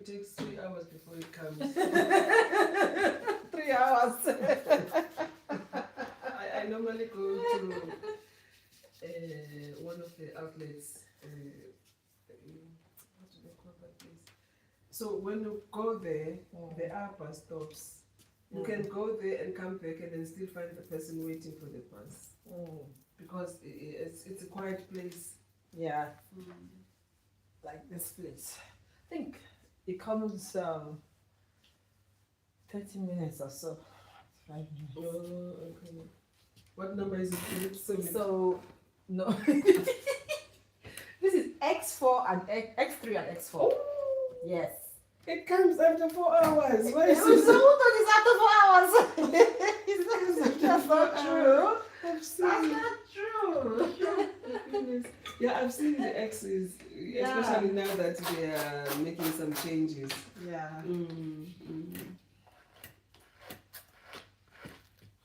It takes 3 hours before it comes. 3 hours. I normally go to one of the outlets. What do they call that place? So when you go there, there are bus stops. You can go there and come back and then still find the person waiting for the bus. Because it's a quiet place. Yeah. Like this place. I think it comes 30 minutes or so. 5 minutes. Oh, okay. What number is it? Is it 7? So, no. This is X4 and X3 and X4. Oh, Yes. it comes after 4 hours. Why is So it? who is after 4 hours? That's not true. I've seen That's not true. Goodness. Yeah, I've seen the X's, especially now that they are making some changes. Yeah.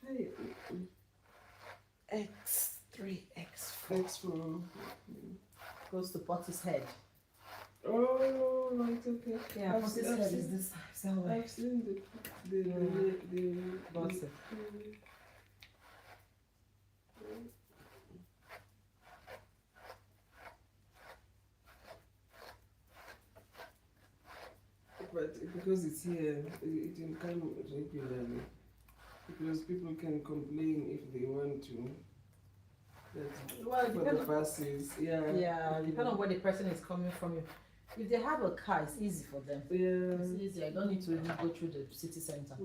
Hey, X3, X4. X4. Goes to Potty's head. Oh, right, okay. Yeah, I've Potty's seen- head is this side. I've seen the Bottom. But because it's here, it will come regularly. Because people can complain if they want to. That Well, for the depends on, buses, yeah, depending on where the person is coming from. If they have a car, it's easy for them. Yeah. It's easy. I don't need to even go through the city center.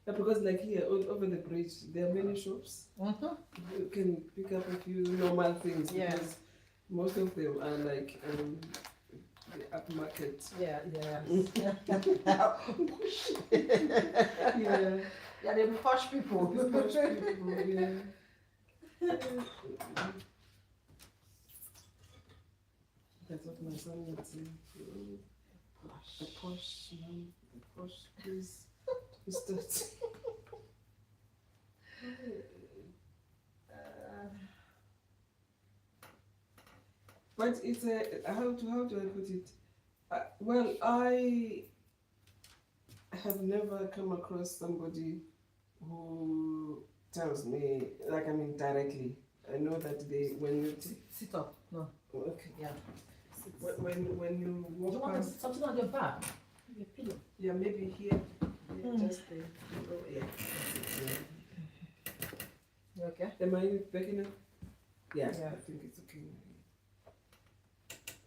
Yeah, because like here, over the bridge, there are many shops. You can pick up a few normal things. Yeah. Because most of them are like the upmarket. Yeah, yeah. Yeah. Yeah, they posh people. Posh people, yeah. That's what my son would say. A posh man, a posh place to start. But it's a how do I put it? Well, I have never come across somebody who tells me, like, I mean, directly. I know that they when you Sit up. No. okay, Yeah. when you Do you walk want past, something on your back? Your pillow. yeah, maybe here, just there. Oh, yeah. You okay? Am I back enough? Yeah, Yeah. I think it's okay.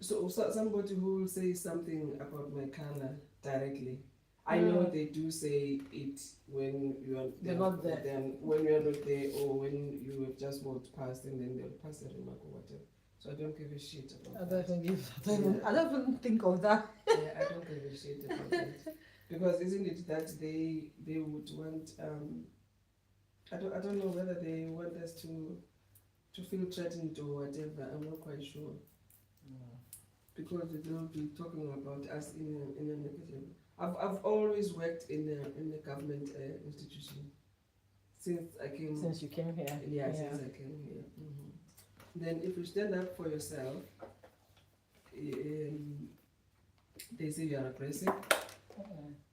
So somebody who will say something about my color directly. I know they do say it when you are They're not there. Then when you are not there, or when you have just walked past, and then they'll pass a remark or whatever. So I don't give a shit about I that. don't even think of that. Yeah, I don't give a shit about that. Because isn't it that they would want I don't know whether they want us to feel threatened or whatever. I'm not quite sure. Because they will be talking about us in a negative. I've always worked in a government institution since I came. Since you came here. Yeah, since I came here. Then if you stand up for yourself, they say you are aggressive.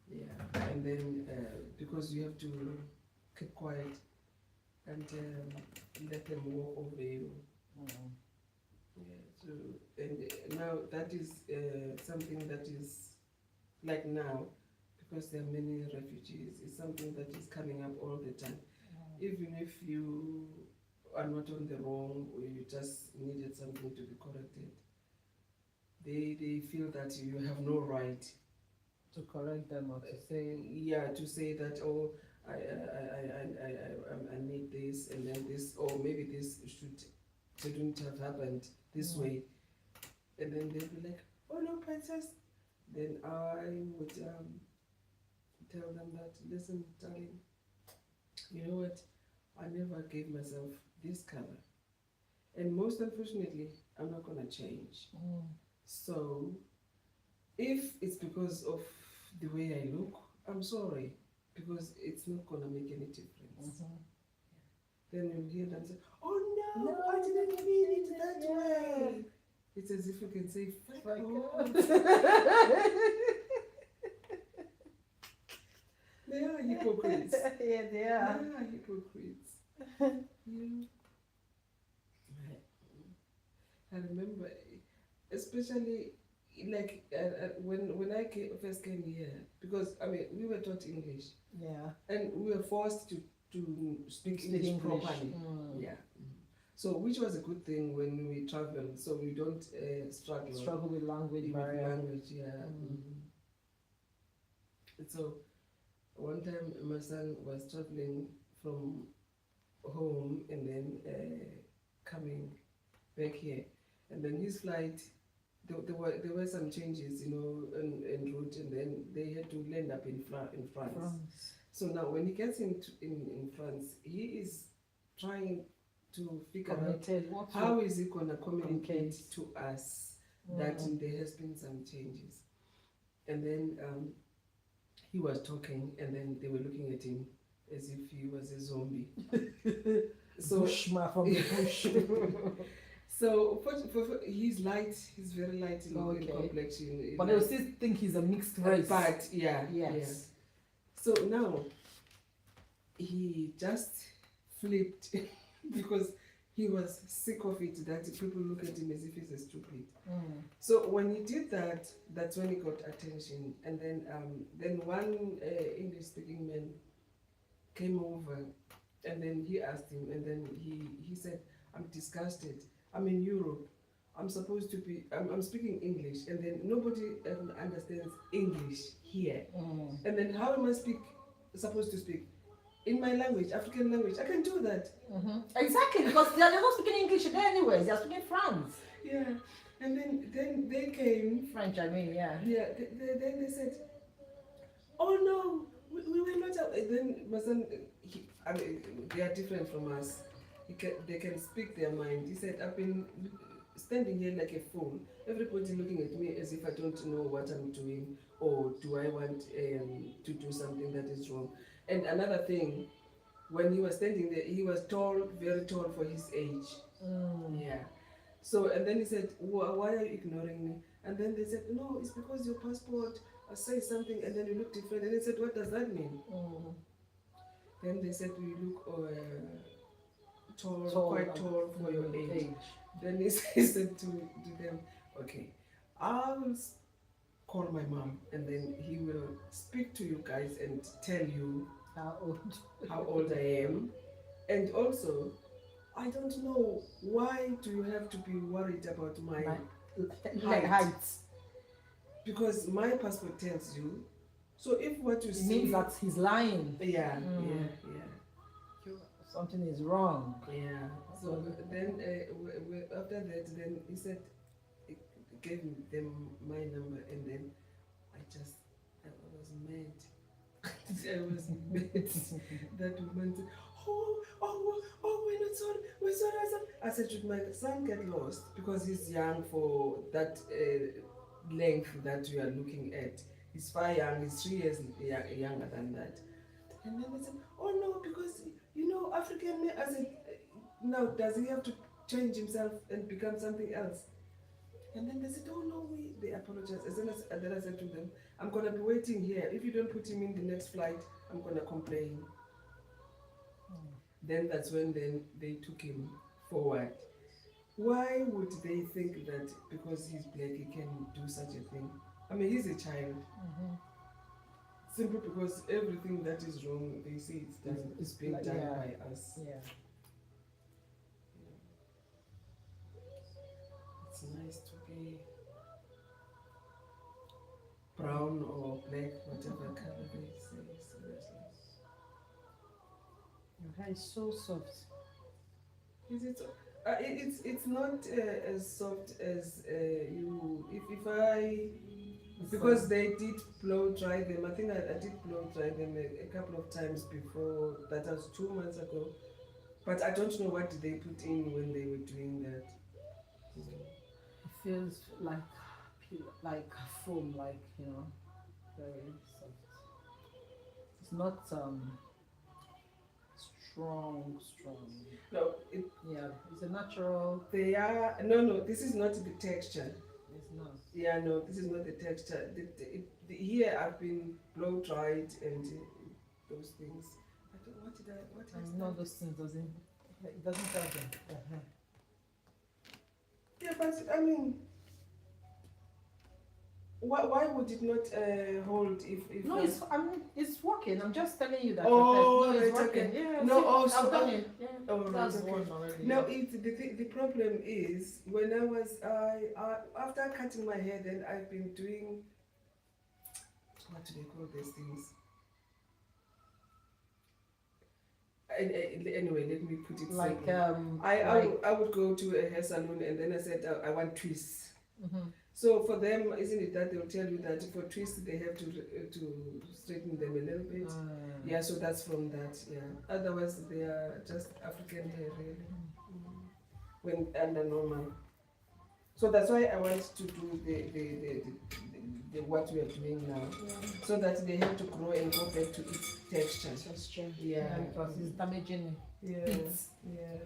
Yeah, and then because you have to keep quiet and let them walk over you. Yeah, so and now that is something that is like now, because there are many refugees, it's something that is coming up all the time. Even if you are not on the wrong, or you just needed something to be corrected, they feel that you have no right To correct them or to say. Yeah, to say that, oh, I need this, and then this, or maybe this shouldn't have happened this way, and then they'll be like, oh no, princess. Then I would tell them that, listen, darling, you know what? I never gave myself this color, and most unfortunately, I'm not gonna change. So, if it's because of the way I look, I'm sorry, because it's not gonna make any difference. Then you hear them say, oh no, I didn't mean it that way. It's as if you can say, fuck My off. God. They are hypocrites. Yeah, they They are. are hypocrites. You I remember, especially like when I first came here, because I mean we were taught English Yeah. and we were forced to speak English properly. Mm. Yeah. So which was a good thing when we travel, so we don't struggle With language with barrier. language. Yeah. So one time my son was traveling from home and then coming back here, and then his flight, there were some changes, en route, and then they had to land up in France. So now when he gets in France, he is trying to figure out how is he gonna communicate to us that there has been some changes, and then he was talking, and then they were looking at him as if he was a zombie. So Bushma from the bush. So he's light, he's very light in complexion. But they'll still think he's a mixed race. But yeah, yes. Yeah. So now he just flipped because he was sick of it that people look at him as if he's a stupid. So when he did that, that's when he got attention. And then one English-speaking man came over, and then he asked him, and then he said, "I'm disgusted. I'm in Europe. I'm supposed to be, I'm speaking English, and then nobody understands English here. And then how am I supposed to speak? In my language, African language, I can do that." Exactly, because they're not speaking English there anyways, they're speaking France. Yeah, and then they came. French, I mean, yeah. Yeah, then they said, "Oh no, we were not," then my son, I mean, they are different from us. They can speak their mind. He said, "I've been standing here like a fool. Everybody looking at me as if I don't know what I'm doing, or do I want to do something that is wrong." And another thing, when he was standing there, he was tall, very tall for his age. Yeah. So, and then he said, "Why are you ignoring me?" And then they said, "No, it's because your passport says something, and then you look different." And he said, "What does that mean?" Then they said, "You look quite tall for your age." Then he said to them, "Okay, I will call my mom, and then he will speak to you guys and tell you how old I am. And also, I don't know, why do you have to be worried about my height? Because my passport tells you. So if what you see means that he's lying. Yeah. Something is wrong. Yeah. So then after that, then he said, he gave them my number, and then I was mad. I was mad. That woman said, oh, we're not sorry, we're sorry. I said, "Should my son get lost because he's young for that length that you are looking at? He's far young, he's 3 years younger than that." And then they said, "Oh no, because African man." I said, "Now does he have to change himself and become something else?" And then they said, "Oh no, they apologized." And then I said to them, "I'm gonna be waiting here. If you don't put him in the next flight, I'm gonna complain." Then that's when they took him forward. Why would they think that because he's black he can do such a thing? I mean, he's a child. Simply because everything that is wrong, they say it's being done by us. Yeah. It's nice to be brown or black, whatever color they say. Seriously. Your hair is so soft. Is it? It's not as soft as you. If I. Because they did blow dry them. I think I did blow dry them a couple of times before. That was 2 months ago. But I don't know what they put in when they were doing that. It feels like foam, very soft. It's not strong. No, it, Yeah, it's a natural. they are, no, this is not the texture. It's not. Yeah, no, this is not the texture. Here I've been blow dried and those things. I don't, what And is you know that? those things doesn't. It doesn't tell them. Yeah, but I mean, why would it not hold if No, it's working. I'm just telling you that. Oh, no, it's right, working. okay. Yeah. No, see, also, I've done it. Yeah. oh, right, That's okay. one already. No, the problem is when I after cutting my hair, then I've been doing, what do they call these things? Anyway, let me put it Like simply. I would go to a hair salon and then I said I want twists. Mm-hmm. So for them, isn't it that they'll tell you that for twists they have to straighten them a little bit? Yeah, so that's from that. Yeah. Otherwise, they are just African hair, really. When under normal. So that's why I want to do the what we are doing now, so that they have to grow and go back to its texture. Yeah. Because it's damaging Yeah. it. Yeah.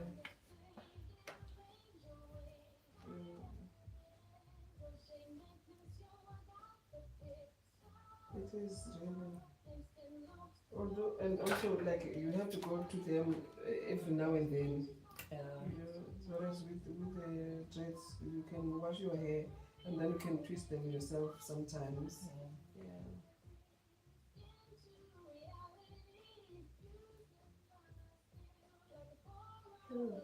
It is really. Although, and also like you have to go to them every now and then. Yeah. Whereas with the dreads, you can wash your hair and then you can twist them yourself sometimes. Yeah. Hmm.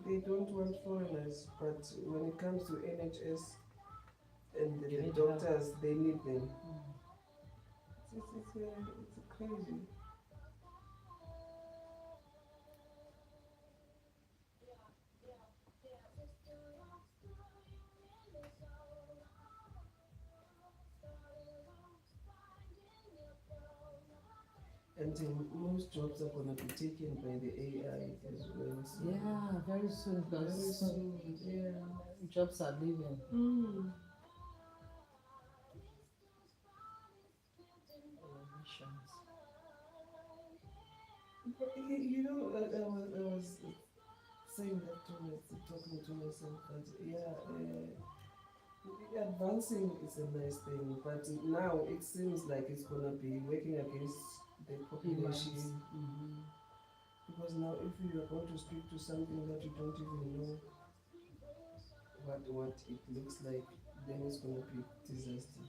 They don't want foreigners, but when it comes to NHS and the doctors, they need them. It's crazy. And most jobs are going to be taken by the AI as well. So Yeah, very soon. very Because soon. Yeah. jobs are leaving. Mm. But you know, I was saying that to myself, talking to myself that advancing is a nice thing, but now it seems like it's gonna be working against the population. Because now, if you are going to speak to something that you don't even know what it looks like, then it's gonna be disaster.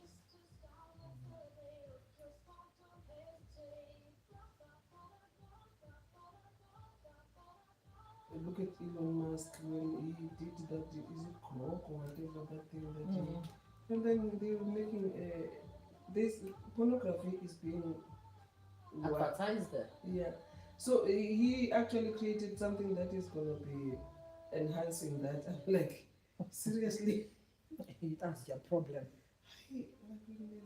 Look at Elon Musk when he did that, is it clock or whatever that thing that he, and then they were making this pornography is being Advertised there. Yeah, so he actually created something that is gonna be enhancing that. I'm like, seriously? That's your problem. My goodness,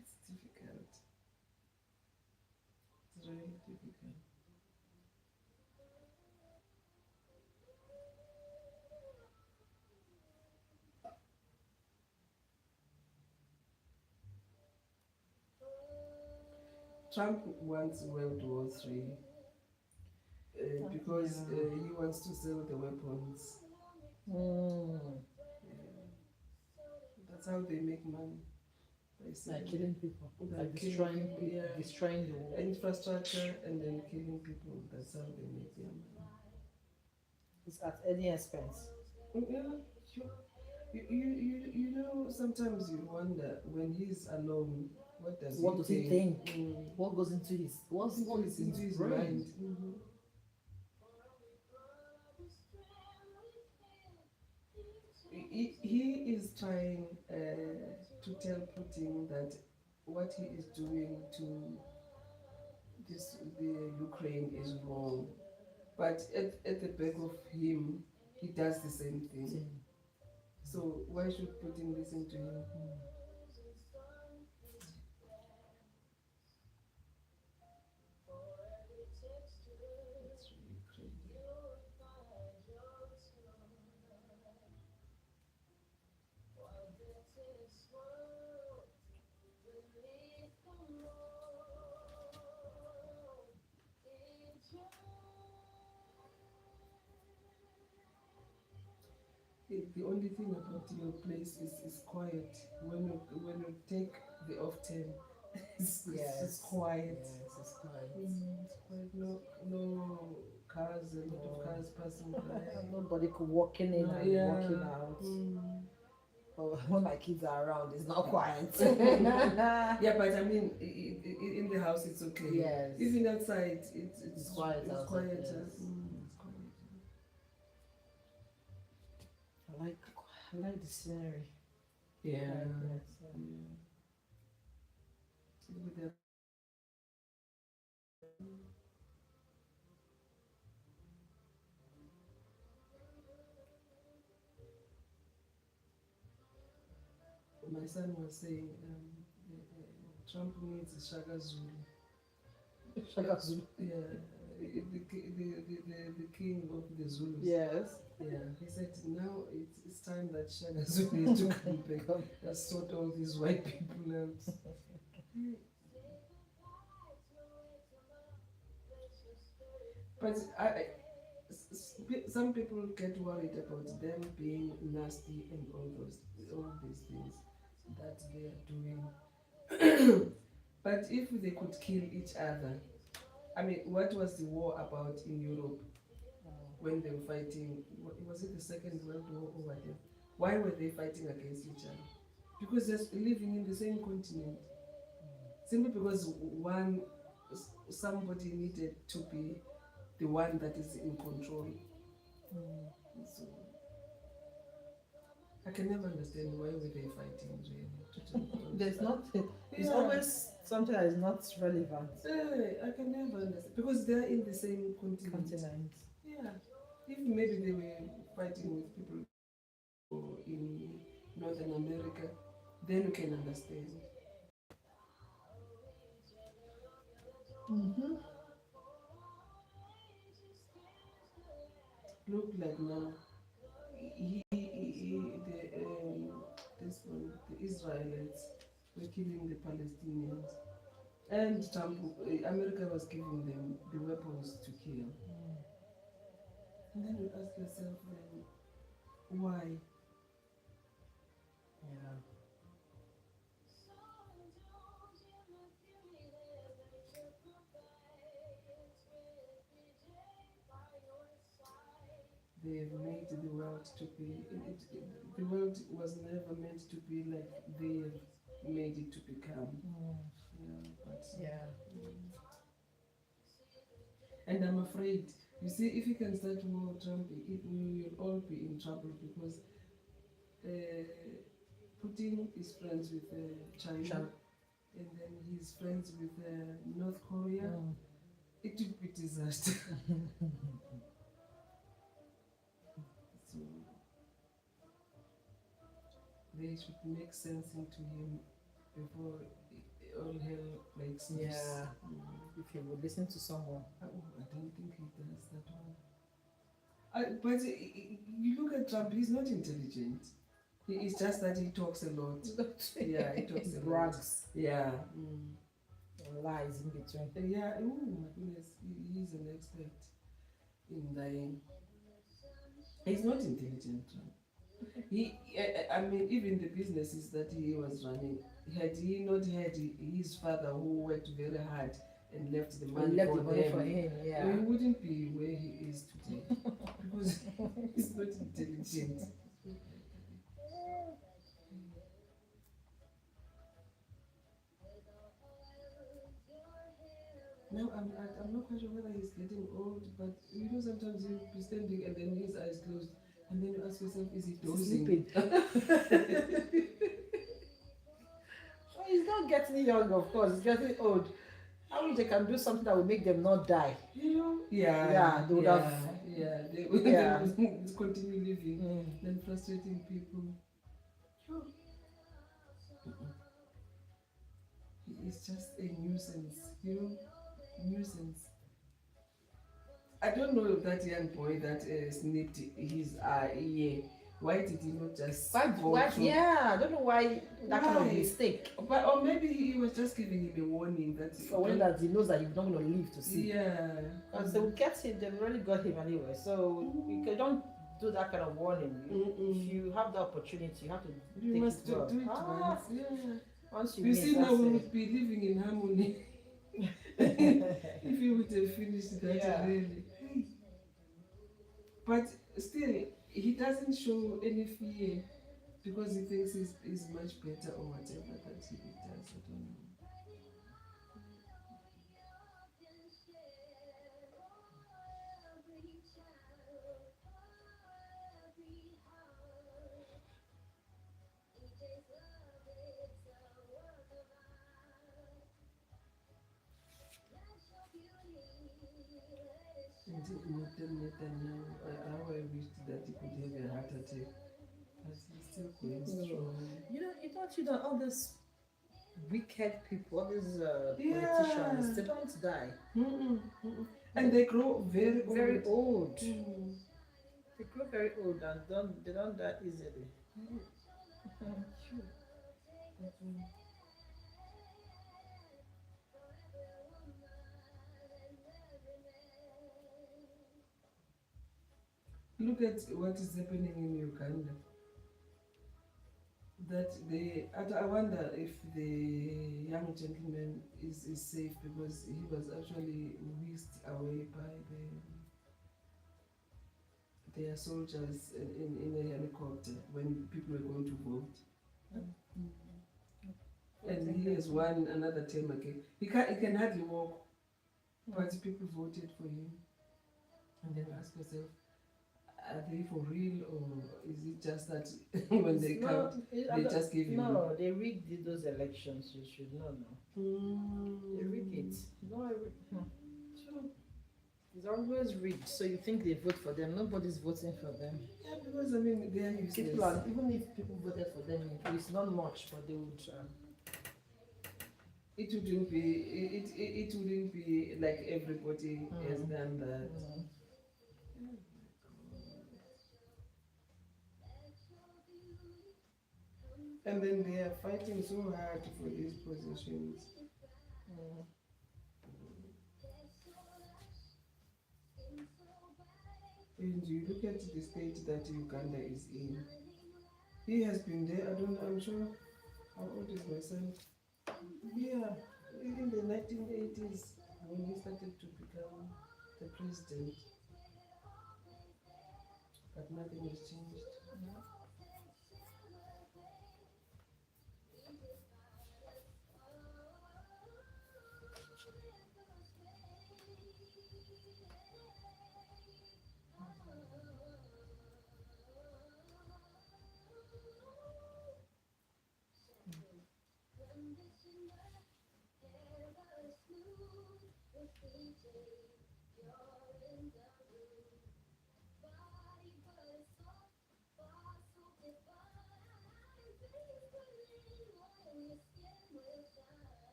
it's difficult. It's really difficult. Trump wants World War III because he wants to sell the weapons. That's how they make money. By killing people, by destroying people, destroying the world. Infrastructure and then killing people. That's how they make their money. It's at any expense. Yeah, you know, sometimes you wonder when he's alone, what does he think? What goes into his into his mind? He is trying to tell Putin that what he is doing to the Ukraine is wrong, but at the back of him, he does the same thing. So why should Putin listen to him? It's really crazy. the only thing about your place is quiet. When you take the off time, it's quiet. Yes, it's quiet. It's quiet. No cars, a lot of cars passing by. Nobody could walking in No, and yeah. walking out. But when my kids are around, it's not quiet. Yeah, but I mean, in the house it's okay. Yes. Even outside, it's quiet It's outside, quieter. yes. It's quiet. I like the scenery. Yeah. Yes. With the my son was saying, Trump needs a Shaka Zulu. Shaka Zulu. Yeah, the king of the Zulus. Yes. Yeah, he said now it's time that Shaka Zulu needs to come back and sort all these white people out. But some people get worried about them being nasty and all these things that they are doing. But if they could kill each other, I mean, what was the war about in Europe when they were fighting? Was it the Second World War or whatever? Why were they fighting against each other? Because they're living in the same continent. Simply because somebody needed to be the one that is in control. So I can never understand why were they fighting really. There's nothing. It's always something that is not relevant. I can never understand because they're in the same continent. Yeah. If maybe they were fighting with people in Northern America, then you can understand. Look like now, the Israelites were killing the Palestinians, and America was giving them the weapons to kill. And then you ask yourself, then, why? Yeah. They have made the world to be. The world was never meant to be like they have made it to become. And I'm afraid, you see, if you can start war, Trump, we will all be in trouble because Putin is friends with China, and then he's friends with North Korea. It will be disaster. So they should make sense into him before all hell breaks loose. Yeah. If he would listen to someone. I don't think he does that one. But you look at Trump, he's not intelligent. It's just that he talks a lot. Yeah, he talks a lot. Brags. Yeah. Lies in between. Yeah, oh my goodness, he's an expert in lying. He's not intelligent, Trump. I mean, even the businesses that he was running, had he not had his father who worked very hard and left the money for him, he wouldn't be where he is today because he's not intelligent. Now, I'm not quite sure whether he's getting old, but you know, sometimes he'll be standing and then his eyes closed, and then you ask yourself, is he dozing? Well, he's not getting young, of course, he's getting old. I wish they can do something that will make them not die. You know? They would have. They would continue living and frustrating people. He is just a nuisance, you know? Nuisance. I don't know if that young boy that snipped his ear. Why did he not just I don't know why that kind of mistake. But or maybe he was just giving him a warning that that he knows that he's not going to live to see. Yeah. Because they will get him. They've already got him anyway. So you don't do that kind of warning. If you have the opportunity, you have to You take must it well. do it once. Yeah. Once you You miss, see, now that's we it. would be living in harmony if you would have finished that Yeah. really. But still, he doesn't show any fear because he thinks he's much better or whatever that he does. I don't know. And how I wished that he could have a heart attack. But he's still going strong. You know, all these wicked people, all these politicians, they don't die. And they grow very old. Very old. They grow very old and they don't die easily. Look at what is happening in Uganda. That I wonder if the young gentleman is safe because he was actually whisked away by their soldiers in a helicopter when people were going to vote. And he has won another term again. He can hardly walk, but people voted for him. And then ask yourself, are they for real or is it just that when they count, they just give him? No, they rigged those elections. You should know now. They rigged it. No, sure. It's always rigged. So you think they vote for them? Nobody's voting for them. Yeah, because I mean they are useless. Even if people voted for them, it's not much, but they would. It wouldn't be like everybody has done that. And then they are fighting so hard for these positions. And you look at the state that Uganda is in. He has been there, I'm sure. How old is my son? Yeah, in the 1980s when he started to become the president. But nothing has changed.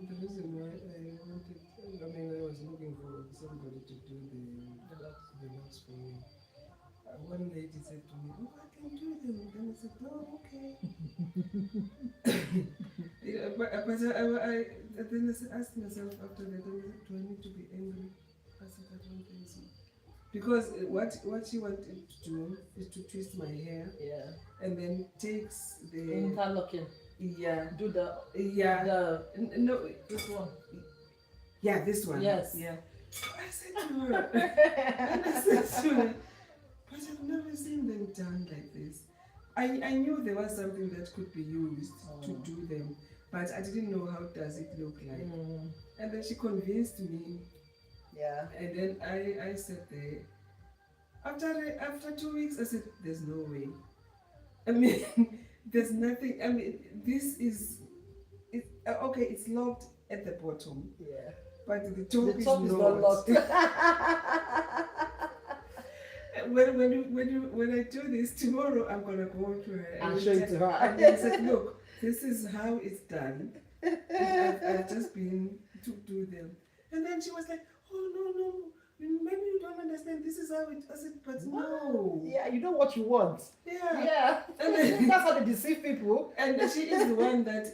The reason why I was looking for somebody to do the locks for me. One lady said to me, "Oh, I can do them." Then I said, "Oh, okay." But then I said, asked myself after that, do I need to be angry? I said, I don't think so. Because what she wanted to do is to twist my hair, and then takes the interlocking. Yeah. Do the no, this one. Yeah, this one. Yes. Yeah. I said to her, but I've never seen them done like this. I knew there was something that could be used to do them, but I didn't know how does it look like. And then she convinced me. Yeah. And then I said there. After 2 weeks, I said, "There's no way. I mean, there's nothing. I mean, this is. Okay, it's locked at the bottom. Yeah. But the top is not locked. When I do this tomorrow, I'm gonna go to her and show it to her. And I said, "Look, this is how it's done. I've just been to do them." And then she was like, "Oh no, maybe you don't understand. This is how it. I said, but no. Yeah, you know what you want. Yeah. Yeah. And then, That's how they deceive people. and she is the one that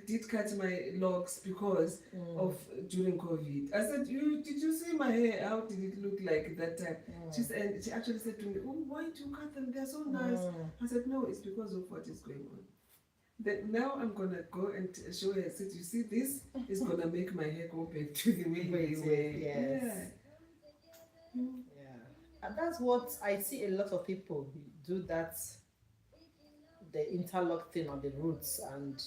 did cut my locks because of during COVID. I said, did you see my hair? How did it look like that time? She actually said to me, oh, why do you cut them? They're so nice. I said, no, it's because of what is going on. Then now I'm gonna go and show her. I said, you see, this is gonna make my hair go back to the way they were. Yes. Yeah. And that's what I see a lot of people do, that the interlock thing on the roots, and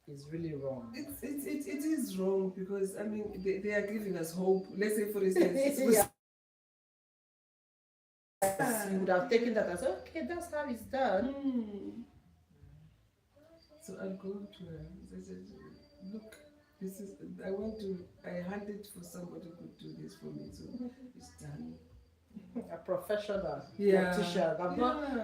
it's really wrong. It is wrong because I mean they are giving us hope. Let's say for instance, You would have taken that as, okay, that's how it's done. So I'll go to her. I said, look, this is. I hunted for somebody who could do this for me, so it's done. A professional Yeah. beautician.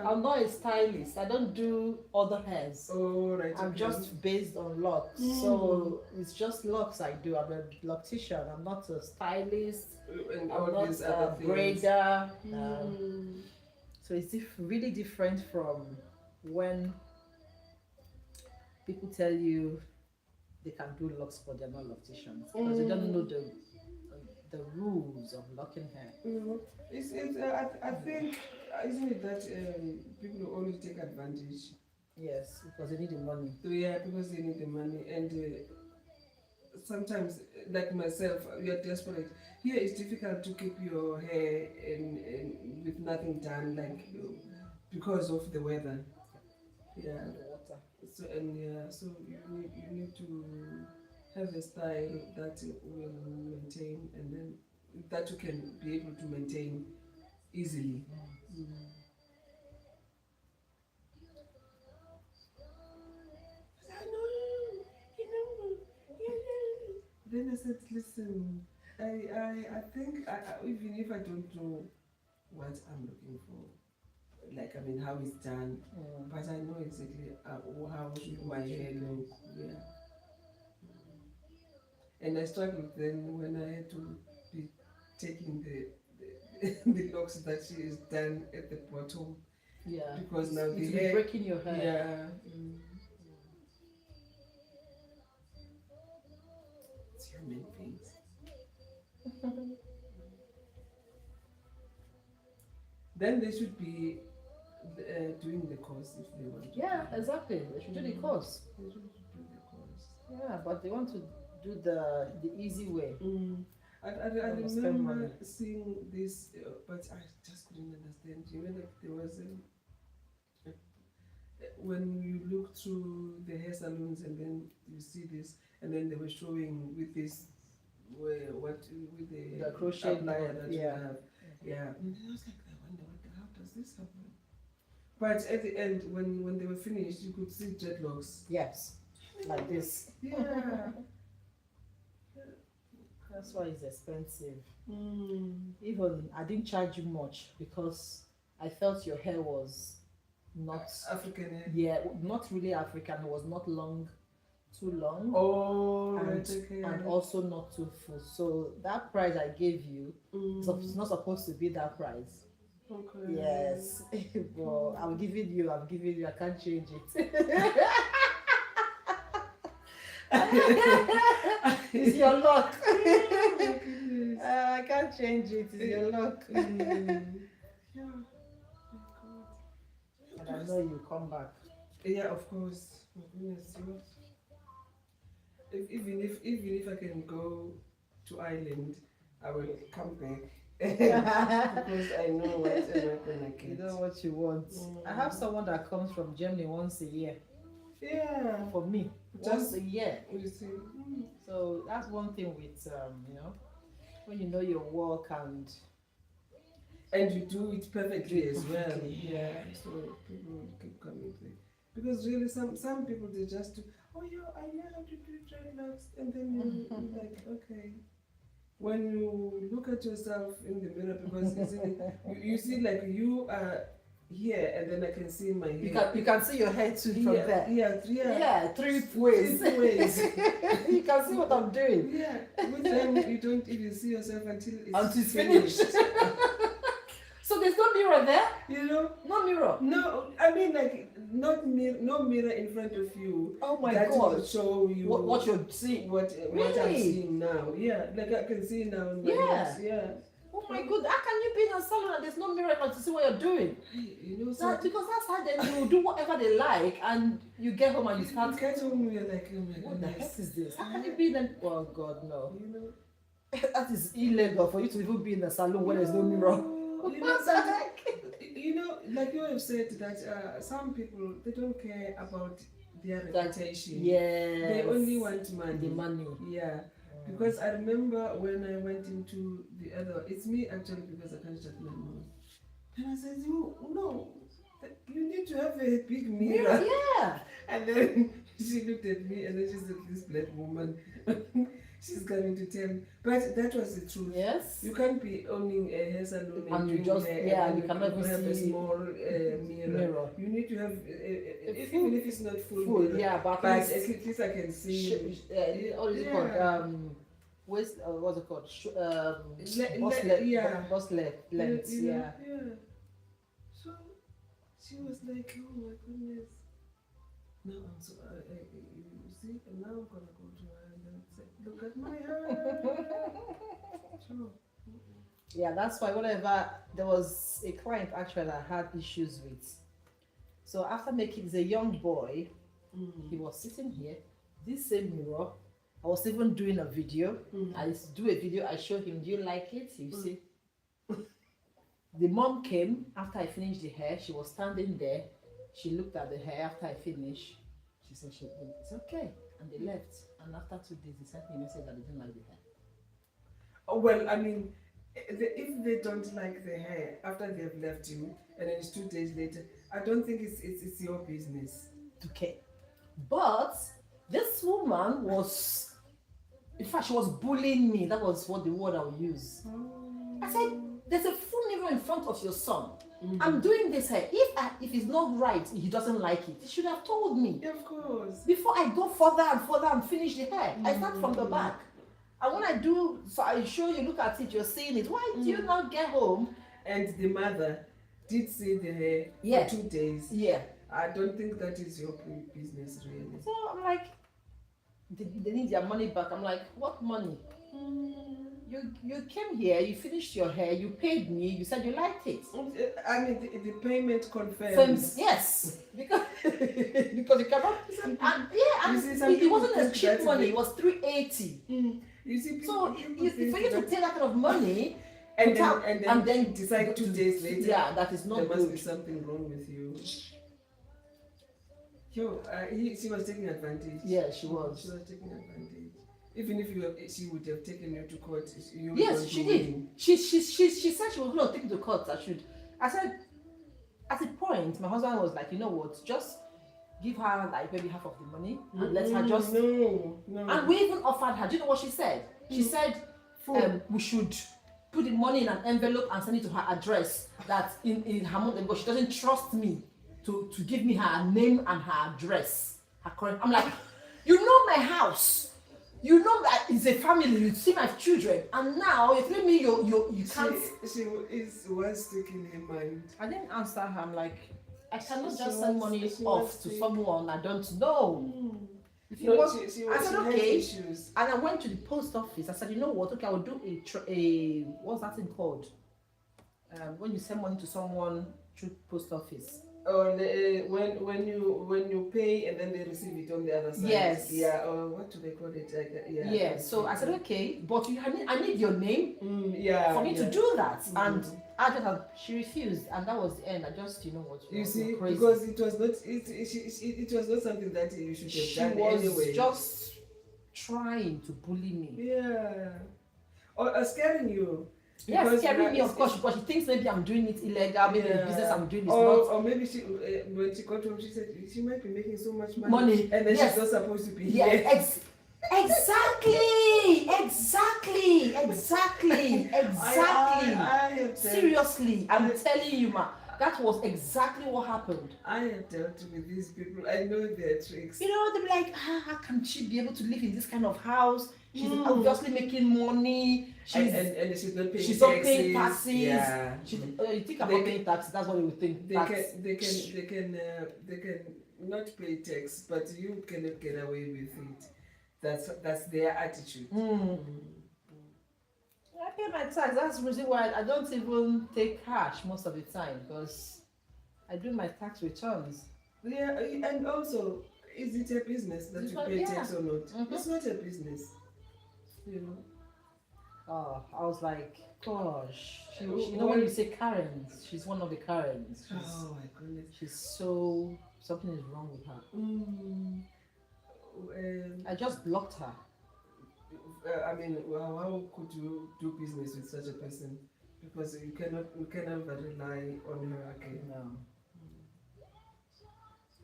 I'm not a stylist. I don't do other hairs. Oh, right. I'm just based on locks. So it's just locks I do. I'm a loctician. I'm not a stylist. And I'm all not these a other things. braider. So it's really different from when people tell you they can do locks, but they're not locticians because they don't know the rules of locking hair. I think, isn't it that people always take advantage? Yes, because they need the money. Yeah, because they need the money, and sometimes, like myself, you're desperate. Here it's difficult to keep your hair and with nothing done, like because of the weather. Yeah. The water. So so you need to have a style that will maintain, and then that you can be able to maintain easily. Then I said, listen, I think even if I don't know what I'm looking for, like I mean how it's done, but I know exactly how should my hair look. Yeah. And I struggled then when I had to be taking the locks that she is done at the bottom. Yeah. Because now the It's hair. breaking your hair. Yeah. It's human beings. Then they should be doing the course if they want to. Yeah, exactly. They should do the course. They should do the course. Yeah, but they want to do the easy way. I remember seeing this, but I just couldn't understand. You know, like there was when you look through the hair salons and then you see this, and then they were showing with this, with the crochet applier that you have. Yeah. And I was like, I wonder how does this happen? But at the end, when they were finished, you could see dreadlocks. Yes, like this. Yeah. That's why it's expensive. Even I didn't charge you much because I felt your hair was not African hair. Yeah, not really African. It was not long, too long. Oh, and also not too full. So that price I gave you, it's not supposed to be that price. Okay. Yes, but I'm giving you. I can't change it. It's your luck. I can't change it. It's your luck. Yeah. And I know you come back. Yeah, of course. My goodness, even if I can go to Ireland, I will come back. Because I know what I'm gonna get. You know what you want. I have someone that comes from Germany once a year. Yeah. For me, once a year. You see. So that's one thing with when you know your work and you do it perfectly as well. Yeah. So people will keep coming there. Because really some people they just do, oh yeah, I know how to do dreadlocks, and then you're like, okay. When you look at yourself in the mirror, because you see like you are here, and then I can see my hair. You can see your hair too from there. Yeah. 3 ways. 3 ways. You can see what I'm doing. Yeah. With them, you don't even see yourself until It's finished. So there's no mirror there? You know? No mirror? No, I mean like no mirror in front of you. Oh my that God. will show you what you're seeing. what I'm Really? seeing now. Yeah, like I can see now in my Yeah. nose. Yeah. Oh my God, how can you be in a salon and there's no mirror to see what you're doing? You know, so Because that's how then you do whatever they like and you get home and you you start. get home, you're like, oh my What the goodness. heck is this? How can you be in a... Oh God, no. You know? That is illegal for you to even be in a salon where there's no mirror. You know, What the heck? you know, like you have said that some people, they don't care about their reputation. Yes. They only want money. The money. Yeah. Because I remember when I went into the other, it's me actually because I can't shut my mouth. And I said, no, you need to have a big mirror. Yeah. And then she looked at me and then she said, this black woman, she's coming to tell me. But that was the truth. Yes. You can't be owning a hair salon And you doing just, hair yeah, and you cannot even have a see small mirror. You need to have, even if it's not full mirror. Yeah, but But at at least I can see. what is it called? What's it called? Bust length. You know, Yeah. yeah. So she was like, oh my goodness. Now I'm so, you see, and now I'm gonna go to her and then say, look at my hair. Sure. Yeah, that's why whenever there was a client actually I had issues with. So after making, he's a young boy, he was sitting here, this same mirror. I was even doing a video. I used to do a video. I showed him, do you like it? You see. The mom came after I finished the hair. She was standing there. She looked at the hair after I finished. She said, it's okay. And they left. And after 2 days, they sent me a message that they didn't like the hair. Oh, well, I mean, if they don't like the hair after they've left you, and then it's 2 days later, I don't think it's your business. Okay. But this woman was, in fact, she was bullying me. That was what the word I would use. I said, there's a full mirror in front of your son. I'm doing this hair. If it's not right, he doesn't like it, he should have told me. Yeah, of course. Before I go further and finish the hair. I start from the back. And when I do, so I show you, look at it, you're seeing it. Why do you not get home? And the mother did see the hair for 2 days. Yeah. I don't think that is your business, really. So I'm like, they need their money back. I'm like, what money? You came here, you finished your hair, you paid me, you said you liked it. I mean, the payment confirms. Yes, because you cannot. And it wasn't a cheap money. It was 380. You see, so for you to pay that kind of money and then decide 2 days later, yeah, that is not there good. must be something wrong with you. Yo, she was taking advantage. Yeah, she was. She was taking advantage. Even if she would have taken you to court, yes, she did. She said she was going to take you to court. I said, at a point, my husband was like, you know what, just give her like maybe half of the money and let her just. No. And we even offered her. Do you know what she said? She said, we should put the money in an envelope and send it to her address. That in her money, because she doesn't trust me to give me her name and her address. Her current. I'm like, you know my house. You know that it's a family. You see my children, and now you're telling me you can't. She was sticking in mind. I didn't answer her. I'm like, I cannot just send money off to someone I don't know. I said okay, and I went to the post office. I said, you know what? Okay, I will do a what's that thing called? When you send money to someone through post office. Or when you pay and then they receive it on the other side. Yes. Yeah. Or what do they call it? Yeah. So I said, okay, but I need your name. For me to do that, and I just she refused, and that was the end. I just what you see crazy. Because it was not it was not something that you should have done anyway. She was just trying to bully me. Yeah. Or scaring you. Yes, scaring me, of course, because she thinks maybe I'm doing it illegal, maybe the business I'm doing is not. Or maybe she, when she got home, she said she might be making so much money. And then she's not supposed to be here. Exactly. I Seriously, I'm telling you, ma. That was exactly what happened. I have dealt with these people. I know their tricks. You know, they're like, how can she be able to live in this kind of house? She's Mm. obviously making money. And she's not paying She's taxes. not paying taxes. Yeah. You think about They paying taxes, that's what you would think. They can not pay tax, but you cannot get away with it. That's their attitude. I pay my tax. That's the reason why I don't even take cash most of the time, because I do my tax returns. Yeah, and also, is it a business that you pay tax or not? It's not a business, you know. Oh, I was like, gosh. You know, when you say Karens, she's one of the Karens. Oh my goodness. She's so, something is wrong with her. I just blocked her. I mean, how could you do business with such a person? Because you cannot rely on her again. No.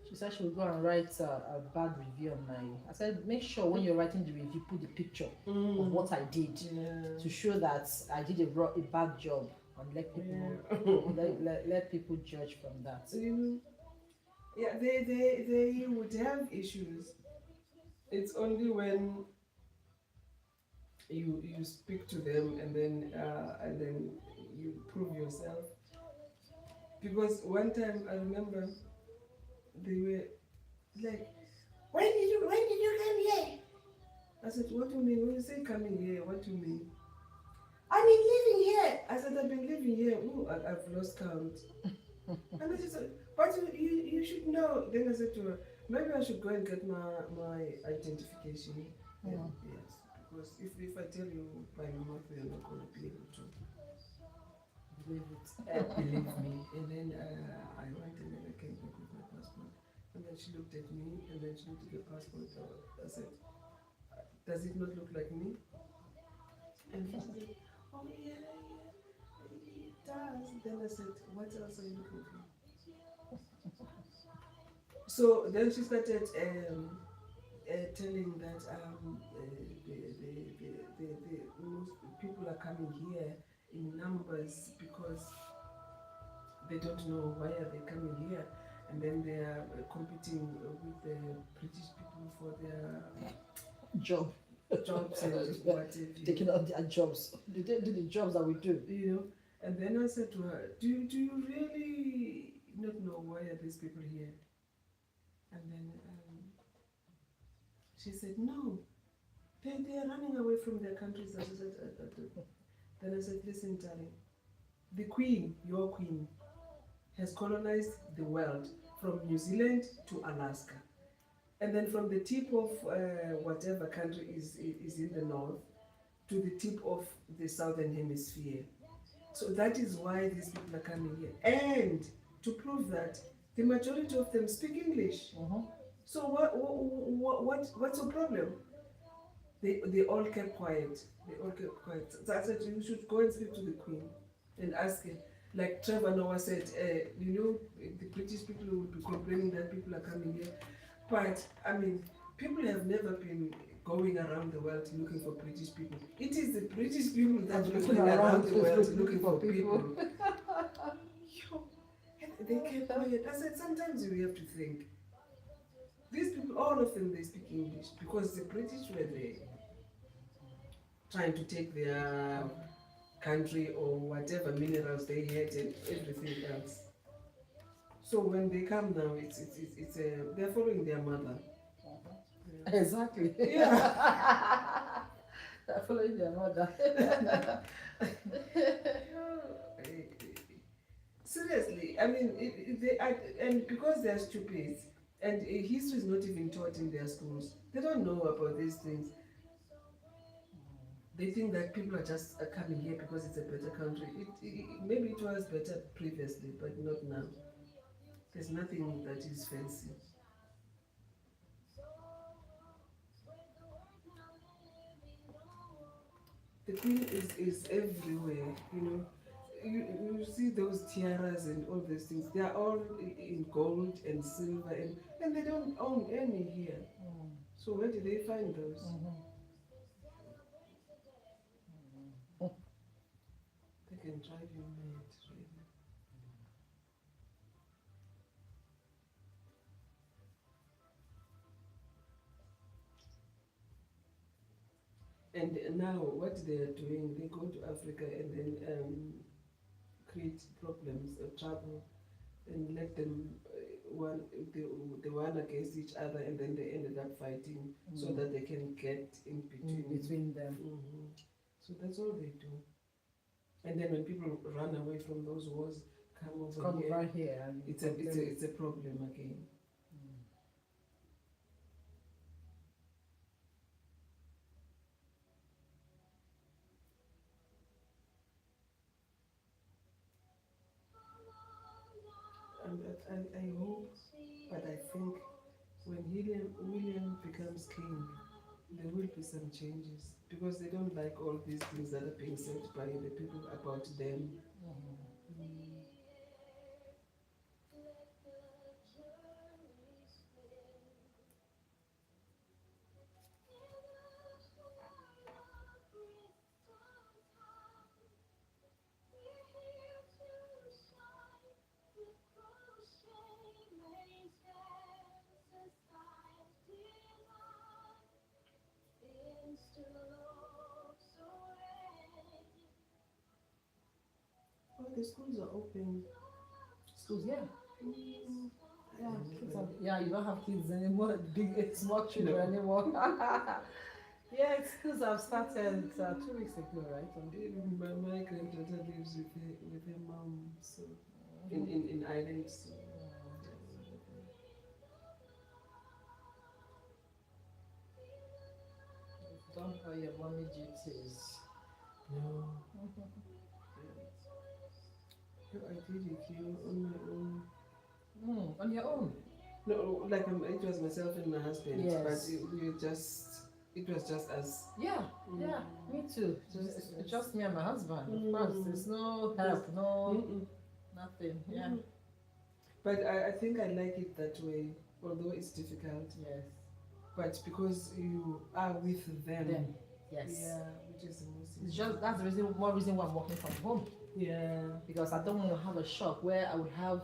She said she would go and write a bad review on my. I said, make sure when you're writing the review, put the picture of what I did to show that I did a bad job, and let people let people judge from that. Yeah, they would have issues. It's only when you speak to them and then you prove yourself. Because one time I remember they were like, when did you come here? I said, what do you mean? When you say coming here, what do you mean? I've been living here. I said, I've been living here. Ooh, I've lost count. And I said, but you should know. Then I said to her, maybe I should go and get my identification. Yeah. Yes, because if I tell you by my mouth, you're not going to be able to believe it. Believe me. And then I went and then I came back with my passport. And then she looked at me and then she looked at the passport. I said, does it not look like me? And she said, oh yeah, it does. Then I said, what else are you looking for? So then she started telling that most people are coming here in numbers because they don't know why are they coming here, and then they are competing with the British people for their jobs and whatever. Taking out their jobs. They do the jobs that we do. You know. And then I said to her, do you really not know why are these people here? And then she said, no, they are running away from their countries. Then I said, listen, darling, the Queen, your Queen, has colonized the world from New Zealand to Alaska. And then from the tip of whatever country is in the north to the tip of the southern hemisphere. So that is why these people are coming here. And to prove that, the majority of them speak English. So what's the problem? They all kept quiet. So I said, you should go and speak to the Queen and ask her. Like Trevor Noah said, the British people will be complaining that people are coming here. But, I mean, people have never been going around the world looking for British people. It is the British people that are looking around the world looking for people. They kept quiet. I said, sometimes you have to think. These people, all of them, they speak English because the British were there trying to take their country or whatever minerals they had and everything else. So when they come now, they're following their mother. Exactly. Yeah. They're following their mother. Seriously, I mean, and because they're stupid, and history is not even taught in their schools, they don't know about these things. They think that people are just coming here because it's a better country. Maybe it was better previously, but not now. There's nothing that is fancy. The Queen is everywhere, you know. You see those tiaras and all those things. They are all in gold and silver, and they don't own any here. So where do they find those? They can drive you mad, really. And now what they are doing, they go to Africa and then create problems, trouble, and let them one the one against each other, and then they ended up fighting so that they can get in between them. So that's all they do. And then when people run away from those wars, come over here, right here. And it's a problem again. And I hope, but I think when William becomes king, there will be some changes because they don't like all these things that are being said by the people about them. Oh, the schools are open. Schools, yeah. Mm. Yeah, you don't have kids anymore, small children anymore. Yeah, schools have started 2 weeks ago, right? My granddaughter lives with her mom, so in Ireland. So. Don't call your mommy duties. No. I did it here on my own. On your own? No, like it was myself and my husband, Yes. but it was just us. Yeah, yeah, me too. It's just me and my husband. Of course, there's no help, nothing. Yeah. But I think I like it that way, although it's difficult. Yes. But because you are with them. Yes. Yeah, which is the most important. It's just that's the one reason why I'm working from home. Yeah. Because I don't want to have a shop where I would have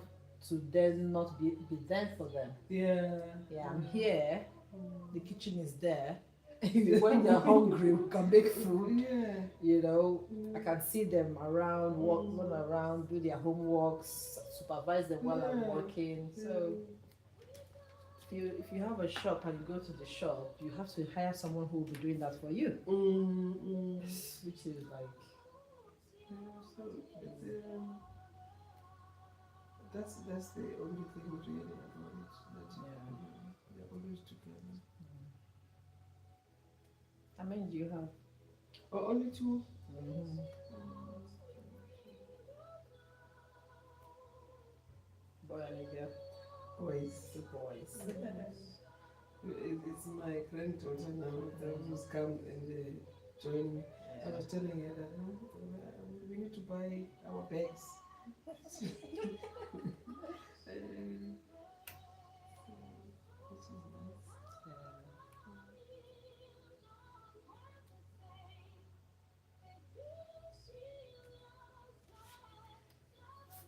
to then not be there for them. Yeah. Yeah, I'm here. The kitchen is there. When they're hungry, we can make food. Yeah. You know, I can see them around, run around, do their homeworks, supervise them while I'm working. So if you have a shop and you go to the shop, you have to hire someone who will be doing that for you. Which is like that's the only thing really about it. That they're always together. how many do you have? Oh, only two. Boy and a girl. Boys. Two boys. It's my granddaughter now who's come and join me. I was telling her that we need to buy our bags.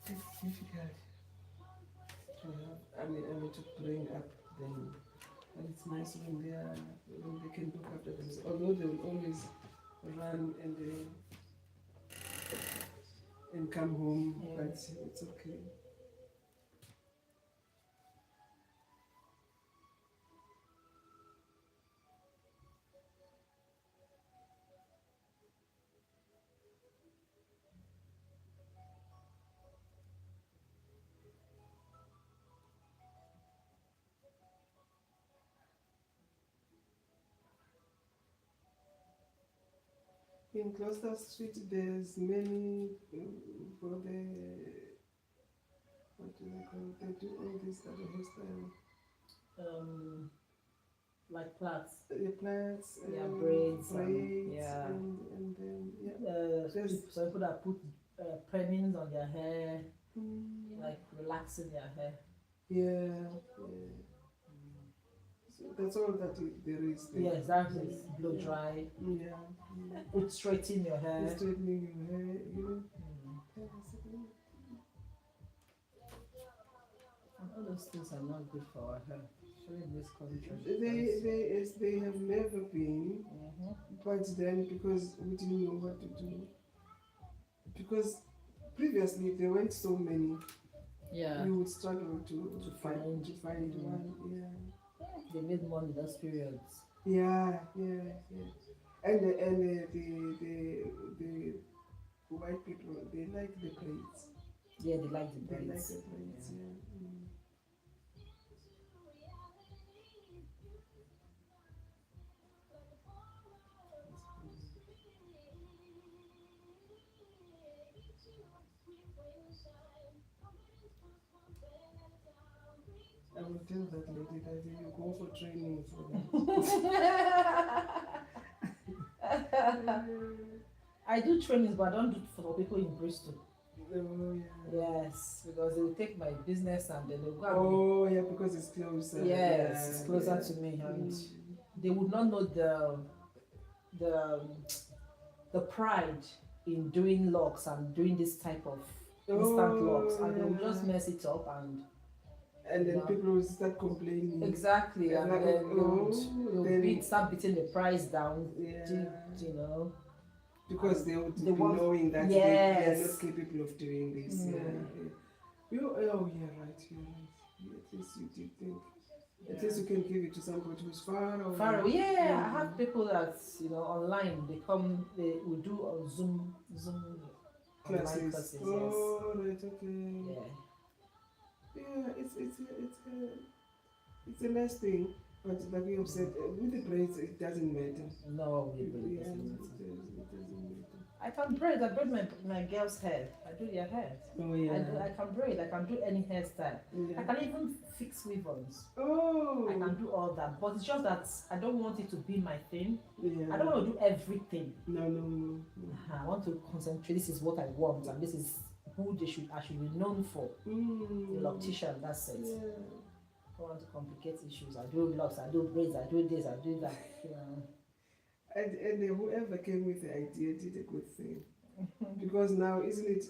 It's difficult to have, I mean to bring up them, but it's nice when they can look after themselves. Although they will always run and come home, but it's okay. In Gloucester Street, there's many for the what do they call it? They do all this other hairstyle. Like plaits. Plaits. Braids. And then So people that put pennings on their hair, like relaxing their hair. Yeah. So that's all that there is. Yeah, exactly. Blow dry. Yeah. Put straighten your hair. Straightening your hair, And all those things are not good for our hair. Especially in this country. They have never been, but then because we didn't know what to do, because previously there weren't so many, Yeah. we would struggle to find Mm. one. They made money those periods. Yeah. And the white people, they like the braids. Yeah, they like the They like braids. the braids. Yeah. Yeah. I will tell that lady that you go for training for that. I do trainings, but I don't do it for people in Bristol. Oh, yeah. Yes, because they will take my business and then they'll go and Oh, yeah, because it's closer. yes, it's closer to me, and they would not know the the pride in doing locks and doing this type of instant locks, and they will just mess it up and then people will start complaining. Exactly, and like, then they'll start beating the price down. Yeah. You know. Because they would be knowing that they are not capable of doing this. Oh, yeah, right. You're right. At least you did think. At least you can give it to somebody who's far away. Far away. Yeah, I have people that online. They come. They will do on Zoom classes. Oh, right. Okay. Yeah. Yeah, it's a nice thing, but like you have said, with the braids, it doesn't matter. No, it doesn't matter. It doesn't matter. I can braid. I braid my girl's hair. I do their hair. Oh yeah. I can braid. I can do any hairstyle. Yeah. I can even fix weave-ons. Oh. I can do all that, but it's just that I don't want it to be my thing. Yeah. I don't want to do everything. No. I want to concentrate. This is what I want, and this is who I should be known for. The loctician, that's it. Yeah. I don't want to complicate issues. I do locks, I do braids, I do this, I do that. And whoever came with the idea did a good thing. Because now, isn't it,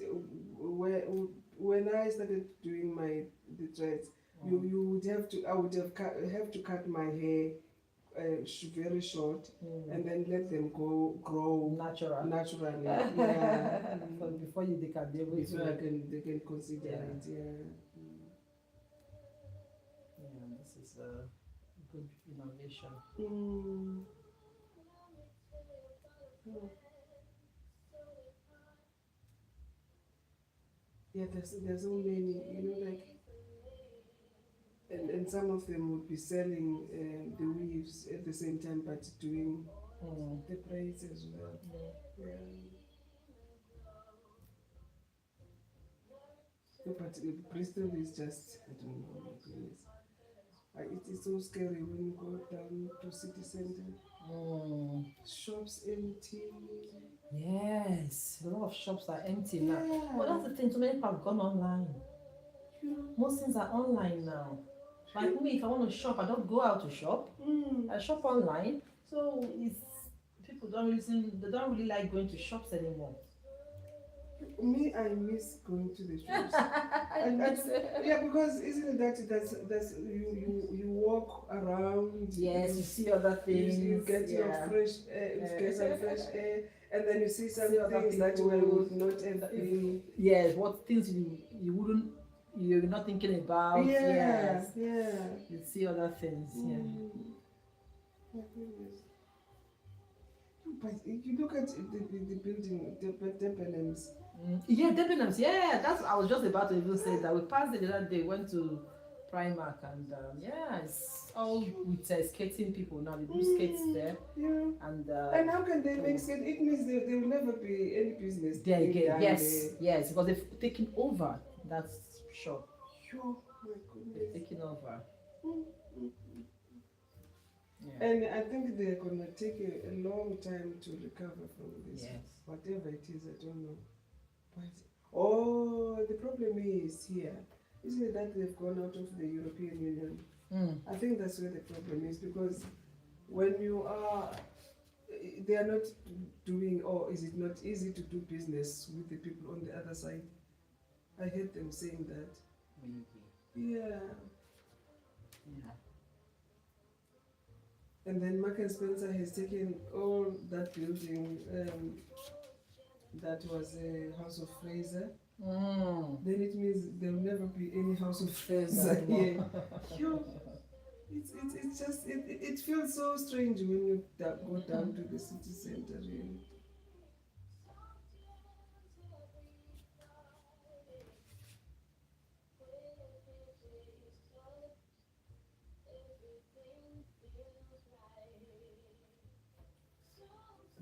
when I started doing the dreads, you would have to, I would have to cut my hair very short and then let them grow naturally. Yeah. Before they can be able to. They can consider it. Yeah. Yeah, this is a good innovation. Yeah, there's so many, like, and some of them would be selling the weaves at the same time, but doing the braids as well. Yeah. No, but Bristol is just, I don't know, my goodness. It is so scary when you go down to city center. Shops empty. Yes, a lot of shops are empty now. But that's the thing, so many people have gone online. Most things are online now. Like me, if I want to shop, I don't go out to shop. I shop online. So people they don't really like going to shops anymore. Me, I miss going to the shops. Yeah, because isn't it that's you walk around. Yes, you see other things. You get your fresh get some fresh air, and then you see some things that you would not have been. Yes, what things you're not thinking about. Yes. You see other things. My goodness. But you look at the building, the Debenhams. Yeah, Debenhams. Yeah, I was just about to even say that. We passed it the other day, went to Primark, and it's all with skating people now. They do skates there. Yeah. And how can they make skate? It means there will never be any business there again. Yes, because they've taken over that shop. Sure, my goodness. They've taken over. Yeah. And I think they're gonna take a long time to recover from this. Yes. Whatever it is, I don't know. But the problem is here. Isn't it that they've gone out of the European Union? I think that's where the problem is, because when you are, they are not doing, or is it not easy to do business with the people on the other side? I heard them saying that. Maybe. Yeah. And then Mark and Spencer has taken all that building that was a House of Fraser. Then it means there will never be any House of Fraser here. Yo, it's just it feels so strange when you go down to the city center. Really.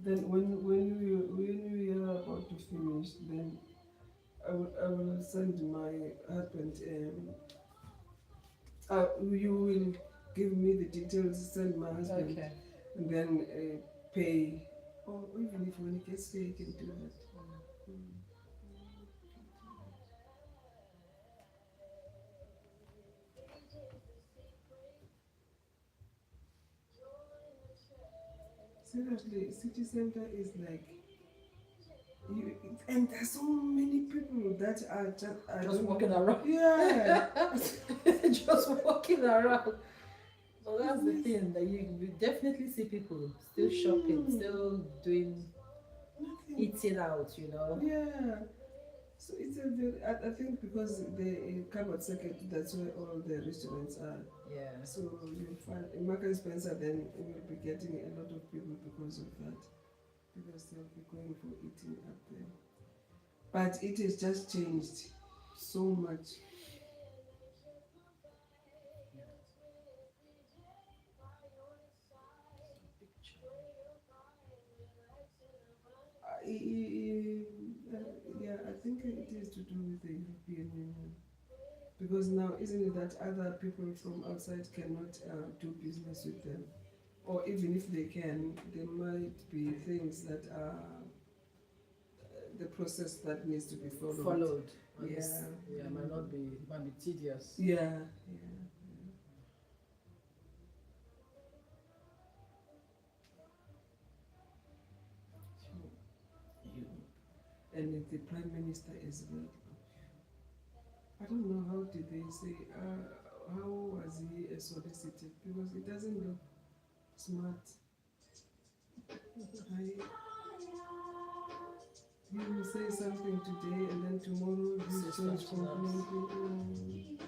Then when we are about to finish, then I will send my husband. You will give me the details. Send my husband, Okay. and then pay. Or even if when he gets here, he can do that. Seriously, city center is like you, and there's so many people that are Just walking around. Yeah. Just walking around. So that's the thing, that you definitely see people still shopping, still doing, Nothing. eating out, you know. Yeah. So it's a very, I think because they come at second, that's where all the restaurants are. Yeah. So you'll find in Mark and Spencer, then we'll be getting a lot of people because of that, because they'll be going for eating up there. But it has just changed so much. Yeah, I think it is to do with the European Union. Because now, isn't it that other people from outside cannot do business with them? Or even if they can, there might be things that are the process that needs to be followed. Yeah. Yeah, might be tedious. Yeah. And the Prime Minister as well. I don't know how did they say, how was he solicited? Because it doesn't look smart. You will say something today and then tomorrow you change completely.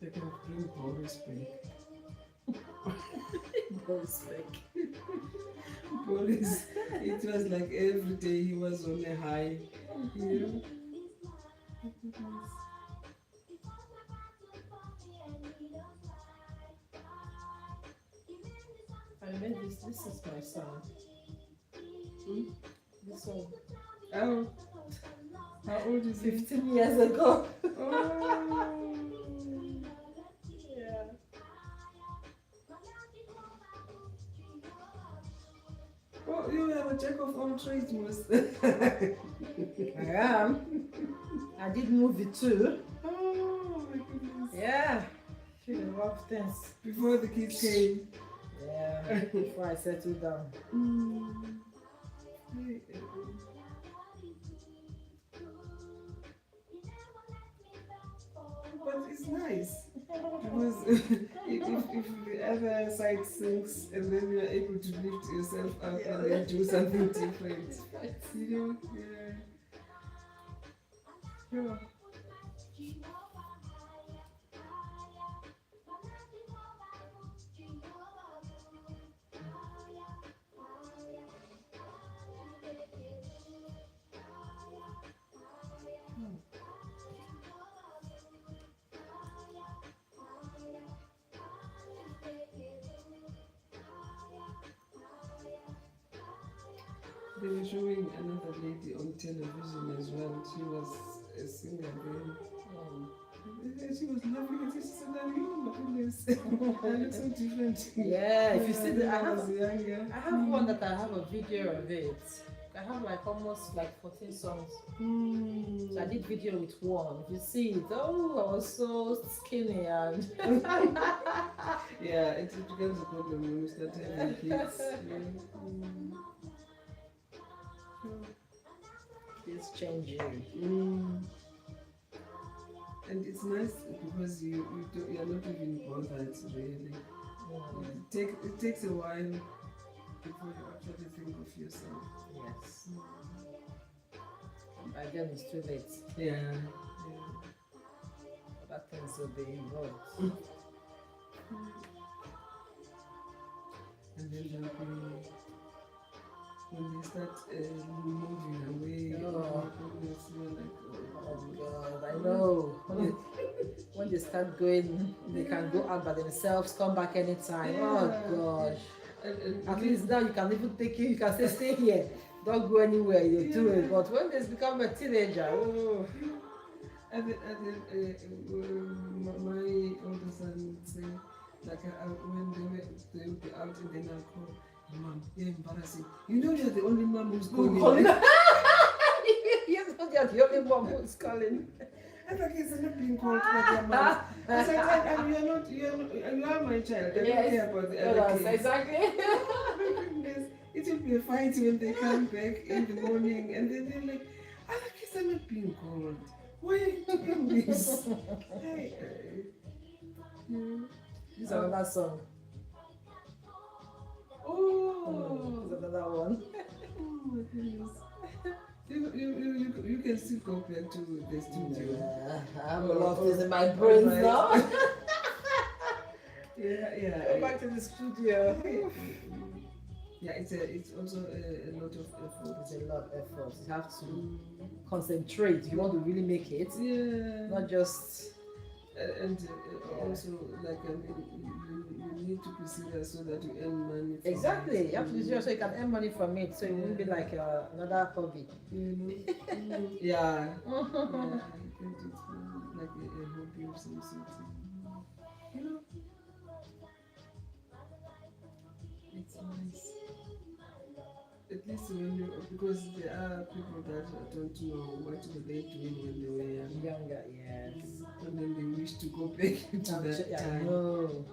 They can bring Boris back. Boris back. Boris, it was like every day he was on a high. You know? I made this. This is my son. This one. Oh, how old is he? 15 years ago. Oh. Yeah. Oh, you have a jack of all trades, most. I am. I did movie too. Oh my goodness. Yeah. She loved things. Before the kids came. Yeah. Before I settled down. But it's nice because if the other side sinks and then you're able to lift yourself up and then do something different, you know? Yeah. They were showing another lady on television as well. She was a singer then. She was laughing and she said, oh my goodness, I look so different. Yeah, if you see I was younger. I have one that I have a video of it. I have like almost like 14 songs. So I did video with one. If you see it, oh, I was so skinny and yeah, it becomes a problem when you start having kids. Yeah. It's changing. And it's nice because you're not even bothered really. It takes a while before you actually think of yourself. Yes. By then it's too late. Yeah. Other things will be involved. And then there'll be, when they start moving away, Oh. you're like, Oh God, I know. When they start going, they can go out by themselves, come back anytime. Oh gosh. At least now you can even take it, you can say stay here. Don't go anywhere, you do it. But when they become a teenager, oh. My older son would say, like when they would be out and then I'll call, Mom, you're embarrassing. You know you're the only mom who's calling. Yes, but you're the only one who's calling. I thought it's not being called by their mom. I said, and you are my child. I don't care about the other kids. Exactly. It will be a fight when they come back in the morning and then they're like, other kids are not being called. Why are you doing this? This is another song. Oh, This is another one. Oh my goodness. You can still go back to the studio. Yeah, I have a lot of this in my brain now. Yeah. Go back to the studio. Yeah, it's also a lot of effort. It's a lot of effort. You have to concentrate if you want to really make it. Yeah. Not just. And also, like, I mean, you need to be serious so that you earn money. Exactly. You have to be serious so you can earn money from it. So it won't be like another hobby. Yeah. I think it's like a hobby of some sort. You know, it's nice. At least when because there are people that don't know what were they doing when they were Younger, yes. and then they wish to go back into that I time. know.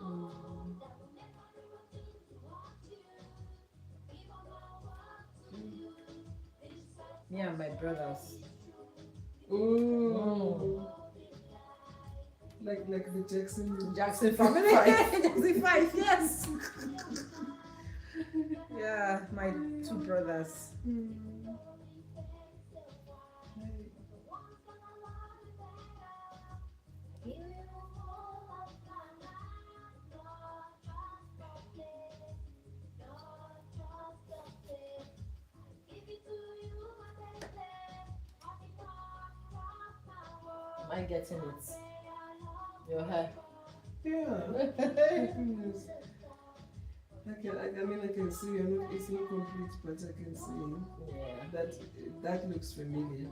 Me and my brothers. Oh. Like the Jackson family. Jackson 5, yes. Yeah, my two brothers. Am I getting it? Your hair. Yeah. Goodness. I can see it's not complete, but I can see that looks familiar.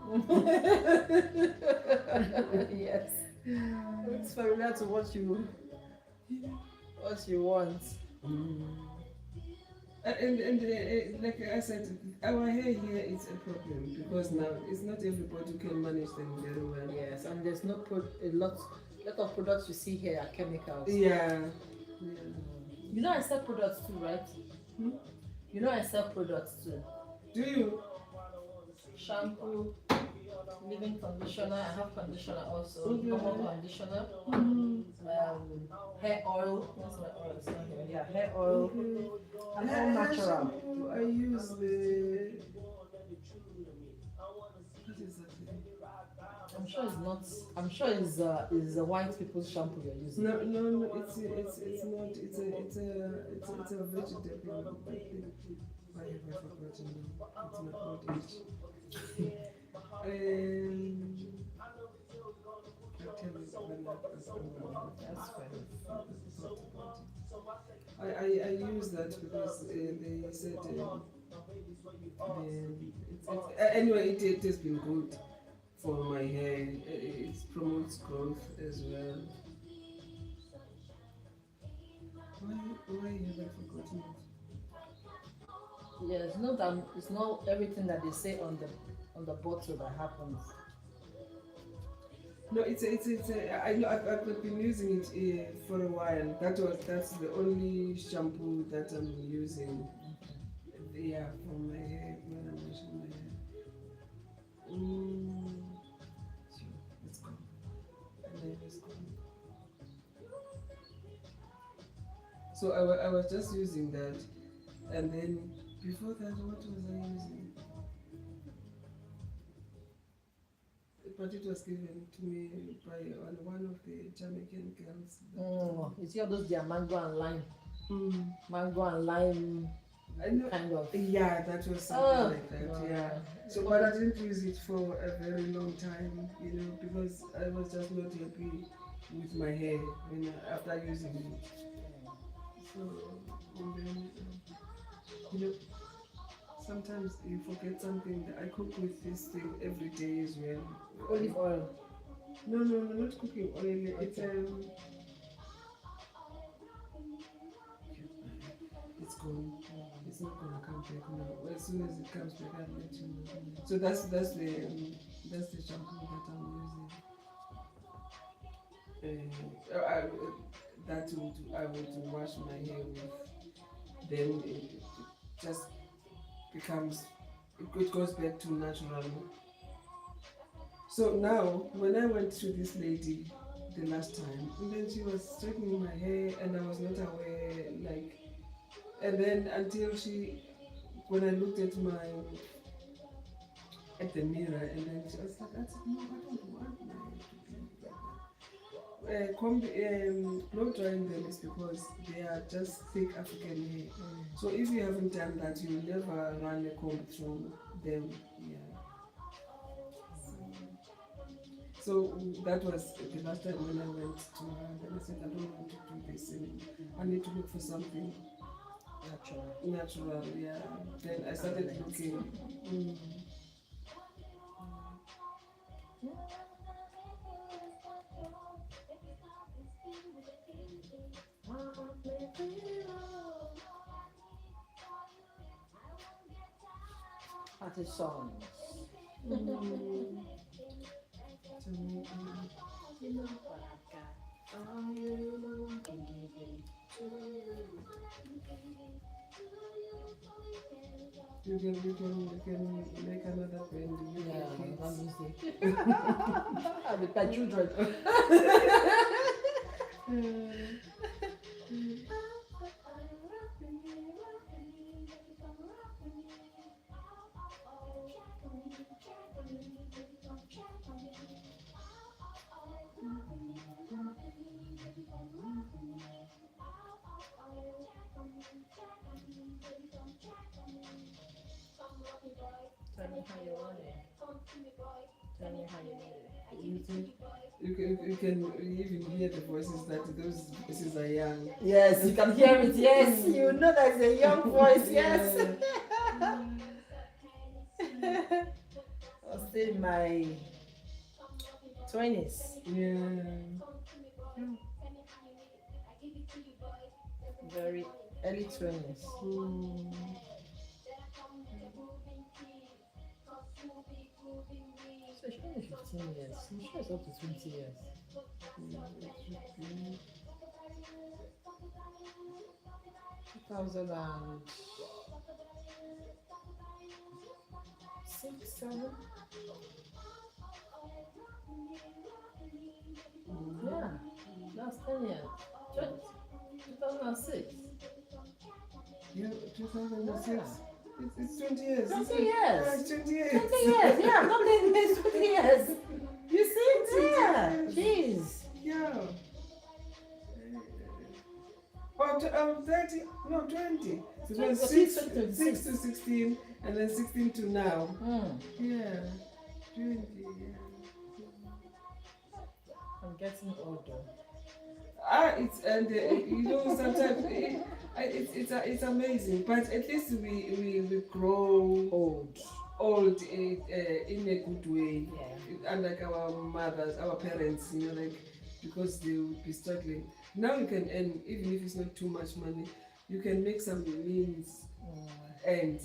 Yes. It's familiar to what you want. And like I said, our hair here is a problem because now it's not everybody who can manage them very well. Yes, and there's no a lot of products you see here are chemicals. Yeah. You know I sell products too, right? You know I sell products too. Do you? Shampoo, leave-in conditioner. I have conditioner also. Okay. Normal conditioner. Hair oil. What's my oil? It's not here. Yeah, hair oil. And all natural. I use the. What is that? I'm sure it's not. I'm sure it's a white people's shampoo you're using. No, it's not. It's a vegetable. Why have I forgotten? It's not called it. I'll tell you when That's fine. I use that because they said anyway it has been good for my hair. It promotes growth as well. Why have I forgotten it? Yeah, it's not everything that they say on the bottle that happens. No, I know I've been using it for a while. That's the only shampoo that I'm using. Yeah, for my hair when I'm washing my hair. So I was just using that, and then before that, what was I using? But it was given to me by one of the Jamaican girls. You see all those their mango and lime, Mm. mango and lime I know. kind of. Yeah, that was something like that. Yeah. So, but I didn't use it for a very long time, because I was just not happy with my hair after using it. So, and then, sometimes you forget something. I cook with this thing every day as well. Olive oil. No, not cooking oil. It's gone. It's not gonna come back now. As soon as it comes back, I'll let you know. So that's the shampoo that I'm using. I would wash my hair with. Then it just becomes. It goes back to natural. So now, when I went to this lady the last time, and then she was straightening my hair, and I was not aware, and then until when I looked at the mirror, and then she was like, I said, no, I don't want my hair to be like that. Blow drying them is because they are just thick African hair. So if you haven't done that, you'll never run a comb through them. Yeah. So that was the last time when I went to her, and I said, I don't want to do this anymore. I need to look for something natural, yeah. Then I started looking. Party songs. You can make another band. Yeah, music. With my children. Tell me how you want it. Tell me how you need it. You can even hear the voices that those voices are young. Yes, you can hear it. Yes, you know that's a young voice. Yes. I was still in my 20s. Yeah. Very early 20s. So she only 15 years. I'm sure it's up to 20 years. 2006, 7. Yeah, that's 10 years. 2006. Yeah, 2006. It's 20 years. 20 years. years. Yeah, it's 20 years. 20 years. Yeah, I'm not getting this 20 years. You see? Yeah. Jeez. Yeah. But 30, no, 20. So it was 6 to 16, and then 16 to now. Yeah. 20, yeah. I'm getting older. Sometimes it's amazing, but at least we grow old in a good way. Yeah. Unlike our mothers, our parents, because they would be struggling. Now you can earn, even if it's not too much money, you can make some means and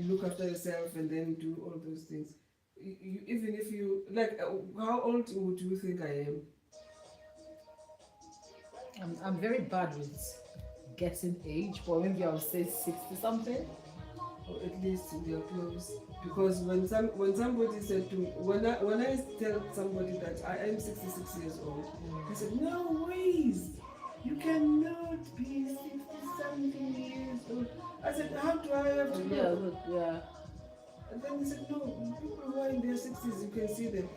look after yourself and then do all those things. Even if you how old would you think I am? I'm very bad with guessing age, but maybe I would say 60 something. Or at least they are close. Because when somebody said to me, when I tell somebody that I am 66 years old, I said, no ways. you cannot be 60-something years old. I said, how do I have to Yeah, look? look, yeah. And then he said, no, people who are in their 60s, you can see them.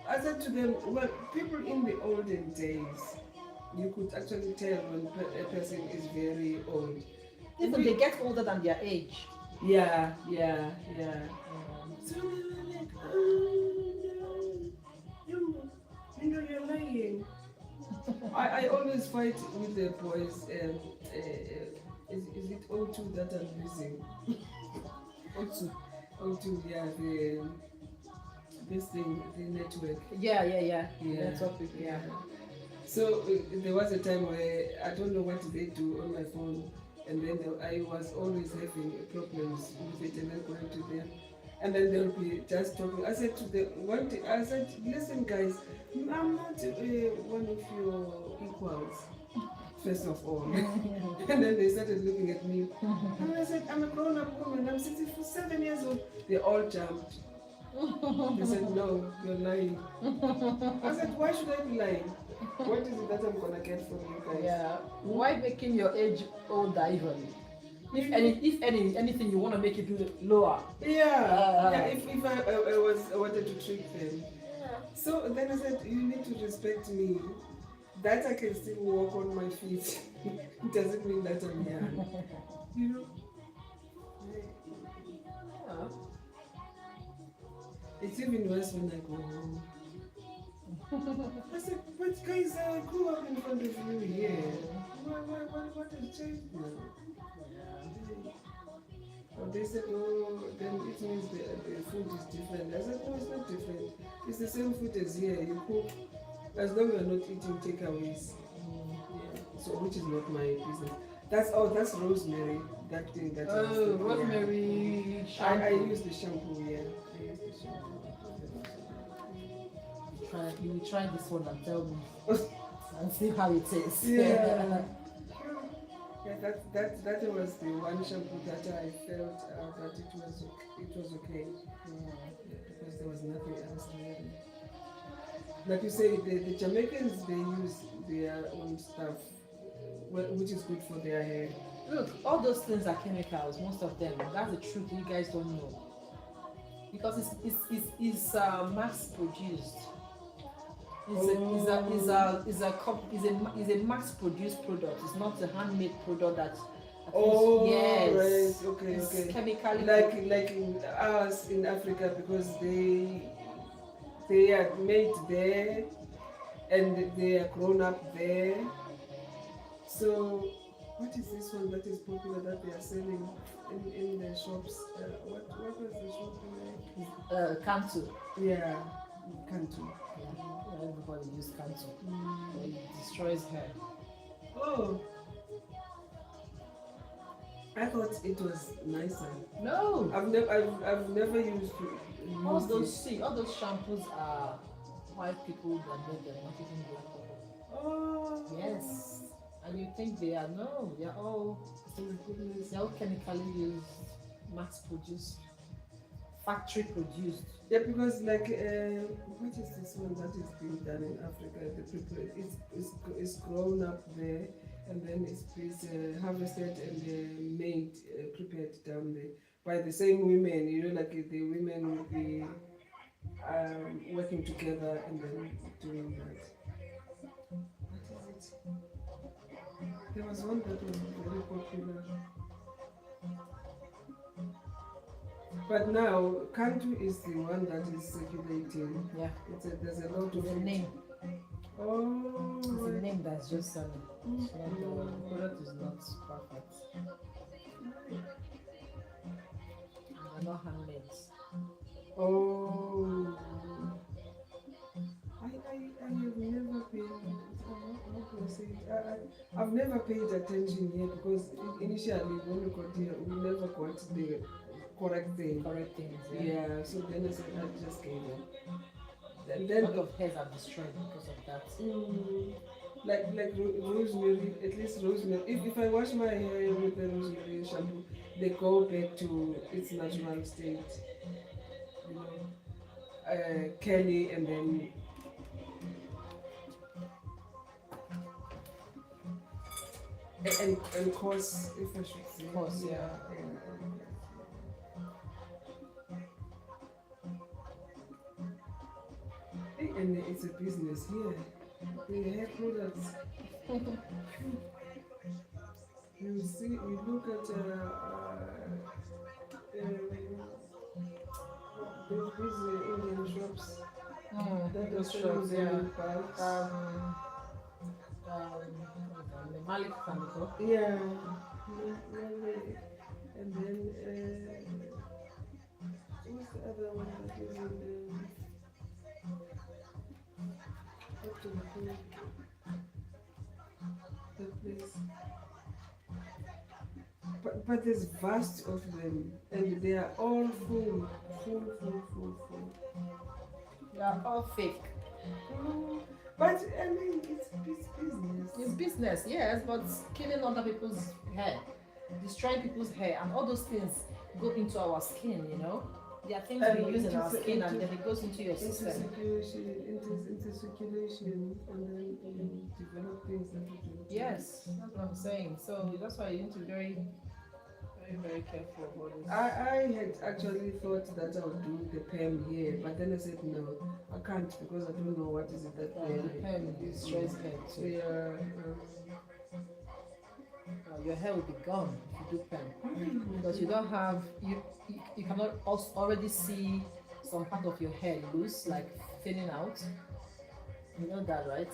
I said to them, well, people in the olden days, you could actually tell when a person is very old. Even they get older than their age. Yeah. So they were like, oh no, you're lying. I always fight with the boys. Is it O2 that I'm using? Also. O2, yeah, this thing, the network. Yeah. Yeah. Network with, yeah. So there was a time where I don't know what they do on my phone, and then I was always having problems with it, and then going to them, and then they'll be just talking. I said to them one day, I said, listen guys, I'm not one of your equals, first of all. And then they started looking at me, and I said, I'm a grown-up woman, I'm 67 years old. They all jumped. They said, no, you're lying. I said, why should I be lying? What is it that I'm gonna get from you guys? Yeah. Why making your age older even? If anything, you want to make it lower. Yeah. If I wanted to trick them. Yeah. So then I said, you need to respect me. That I can still walk on my feet. It doesn't mean that I'm young. You know? Yeah. It's even worse when I go home. I said, but guys, I grew up in front of you here. What has changed now? Or they said, oh, then it means the food is different. I said, no, it's not different. It's the same food as here. You cook, as long as you're not eating takeaways. Yeah. So, which is not my business. That's rosemary, that thing that rosemary shampoo. I use the shampoo, yeah. I use the shampoo. You will try this one and tell me and see how it tastes. Yeah. Yeah, that was the one shampoo that I felt that it was okay. Yeah, because there was nothing else really. Like you say, the Jamaicans, they use their own stuff, which is good for their hair. Look, all those things are chemicals, most of them. That's the truth you guys don't know. Because it's mass produced. It's a mass produced product. It's not a handmade product that. Yes. Right. Okay. It's chemically like in us in Africa, because they are made there and they are grown up there. So what is this one that is popular that they are selling in the shops? What was the shop name? Kantu. Yeah, Kantu. Yeah, everybody uses Kantu. It destroys hair. Oh. I thought it was nicer. No. I've never used all those shampoos are white people that made them, not even black people. Oh. Yes. And you think they are they're all chemically used, mass produced, factory produced. Yeah, because like what is this one that is being done in Africa? The people it's grown up there, and then it's harvested and made prepared down there by the same women. You know, like the women will be working together and then doing that. What is it? There was one that was very popular. But now, Kantu is the one that is circulating. Yeah. There's a lot of the name. Oh. It's a name that's just selling. The product is not perfect. They're not handmade. Oh. I have never been. How can I say it? I've never paid attention here, because initially when we got here, we never got the correct thing. Correct things. Yeah. So then I said, I just gave it. And then a lot of hairs are destroyed because of that. Like rosemary, at least rosemary. If I wash my hair with the rosemary shampoo, they go back to its natural state. You know, curly, and then and course, if I should say. Course, yeah. And it's a business here. The hair products. You see, you look at these Indian shops that are Those selling shops, them yeah. in bulks. The Malik Famiko. Yeah. And then what's the other one that is in the up to the place? But there's vast of them, and they are all full. They are all fake. But I mean, it's business. It's business, yes, but killing other people's hair, destroying people's hair, and all those things go into our skin, you know? There are things we use in our skin and then it goes into your system. Into circulation, and then you develop things that you do. Yes, that's what I'm saying. So that's why you need to be very, very careful about this. I had actually thought that I would do the perm here, but then I said no, I can't because I don't know what is it that The perm destroys hair too. Yeah. Your hair will be gone if you do perm because you don't have you cannot already see some part of your hair loose, like thinning out. You know that, right?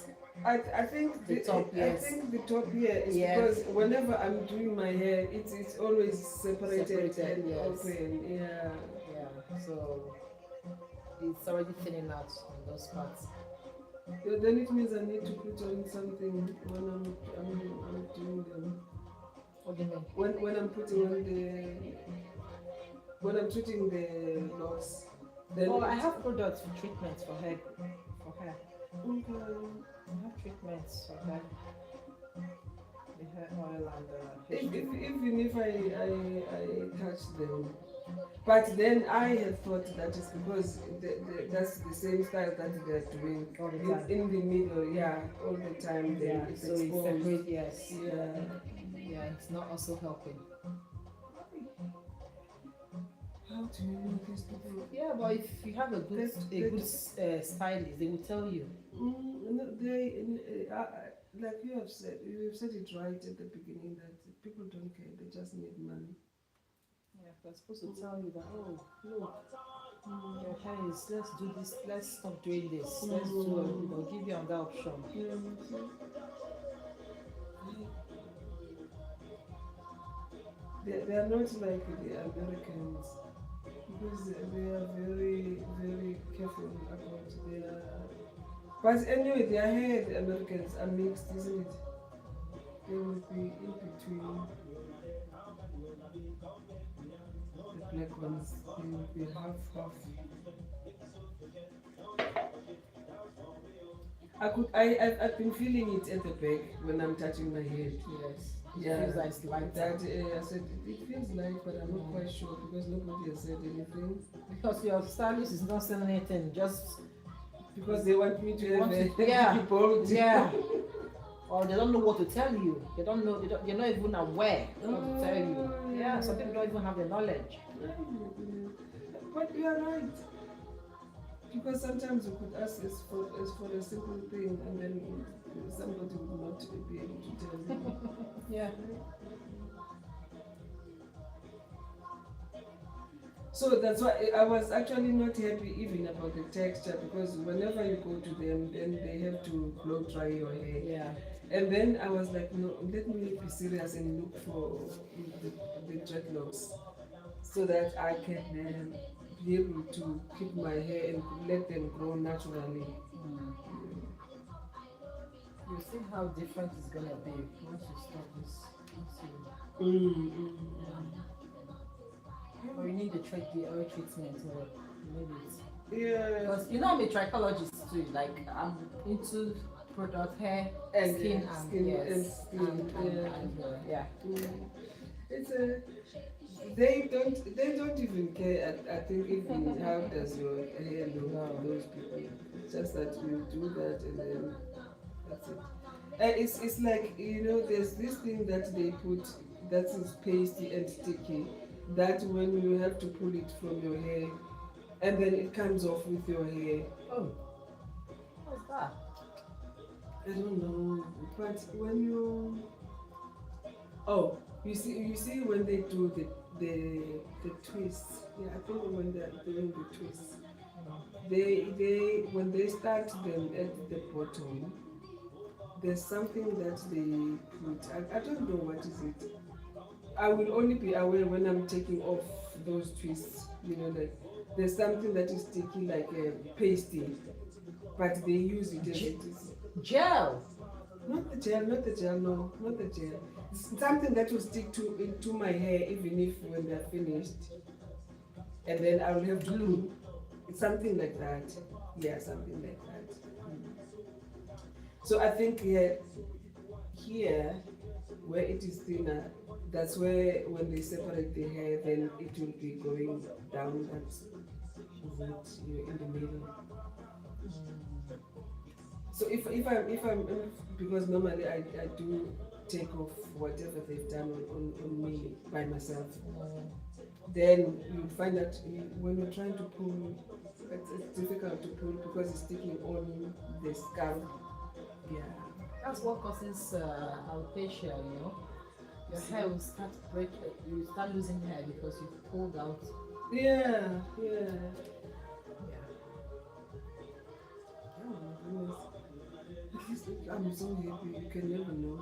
I think The top, yes. I think the top here is Yes. because whenever I'm doing my hair, it's always separated and Yes. open. Yeah. Yeah. So it's already thinning out on those parts. So then it means I need to put on something when I'm doing them. What do you mean? When I'm putting on when I'm treating the locks. Then Well, I have products for treatments for hair. Okay. I have treatments for hair. The hair oil and Even if I touch them, but then I have thought that is because that's the same style that they're doing all the time. in the middle, yeah, all the time. Then Yeah, it's so it's exposed. separate, yes. Yeah. Yeah, it's not also helping. How do you know these people? Yeah, but if you have a good stylist, they will tell you. No, like you have said it right at the beginning that people don't care; they just need money. Yeah, they're supposed to tell you that, oh, look, your hair is, let's do this, let's stop doing this, let's do, they'll give you another option. They are not like the Americans because they are very, very careful about their. But anyway, their hair, the Americans, are mixed, isn't it? They will be in between. The black ones, they will be half. I've been feeling it at the back when I'm touching my head. Yes. Yeah, It feels like it's light. that I said it feels light, but I'm not quite sure because nobody has said anything. Because your stylist is not saying anything, just Because they want me to have want a to- yeah. bold. yeah. Or they don't know what to tell you. They don't know. They're not even aware what to tell you. Yeah, some people don't even have the knowledge. But you are right. Because sometimes you could ask us for a simple thing, and then somebody would not be able to tell you. Yeah. So that's why I was actually not happy even about the texture, because whenever you go to them, then they have to blow dry your hair. Yeah. And then I was like, no, let me be serious and look for the dreadlocks so that I can be able to keep my hair and let them grow naturally. You see how different it's gonna be once you start this. Once you, or you need the oil treatment, or you need it. Yeah. Because you know I'm a trichologist too. Like I'm into product, hair, And skin, and skin yes, and skin, yeah. It's a. They don't even care. I think even how does your hair look to those people. It's just that you do that and then that's it. It's like, there's this thing that they put that is pasty and sticky. That when you have to pull it from your hair, and then it comes off with your hair. Oh, what's that? I don't know, but when you oh, you see when they do the twists. Yeah, I think when they're doing the twists, they when they start them at the bottom, there's something that they put. I don't know what is it. I will only be aware when I'm taking off those twists. Like there's something that is sticky like a pasty, but they use it as it is. Gel. Not the gel, no, not the gel. It's something that will stick into my hair even if when they're finished. And then I will have to glue. It's something like that. Yeah, something like that. So I think here, where it is thinner, that's where when they separate the hair, then it will be going down that in the middle. So if I'm because normally I do take off whatever they've done on me by myself, then you find that when you're trying to pull, it's difficult to pull because it's sticking on the scalp. Yeah. That's what causes alopecia, Your hair will start breaking, you start losing hair because you pulled out. Yeah. Oh my goodness. At least I'm so happy. You can never know.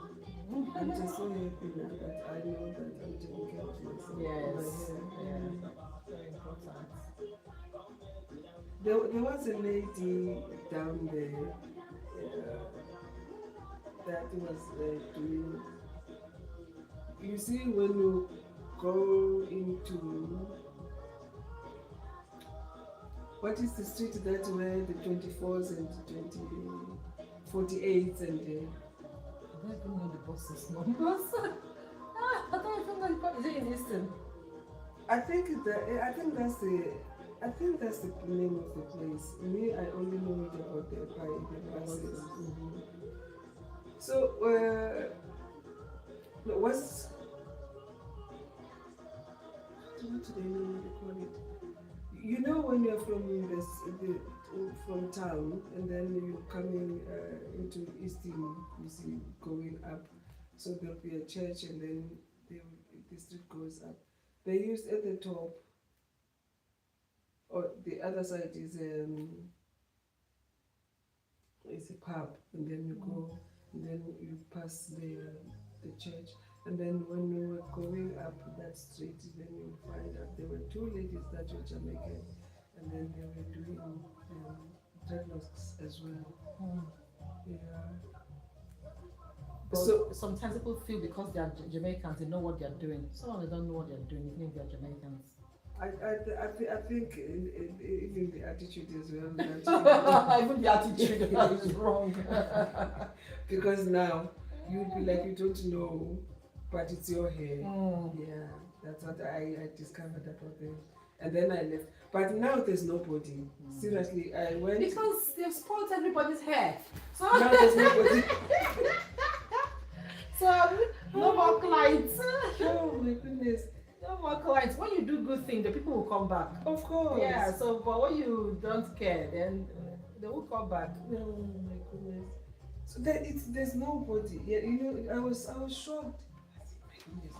I'm just so happy now that I know that I'm taking care of myself. Yes. My hair. Very important. There was a lady down there that was doing. You see, when you go into what is the street that where the 24s and 48s and I don't even know the boss's numbers. I don't even know. Is it in Eastern? I think that's the name of the place. Me, I only know it about the buses. So, what's what do they normally call it? When you're from town and then you're coming into Easton, you see going up. So there'll be a church and then the street goes up. They used at the top, or the other side is a pub, and then you go, and then you pass the church, and then when we were going up that street, then you find out there were two ladies that were Jamaican, and then they were doing dreadlocks as well. Yeah. But So sometimes people feel because they are Jamaicans, they know what they are doing. Some of them don't know what they are doing, even if they are Jamaicans. I think even the attitude as well. That even the attitude is wrong. Because now you'll be like you don't know, but it's your hair. Yeah, that's what I discovered about them. And then I left. But now there's nobody. Seriously, I went. Because they've spoiled everybody's hair. So now there's nobody. So no more clients. Oh my goodness. No more clients. When you do good things, the people will come back. Of course. Yeah. So, but when you don't care, then they will come back. Oh my goodness. So there's nobody. Yeah, I was shocked.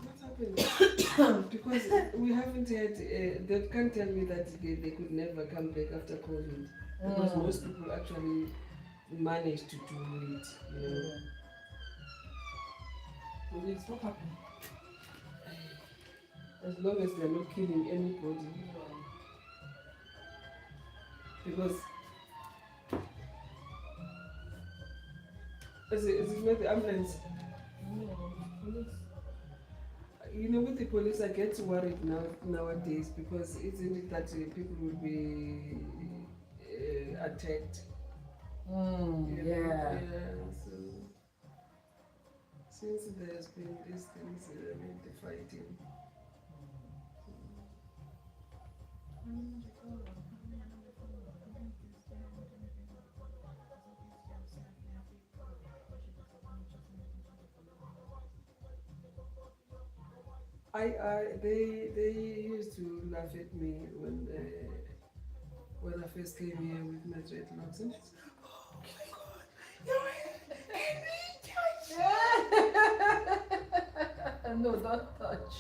What's happening? Because we haven't had. They can't tell me that they could never come back after COVID. Because most people actually managed to do it. But it's not happening. As long as they're not killing anybody. Because is it not the ambulance? Police. With the police, I get worried nowadays because isn't it that people will be attacked? Yeah. So since there's been these things, the fighting. they used to laugh at me when I first came here with my dreadlocks, and it's, oh my God, No, don't touch.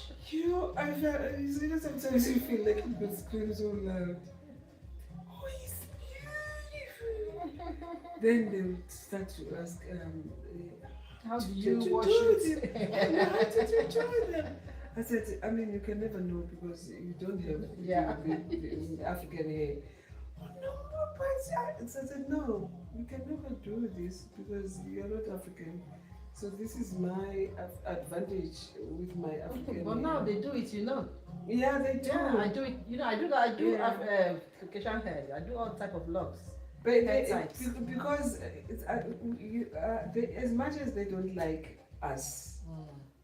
I felt, you know, sometimes you feel like you could scream so loud. Oh, he's beautiful. Then they would start to ask, How do did you you wash do it? it? How did you do them? I said, I mean, you can never know because you don't have the African hair. Oh no, but I said, no, you can never do this because you're not African. So this is my advantage with my African But hair. now they do it, you know. Yeah, they do. Yeah, I do it. You know, I do that. I do Yeah. Caucasian hair. I do all type of locks. But Hair types. because it's, as much as they don't like us,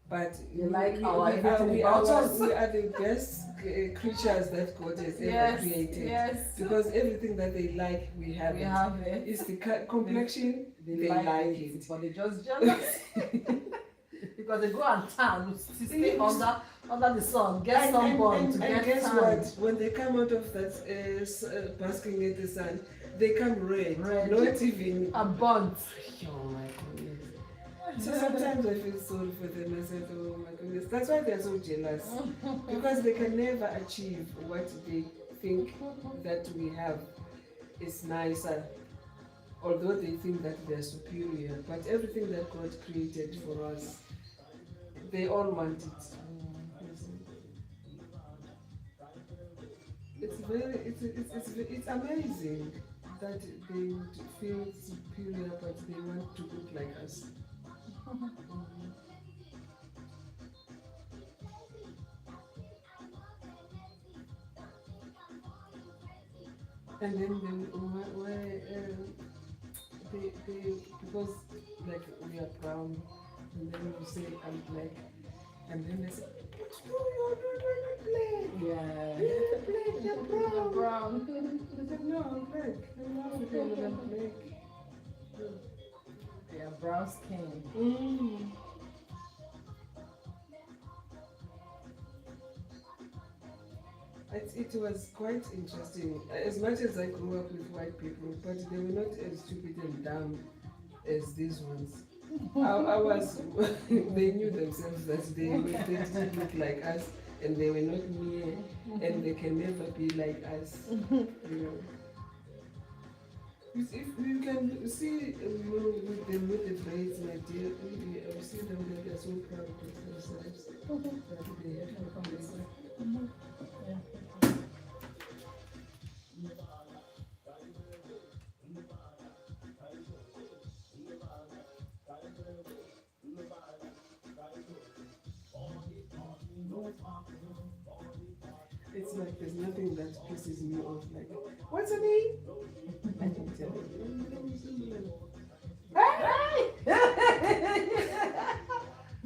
but They like our we everything about us. we are the best creatures that God has ever created. Yes. Because everything that they like, we have. We it. have it. It's the complexion, they like it. But they just jealous. Because they go and tan to stay under the sun, get sunburn to get and guess tan. what? When they come out of that basking in the sun, they come red. Not even. And burnt. Oh my goodness. So sometimes I feel sorry for them. I said, oh my goodness. That's why they're so jealous. Because they can never achieve what they think that we have is nicer. Although they think that they're superior. But everything that God created for us, they all want it. It's amazing that they would feel superior, but they want to look like us. And then they because like we are brown, and then you say I'm black, and then they say, but no, you're not black. Yeah. You're black, you're brown. You're brown. I said, no, I'm black. I'm African and I'm black. Yeah, brown skin. Mm. It was quite interesting. As much as I grew up with white people, but they were not as stupid and dumb as these ones. I was. They knew themselves that they didn't look like us, and they were not near, and they can never be like us. You know. If you can see with them with the braids, my dear, you see them that they're so proud of themselves. That they have to come inside. It's like there's nothing that pisses me off. Like, what's her name? I don't tell you.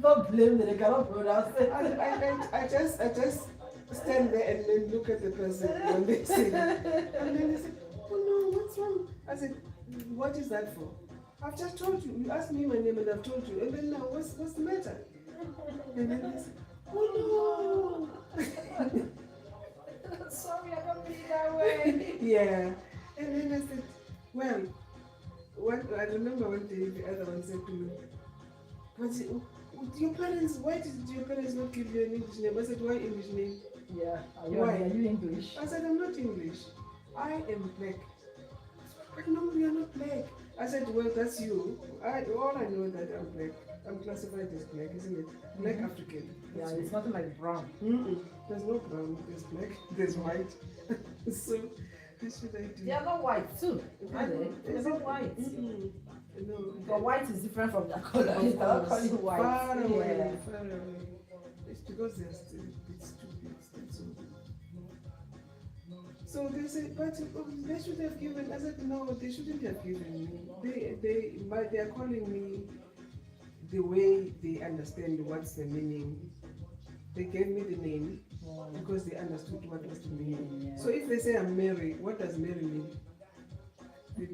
Don't blame them, they cannot pronounce it. I just stand there and then look at the person when they sing. And then they say, oh no, what's wrong? I said, what is that for? I've just told you. You asked me my name and I've told you. And then now, what's the matter? And then they say, oh no. Sorry, I don't mean it that way. Yeah. And then I said, well, I remember one day the other one said to me, but your parents, why did your parents not give you an English name? I said, why English name? Yeah. Why? Are you English? I said, I'm not English. I am black. But no, you're not black. I said, well, that's you. All I know that I'm black. I'm classified as black, isn't it? Black African. Yeah, it's nothing like brown. There's no brown, there's black, there's white. So, what should I do? They are not white too. Are they? They're not white. No. But white is different from their color. They cannot call you white. Far away, Yeah. far away. It's because they're still a bit stupid. That's all. So they say, but they should have given. I said, no, they shouldn't have given me. They are calling me the way they understand what's the meaning. They gave me the name because they understood what was the meaning. So if they say I'm Mary, what does Mary mean? They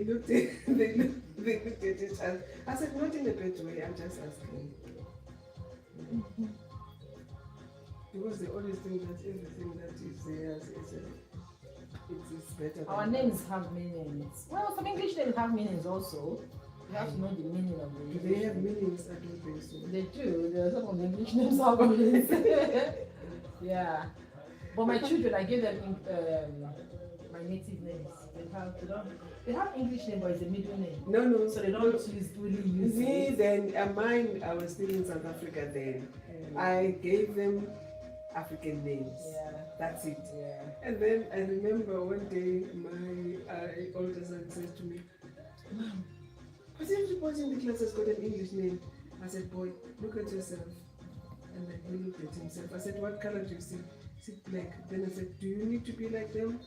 looked at it. They looked at it. And I said, not in a bad way. I'm just asking. because they always think that everything that is theirs is better. Our than names have meanings. Well, some English names have meanings also. You have to know the meaning of the Do English they have name. meanings? I don't think so. They do. There are some of the English names have meanings. Yeah. But my children, I gave them my native names. They have English name, but it's a middle name. No. So they don't really use Me it. then, mine, I was still in South Africa then. I gave them African names. Yeah. That's it. Yeah. And then I remember one day my older son said to me, Mom, because everybody in the class has got an English name. I said, boy, look at yourself. And then he looked at himself. I said, what color do you see? He said, black. Then I said, do you need to be like them?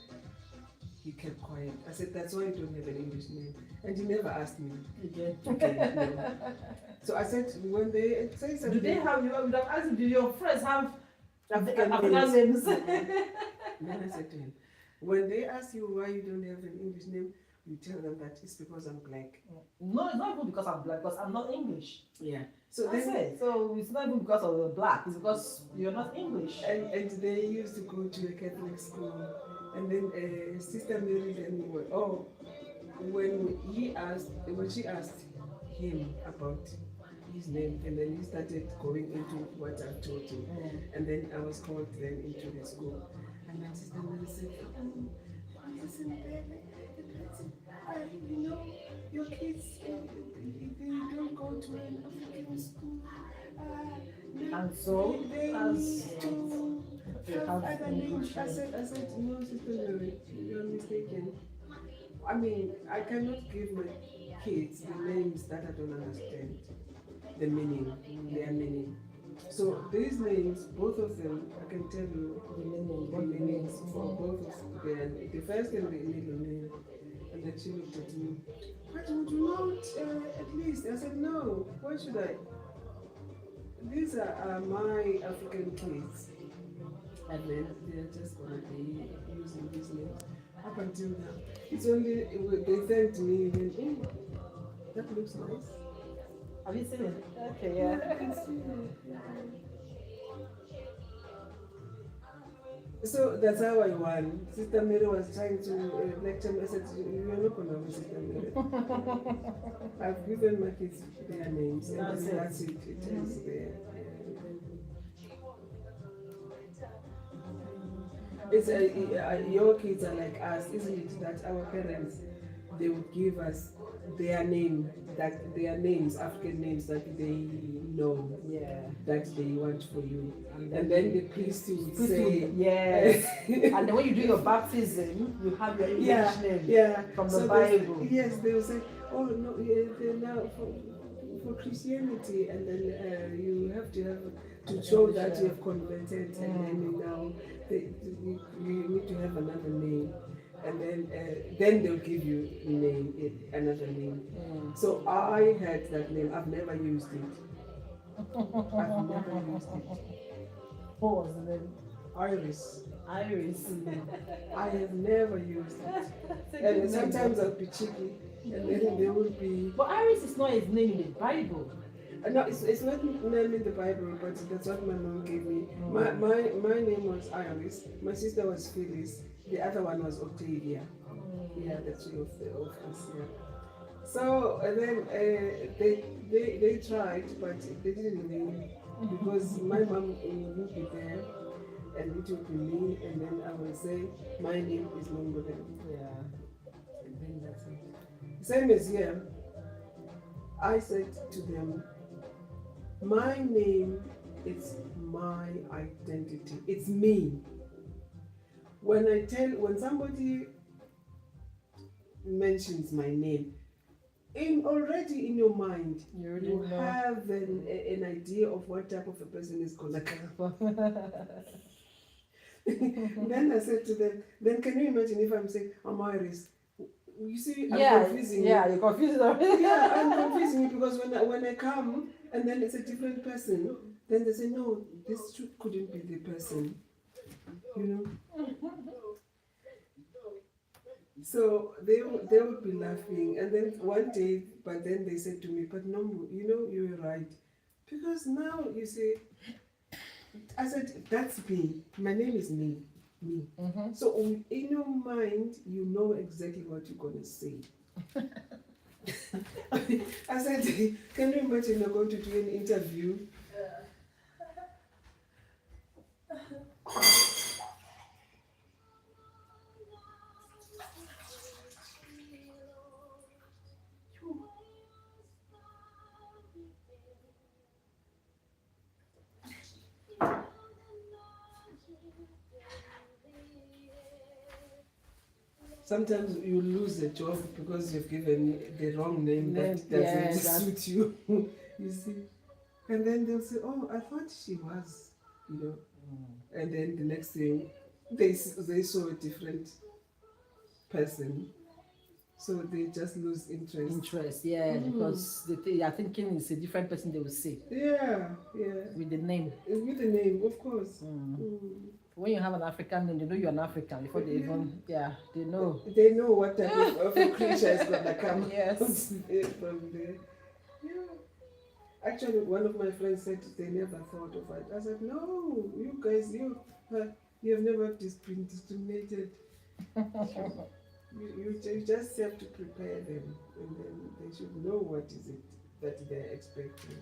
He kept quiet. I said, that's why you don't have an English name. And he never asked me. Again. Okay, no. So I said, when they say something... Do they have, you would have asked, do your friends have African names? Then I said to him, when they ask you why you don't have an English name, you tell them that it's because I'm black. No, it's not even because I'm black, because I'm not English. Yeah. So That's it. So it's not even because of the black, it's because you're not English. And they used to go to a Catholic school. And then Sister Mary then when she asked him about his name, and then he started going into what I told him. And then I was called then into the school. And then Sister Mary said, listen, baby, you know, your kids, they don't go to an African school. And so, they as need to have other names. I said, no, Sister Mary, you're mistaken. I mean, I cannot give my kids the names that I don't understand the meaning, their meaning. So these names, both of them, I can tell you the meanings for both of them. The first and the middle name. And then she looked at me. But would you not at least? I said, no, why should I? These are my African kids. And then they're just going to be using these names. Up until now. It's only, they thanked me when, that looks nice. have you seen it? Okay, yeah. I can see it. So that's how I won. Sister Mary was trying to lecture me. I said, you're not going to win, Sister Mary. I've given my kids their names. And that's it. It is there. It's your kids are like us, isn't it? That our parents, they would give us their name, that their names, African names that they know, that they want for you, and then the priest would say, yes. And then when you do your baptism, you have your English name from the Bible. Yes, they will say, oh no, now for Christianity, and then you have to show that you have converted, and then now you need to have another name. And then they'll give you another name. So I had that name. I've never used it. I've never used it. What was the name? Iris. Iris. I have never used it. And sometimes I'll be cheeky, and then they will be. But Iris is not his name in the Bible. No, it's not name in the Bible, but that's what my mom gave me. My name was Iris. My sister was Phyllis. The other one was Octavia. Yeah, the two of us. Yeah. So and then they tried, but they didn't win because my mom would be there, and it would be me, and then I would say my name is longer than. And then that's it. Same as here. I said to them, my name is my identity. It's me. When somebody mentions my name, already in your mind, you have an idea of what type of a person is gonna come. Then I said to them, then can you imagine if I'm saying I'm Iris? You see, I'm confusing you. Yeah, you're confused already. Yeah, I'm confusing you because when I come and then it's a different person, then they say, no, this couldn't be the person. You know? So they would be laughing, and then one day, but then they said to me, but no, you know, you're right. Because now, you see, I said, that's me. My name is me. Me. Mm-hmm. So in your mind, you know exactly what you're going to say. I said, can you imagine you're going to do an interview? Sometimes you lose a job because you've given the wrong name that doesn't suit you. You see? And then they'll say, oh, I thought she was, And then the next thing, they saw a different person. So they just lose interest. Because they are thinking it's a different person they will see. Yeah. With the name. With the name, of course. When you have an African name, they know you're an African before they even, they know. They know what type of a creature is going to come Yes. from there. Yeah. Actually, one of my friends said they never thought of it. I said, no, you guys, you have never been discriminated. You just have to prepare them, and then they should know what is it that they're expecting.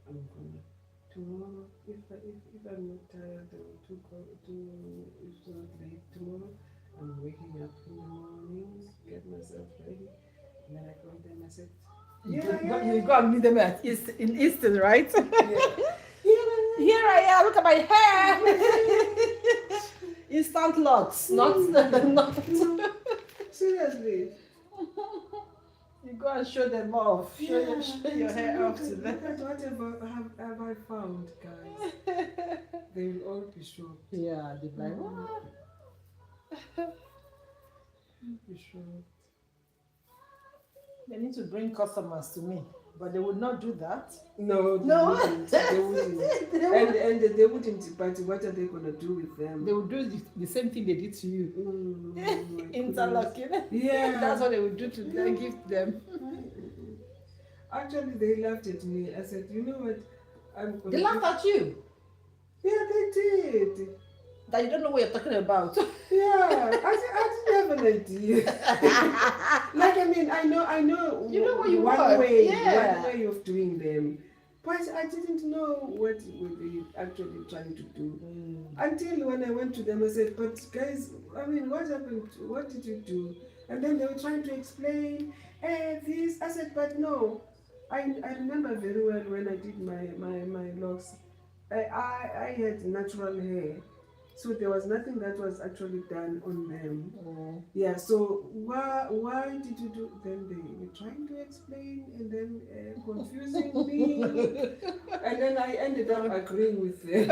I'm gonna tomorrow. If I'm not tired or it's not late tomorrow, I'm waking up in the morning, get myself ready, and then I go them. I said, You go and meet them in Easton, right? Yeah. Here I am. Look at my hair. Instant locks, not. Seriously. You go and show them off. Show your hair off to them. Whatever have I found, guys? They will all be shocked. Yeah, they're like, what? Be shocked. They need to bring customers to me, but they would not do that. No. They wouldn't. And they wouldn't. But what are they gonna do with them? They would do the same thing they did to you. Interlocking. Yeah. That's what they would do to them. Give them. Actually, they laughed at me. I said, you know what? They laughed at you. Yeah, they did. That you don't know what you're talking about. Yeah, I didn't have an idea. Like, I mean, I know. You know what you one want. one way of doing them, but I didn't know what they actually trying to do. Until when I went to them, I said, "But guys, I mean, what happened? What did you do?" And then they were trying to explain, this. I said, "But no, I remember very well when I did my locks. I had natural hair." So there was nothing that was actually done on them. Yeah, so why did you do? Then they were trying to explain and then confusing me. And then I ended up agreeing with them.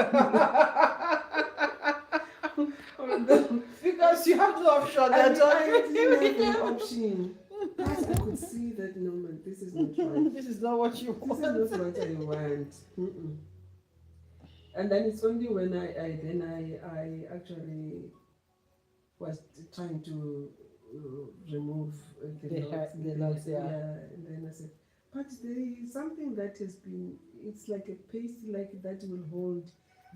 Because you have no option. I didn't have an option. But I could see that, no man, this is not right. This is not what you want. This is not what I want. And then it's only when I actually was trying to remove the locks. Yeah. And then I said, but there is something that has been, it's like a paste like that will hold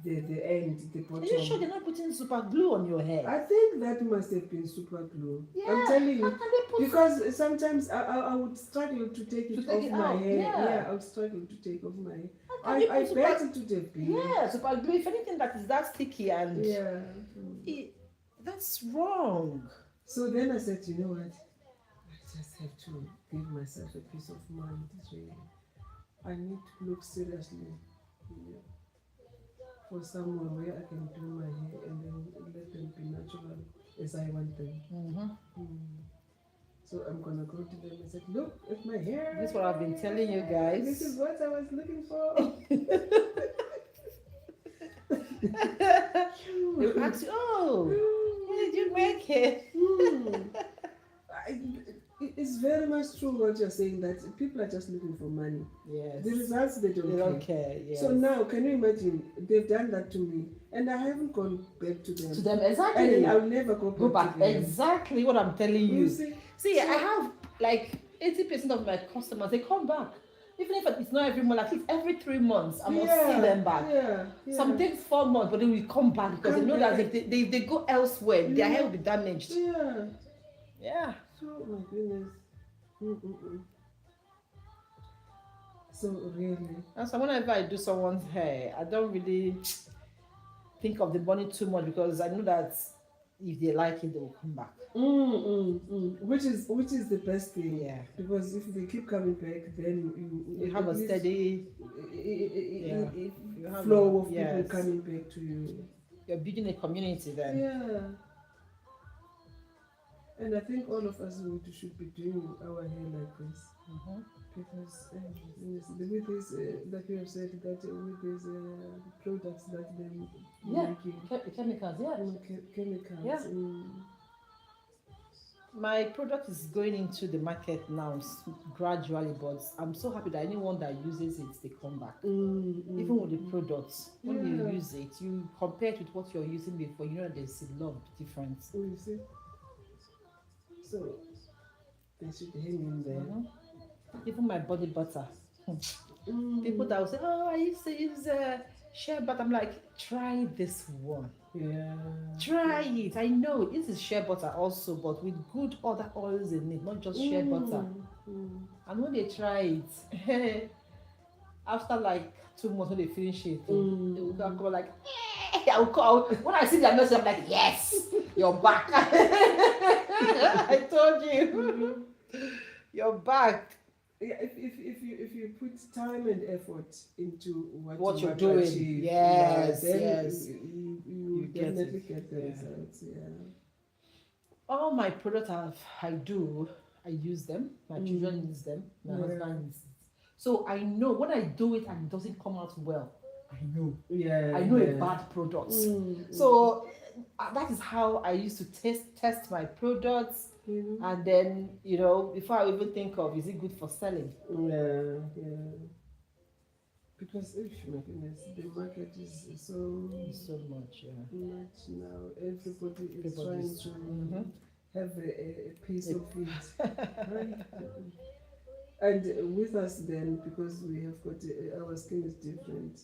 the end, the bottom. Are you sure they're not putting super glue on your hair? I think that must have been super glue. Yeah, I'm telling you. Because sometimes I would struggle to take it off my hair. Yeah, I would struggle to take off my hair. I bet it would have been. Yeah, super glue. If anything that is that sticky and that's wrong. So then I said, you know what? I just have to give myself a peace of mind. Really. I need to look seriously for somewhere where I can do my hair and then let them be natural as I want them. So I'm gonna go to them and say, look at my hair. This is what I've been telling you guys. This is what I was looking for. They ask you, where did you make it? it's very much true what you're saying, that people are just looking for money. Yes. The results they They don't don't care. care. Yes. So now, can you imagine? They've done that to me, and I haven't gone back to them. To them, exactly. And I'll never go back to them. Exactly what I'm telling you. See, So- I have like 80% of my customers, they come back. Even if it's not every month, at least every 3 months, I must see them back. Yeah. Some things 4 months, but they will come back because they know that if they go elsewhere, their hair will be damaged. Yeah. Yeah. So, my goodness. Mm-mm-mm. So, really. And so whenever I do someone's hair, I don't really think of the money too much because I know that if they like it, they will come back. Which is the best thing. Yeah. Because if they keep coming back, then You have a steady flow of people coming back to you. You're building a community then. Yeah. And I think all of us should be doing our hair like this. Mm-hmm. Because with this, like you have said, that with these products that they're making. Chemicals, yeah. Chemicals. Yeah. My product is going into the market now gradually, but I'm so happy that anyone that uses it, they come back. Even with the products, when you use it, you compare it with what you're using before, you know there's a lot of difference. You see? So, they should hang in there. Mm-hmm. Even my body butter. People that will say, oh, I used to use shea butter. I'm like, try this one. Yeah. Try it. I know this is shea butter also, but with good other oils in it, not just shea butter. And when they try it, after like 2 months when they finish it, they will go like, I'll call. When I see their message, I'm like, yes, you're back. I told you, you're back. Yeah, if you put time and effort into what you're want doing, to achieve, yes, then yes, you definitely get the results. Yeah. All my products I use them. My children use them. My husband uses it. So I know when I do it and it doesn't come out well, I know. Yeah. I know a bad product. So that is how I used to test my products. And then, before I even think of, is it good for selling? Yeah. Because, my goodness, the market is so much, much now. Everybody is trying to have a piece of it. Right? And with us then, because we have got, our skin is different.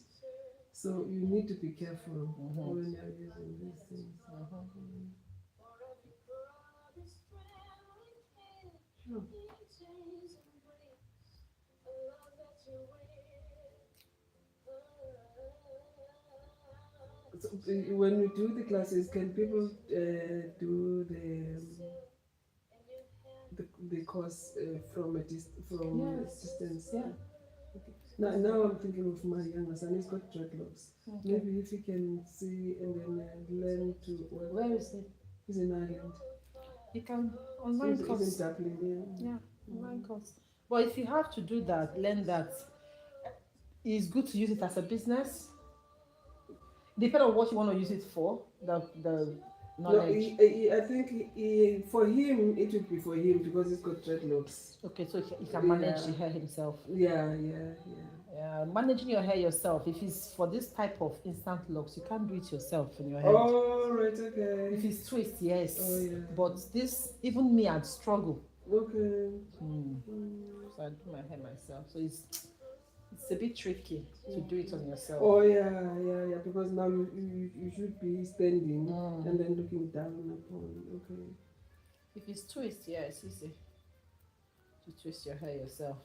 So you need to be careful when you're using these things. Sure. So, when we do the classes, can people do the course from distance? Yeah. Okay. Now I'm thinking of my younger son. He's got dreadlocks. Okay. Maybe if he can see and then learn to. Where is he? He's in Ireland. You can online course. He's in Dublin. Yeah, online course. But if you have to do that, learn that. It's good to use it as a business. Depending on what you want to use it for, the knowledge. No, I think for him, it would be for him because he's got dreadlocks. Okay, so he can manage the hair himself. Yeah. Managing your hair yourself. If it's for this type of instant locks, you can't do it yourself in your head. Oh, right, okay. If it's twist, yes. Oh, yeah. But this, even me, I'd struggle. Okay. So I do my hair myself. So it's a bit tricky to do it on yourself. Oh yeah. Because now you should be standing and then looking down upon. Okay. If it's twist, yeah, it's easy to twist your hair yourself.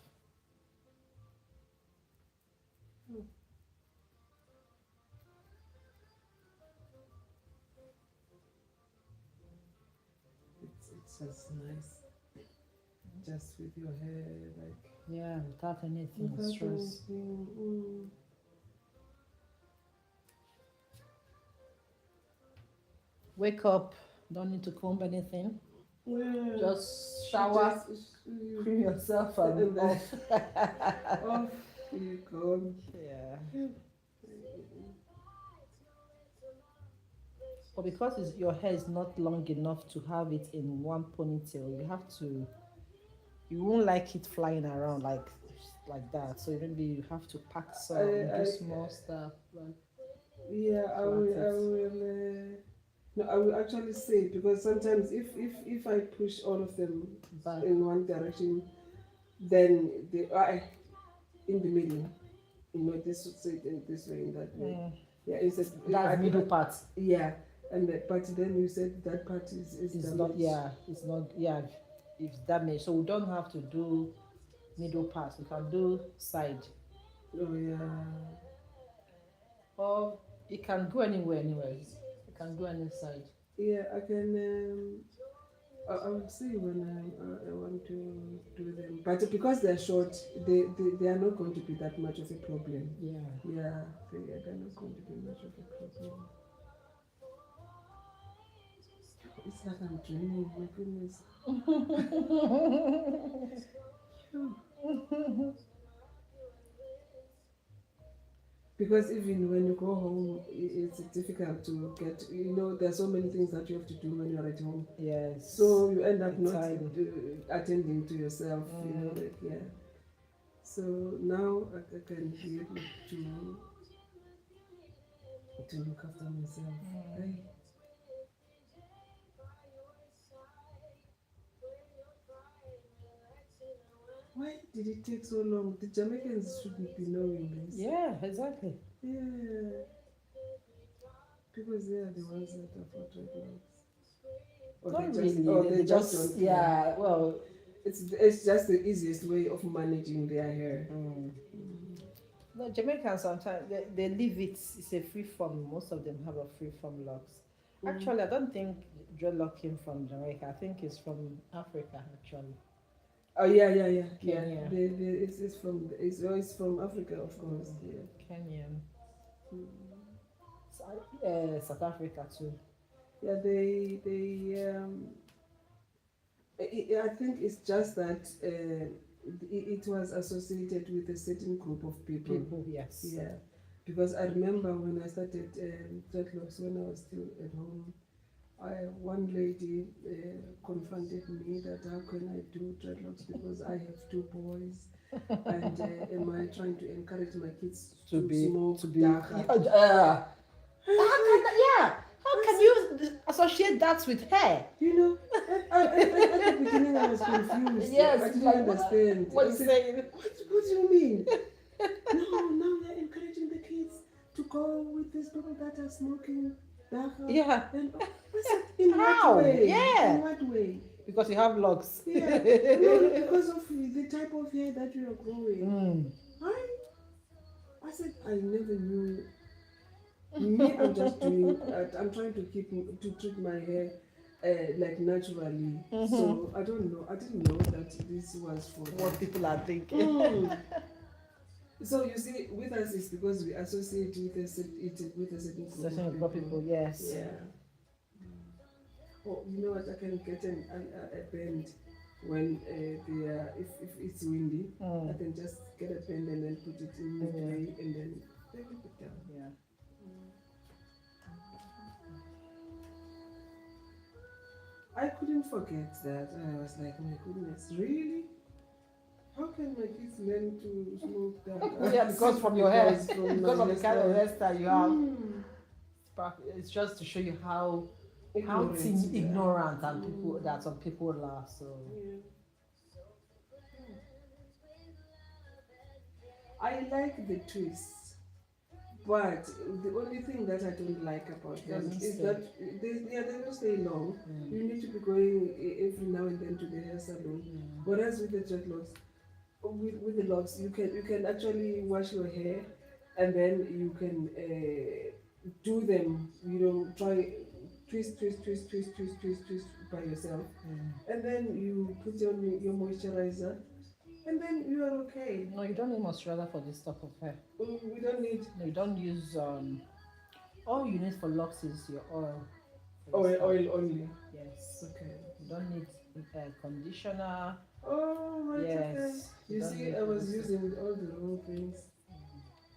It's just nice, just with your hair like. Yeah, without anything stress. Wake up, don't need to comb anything. Yeah. Just shower, cream yourself and off. Off you go. Yeah. But because your hair is not long enough to have it in one ponytail, you have to you won't like it flying around like that. So maybe you have to pack some, do small stuff, like yeah, I flat will. it. No, I will actually say, because sometimes if I push all of them But in one direction, then they are in the middle. You know, this would say it in this way, in that way. Yeah, instead, that's middle part. yeah, and but then you said that part is It's damaged. not. Yeah, it's not. Yeah, it's damaged. So we don't have to do middle part. We can do side. Oh yeah. Or it can go anywhere. Anyways, it can go any side. Yeah, I can. I will see when I want to do them, but because they're short, they are not going to be that much of a problem. Yeah. Yeah, they're not going to be much of a problem. It's like I'm dreaming. My goodness. Because even when you go home, it's difficult to get. You know, there's so many things that you have to do when you're at home. Yes. So you end up The not time. attending to yourself. You know, like yeah. So now I can be able to look after myself. Hey. Why did it take so long? The Jamaicans shouldn't be knowing this. Yeah, exactly. Yeah. Because they are the ones that afford dreadlocks. Not they really. or they just just don't care. yeah. Well, It's just the easiest way of managing their hair. no, Jamaicans sometimes they leave it. It's a free form. Most of them have a free form locks. Actually, I don't think dreadlock came from Jamaica. I think it's from Africa. Actually. Oh yeah. Kenya. It's from Africa, of course. Yeah. Kenyan. South Africa too. Yeah, I think it's just that it was associated with a certain group of people. Yes. Yeah, because I remember when I started dreadlocks when I was still at home. One lady confronted me that how can I do dreadlocks because I have two boys, and am I trying to encourage my kids to smoke darker? How can you associate that with hair? You know, at the beginning I was confused. Yes, I didn't like, understand. what you saying? What do you mean? No, now they're encouraging the kids to go with these people that are smoking darker. Yeah. And I said, in How? what way? Yeah. In what way? Because you have locks. Yeah. No, because of the type of hair that you are growing. I said, I never knew. Me, I'm just doing. I'm trying to treat my hair like naturally. So I don't know. I didn't know that this was for what people are thinking. So you see, with us it's because we associate with a certain group of people. Yes. Yeah. Oh, you know what? I can get a bend when if it's windy. I can just get a bend and then put it in the play and then take it down. Yeah. I couldn't forget that. I was like, my goodness, really? How can my kids learn to smoke that? Yeah, because from your hair, because of the kind of hairstyle you have. It's just to show you how ignorant and people that some people are. So. I like the twists, but the only thing that I don't like about them is that they don't stay long. You need to be going every now and then to the hair salon. Whereas with the dreadlocks, with the locks, you can actually wash your hair, and then you can do them. You know, try twist by yourself, and then you put on your moisturizer. And then you are okay. No, you don't need moisturizer for this type of hair. We don't need. No, you don't use. All you need for locks is your oil. Oil only. Yes. Okay. You don't need conditioner. Oh my yes. You see, I was using all the wrong things.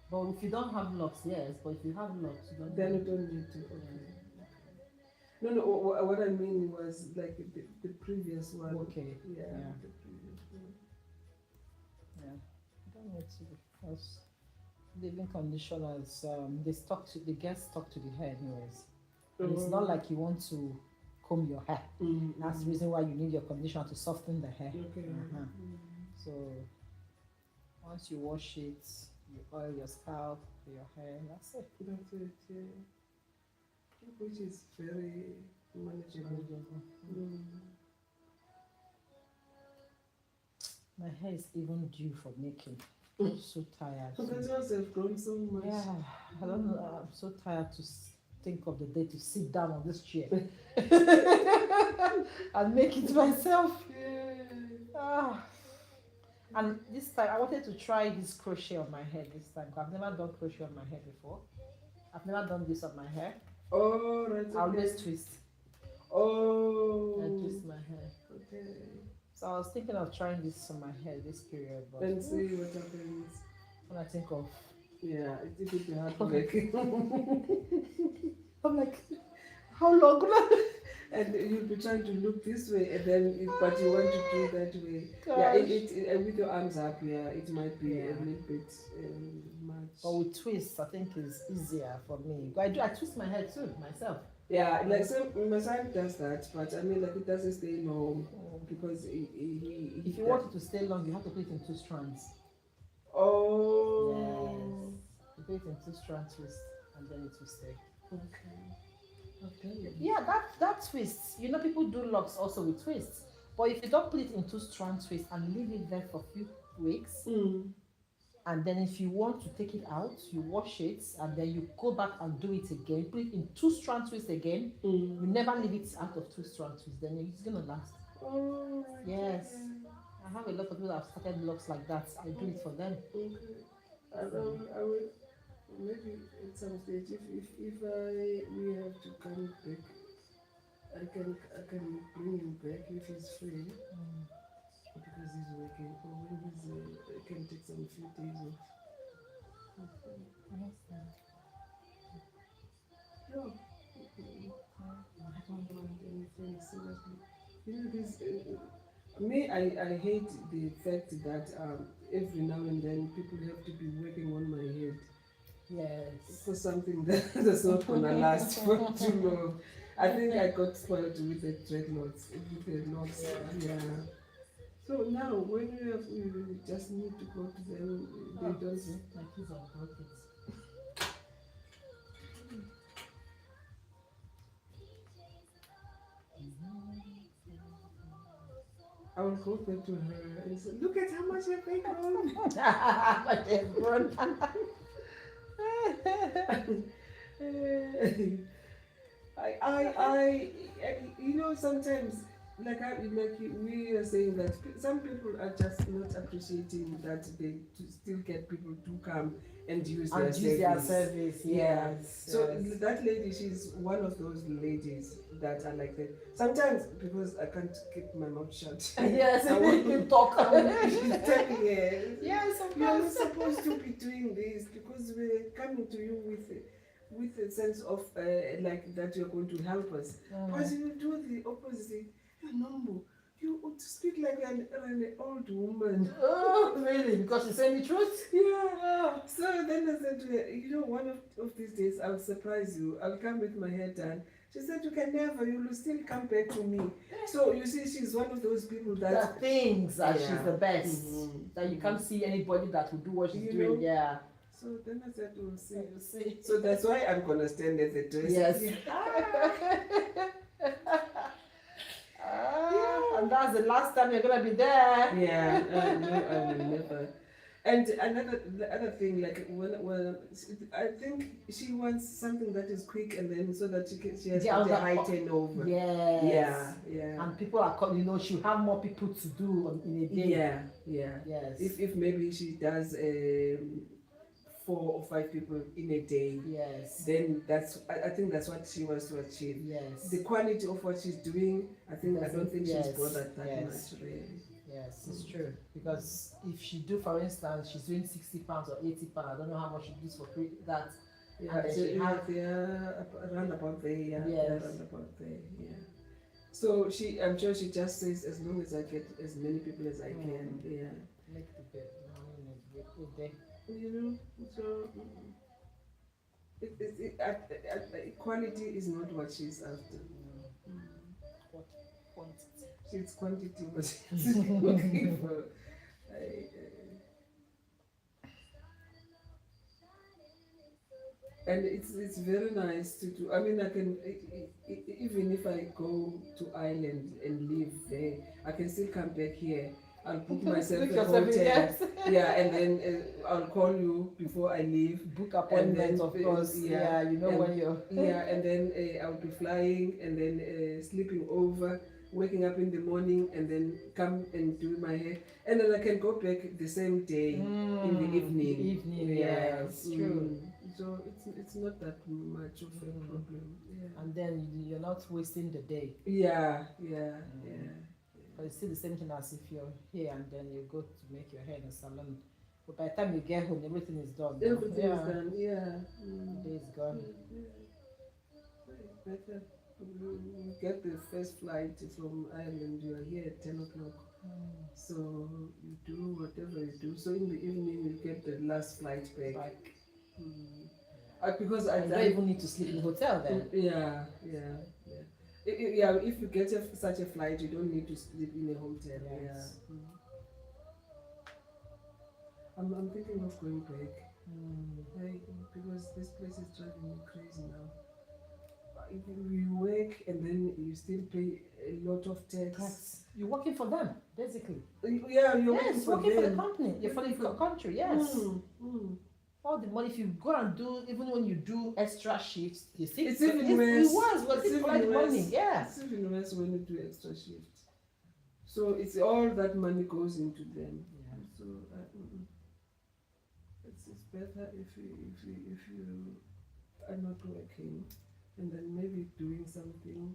But if you don't have locks, yes. But if you have locks, you don't. Then you don't need to. Okay. No. What I mean was like the previous one. Okay. Yeah. Yeah. The previous one. don't need to because leave-in conditioners, they get stuck to the hair anyways. And it's not like you want to comb your hair. That's the reason why you need your conditioner to soften the hair. Okay. So once you wash it, you oil your scalp, your hair, that's it. That's it, yeah. Which is very manageable. My hair is even due for making. I'm so tired. Because yours have grown so much. Yeah, I don't know. I'm so tired to think of the day to sit down on this chair and make it myself. Ah. And this time, I wanted to try this crochet on my hair this time. I've never done crochet on my hair before. I've never done this on my hair. Oh, right. I always twist. Oh. I twist my hair. Okay. So I was thinking of trying this on my hair this period, but And see what happens. when I think of, Yeah, it will be hard to make. I'm like, how long? And you'll be trying to look this way, and then but you want to do that way. Gosh. Yeah, with your arms up, yeah, it might be a little bit much. But with twists, I think is easier for me. But I twist my hair too myself. Yeah, like so my son does that, but I mean, like it doesn't stay long because If you want it to stay long, you have to put it in 2 strands. Oh. Yes. You put it in 2 strand twist, and then it will stay. Okay. Yeah, that twist. You know, people do locks also with twists. But if you don't put it in 2 strand twist and leave it there for a few weeks, and then if you want to take it out, you wash it, and then you go back and do it again. Put it in 2 strand twist again. You never leave it out of 2 strand twist. Then it's gonna last. Oh. Yes. I have a lot of people that have started locks like that. I do it for them. Okay. I will maybe at some stage if we have to come back, I can bring him back if he's free because he's working. Or when he's I can take some few days off. No. I don't want anything seriously. You know this. Me, I hate the fact that every now and then people have to be working on my head. Yes. For something that's not gonna last for too long. I think I got spoiled with the dreadlocks, with the locks. Yeah. So now, when you just need to go to them, they don't. My kids are broken. I will go back to her and say, "Look at how much you've grown." But they've grown. I, you know, sometimes, like we are saying that some people are just not appreciating that they still get people to come and use their service. Yeah. So that lady, she's one of those ladies that are like that. Sometimes because I can't keep my mouth shut. Yes, I I want want to talk. She's telling her, Yes, of you're not course. supposed to be doing this because we're coming to you with a sense of like that you're going to help us. But you do the opposite. You're normal. You would speak like an old woman. Oh, really? Because you say the truth? Yeah. So then I said to her, you know, one of these days I'll surprise you. I'll come with my hair done. She said, you can never, you will still come back to me. So you see, she's one of those people that thinks that she's the best. That you Mhm. can't see anybody that will do what she's You doing. know? Yeah. So then I said, we'll see. You see. So that's why I'm gonna stand at the dress. Yes. And that's the last time you're gonna be there. Yeah, no, I will never. And the other thing, like I think she wants something that is quick, and then so that she has Yeah, the high turnover. Yes. Yeah. And people are, she'll have more people to do in a day. Yeah. Yes. If maybe she does 4 or 5 people in a day, Yes. then I think that's what she wants to achieve. Yes. The quality of what she's doing, I don't think she's Yes. bothered that Yes. much, really. Yes, it's true. Because if she do, for instance, she's doing £60 or £80, I don't know how much she does for free. That Yeah, and then so she around about there, Yes. around about there, yeah. So I'm sure she just says, as long as I get as many people as I can, yeah. make the bed. a day. So quality is not what she's after. What quantity? It's quantity, but she's looking for. And it's very nice to do. I mean, I can even if I go to Ireland and live there, I can still come back here. I'll book myself Book a yourself in, hotel. yes. Yeah, and then I'll call you before I leave. Book appointments, of course. Yeah, Yeah, you know and, when you're. yeah, and then I'll be flying and then sleeping over, waking up in the morning, and then come and do my hair, and then I can go back the same day in the evening. Evening, yeah, it's true. So it's not that much of a problem. Yeah. And then you're not wasting the day. Yeah. But it's still the same thing as if you're here and then you go to make your hair in a salon. But by the time you get home, everything is done. Everything is done. Yeah. The day is gone. It's better. You get the first flight from Ireland. You are here at 10 o'clock. So you do whatever you do. So in the evening you get the last flight back. Because I don't even need to sleep in the hotel then. Yeah. If you get such a flight, you don't need to sleep in a hotel. Yes. Yeah. I'm thinking of going back. Because this place is driving me crazy now. If you work and then you still pay a lot of tax. You're working for them, basically. Yeah, you're working for the company. You're for the country, yes. All the money, if you go and do, even when you do extra shifts, you see, it's even worse. It's even worse. Money, yeah. It's even worse when you do extra shifts. So it's all that money goes into them. Yeah. So it's better if you are not working, and then maybe doing something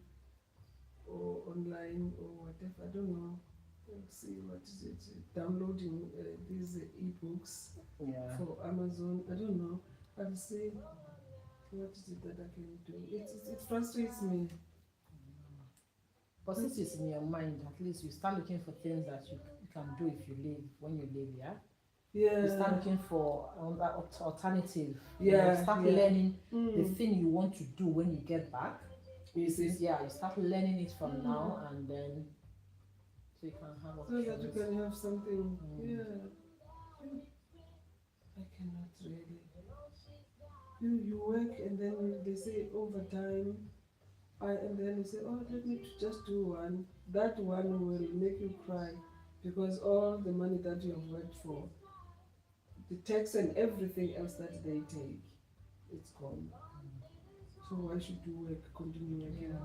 or online or whatever. I don't know. Let's see, what is it? Downloading these ebooks for Amazon. I don't know. I'll see what is it that I can do. It frustrates me. But since it's in your mind, at least you start looking for things that you can do if you leave, when you leave, yeah? Yeah. You start looking for alternative. Yeah. You start learning the thing you want to do when you get back. You see? Yeah, you start learning it from now, and then so you can have options. So that you can have something. Yeah. I cannot really. You work and then they say overtime. And then you say, oh, let me just do one. That one will make you cry because all the money that you have worked for, the tax and everything else that they take, it's gone. So why should you continue working?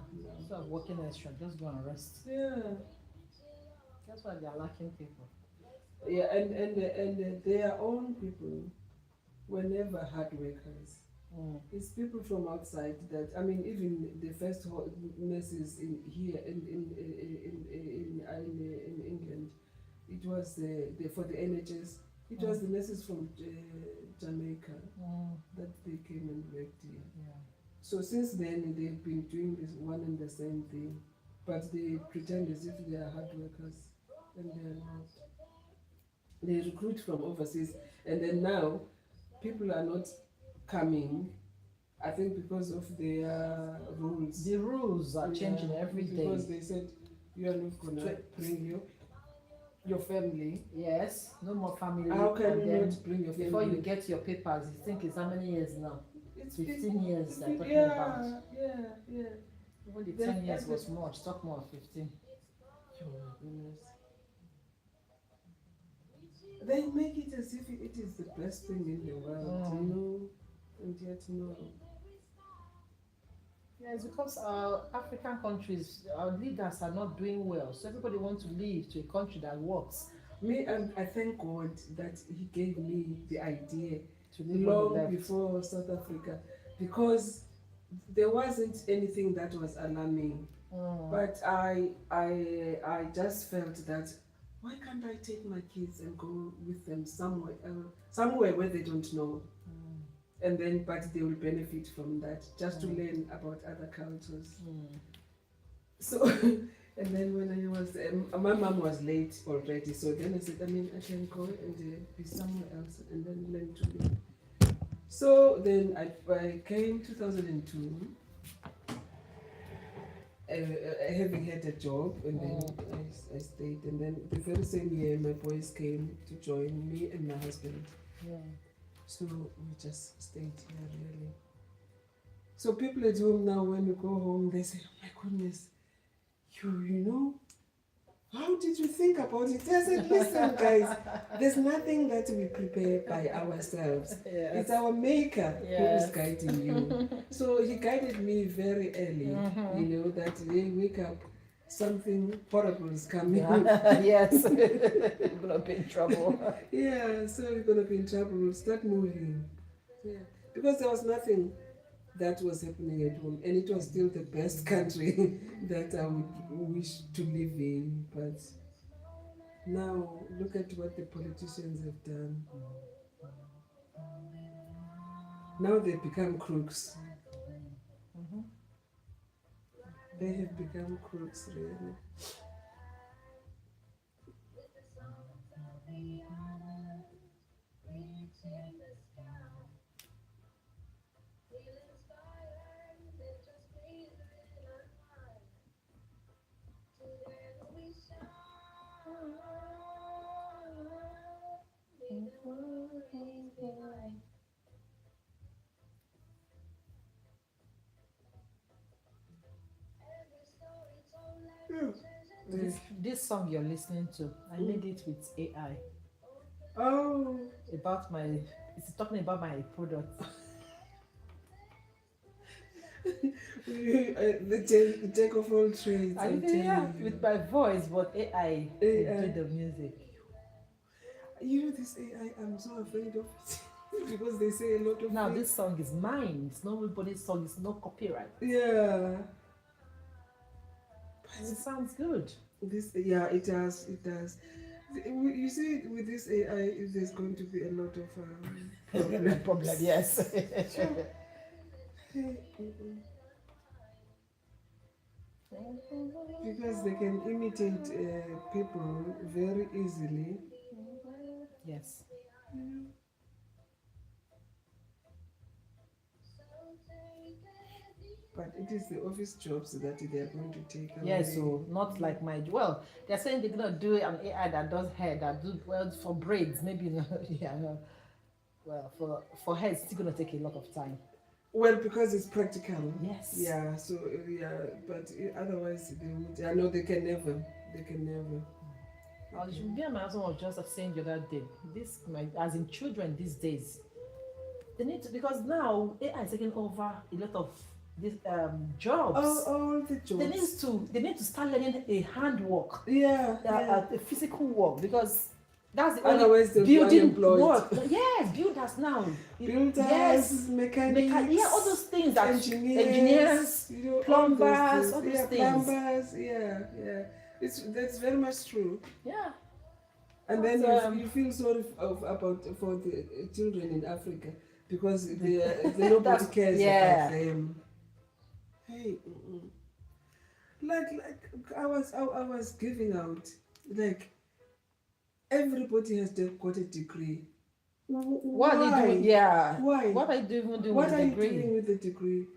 So I'm working extra, just go and rest. Yeah. That's why they are lacking people. Yeah, and their own people were never hard workers. It's people from outside that, I mean, even the first nurses in England, it was for the NHS. It was the nurses from Jamaica that they came and worked here. Yeah. So since then they've been doing this one and the same thing, but they pretend as if they are hard workers, and they are not. They recruit from overseas, and then now people are not coming. I think because of their rules. The rules are changing every day. Because they said you are not gonna bring your family. Yes, no more family. How can you not bring your family? Before you get your papers, you think it's how many years now? It's 15 years. They're talking about. Yeah. Even the 10 years was much. Talk more 15. Oh my goodness. They make it as if it is the best thing in the world, and yet no. Yeah, it's because our African countries, our leaders are not doing well. So everybody wants to live to a country that works. I thank God that He gave me the idea to live long before South Africa, because there wasn't anything that was alarming. But I just felt that, why can't I take my kids and go with them somewhere where they don't know? And then, but they will benefit from that, just to learn about other cultures. So, And then when I was, my mom was late already, so then I said, I mean, I can go and be somewhere else and then learn to live. So then I came 2002, having had a job, and then I stayed. And then the very same year, my boys came to join me and my husband. Yeah. So we just stayed here, really. So people at home now, when we go home, they say, oh my goodness, you know, how did you think about it? I said, listen, guys, there's nothing that we prepare by ourselves. Yes. It's our maker who Yes. is guiding you. So he guided me very early, you know, that they wake up, something horrible is coming. Yes. You're gonna be in trouble. Yeah, so you're going to be in trouble. Start moving. Yeah. Because there was nothing that was happening at home, and it was still the best country that I would wish to live in. But now, look at what the politicians have done. Now they become crooks. They have become crooks, really. This song you're listening to, I made it with AI. Oh, About my, it's talking about my product. the jack of all trades. I I'm did telling yeah, you. with my voice, but AI will do the music. You know, this AI, I'm so afraid of it. Because they say a lot of Now things. this song is mine. It's not anybody's song. It's no copyright. Yeah. It sounds good. This, yeah, it does. It does. You see, with this AI, there's going to be a lot of problems. Problem, yes. Because they can imitate people very easily. Yes. But it is the office jobs that they are going to take away. Yeah, so not like my, well, they're saying they're gonna do an AI that does hair, that do well for braids, maybe yeah, no. Well, for hair it's still gonna take a lot of time. Well, because it's practical. Yes. Yeah, so yeah, but otherwise they would, I know they can never. Me and my husband was just saying the other day, as in children these days, they need to, because now AI is taking over a lot of these jobs. All the jobs. They need to start learning a handwork, Yeah. a physical work, because that's the Otherwise only they'll be building unemployed. work. Yeah, builders now. Builders, Yes. mechanics, Yeah, all those things that engineers, you know, all plumbers, all those yeah, things. plumbers, yeah. That's very much true. Yeah. And then you feel sorry for the children in Africa because nobody cares about them. Hey, like I was giving out, like everybody has got a degree. What are you doing? Yeah. Why? What are you doing with the What are you degree? doing with the degree?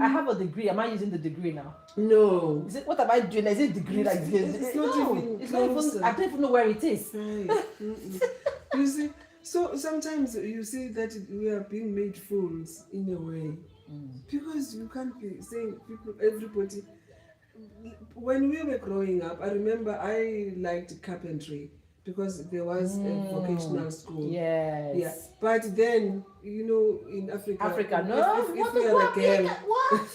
I have a degree. Am I using the degree now? No. Is it, what am I doing? Is it degree like this? It's not even it's not even. I don't even know where it is. Right. You see, so sometimes you see that we are being made fools in a way, because you can't be saying everybody. When we were growing up, I remember I liked carpentry because there was a vocational school. Yes. Yeah. But then, you know, in Africa, no. if you are a girl, What?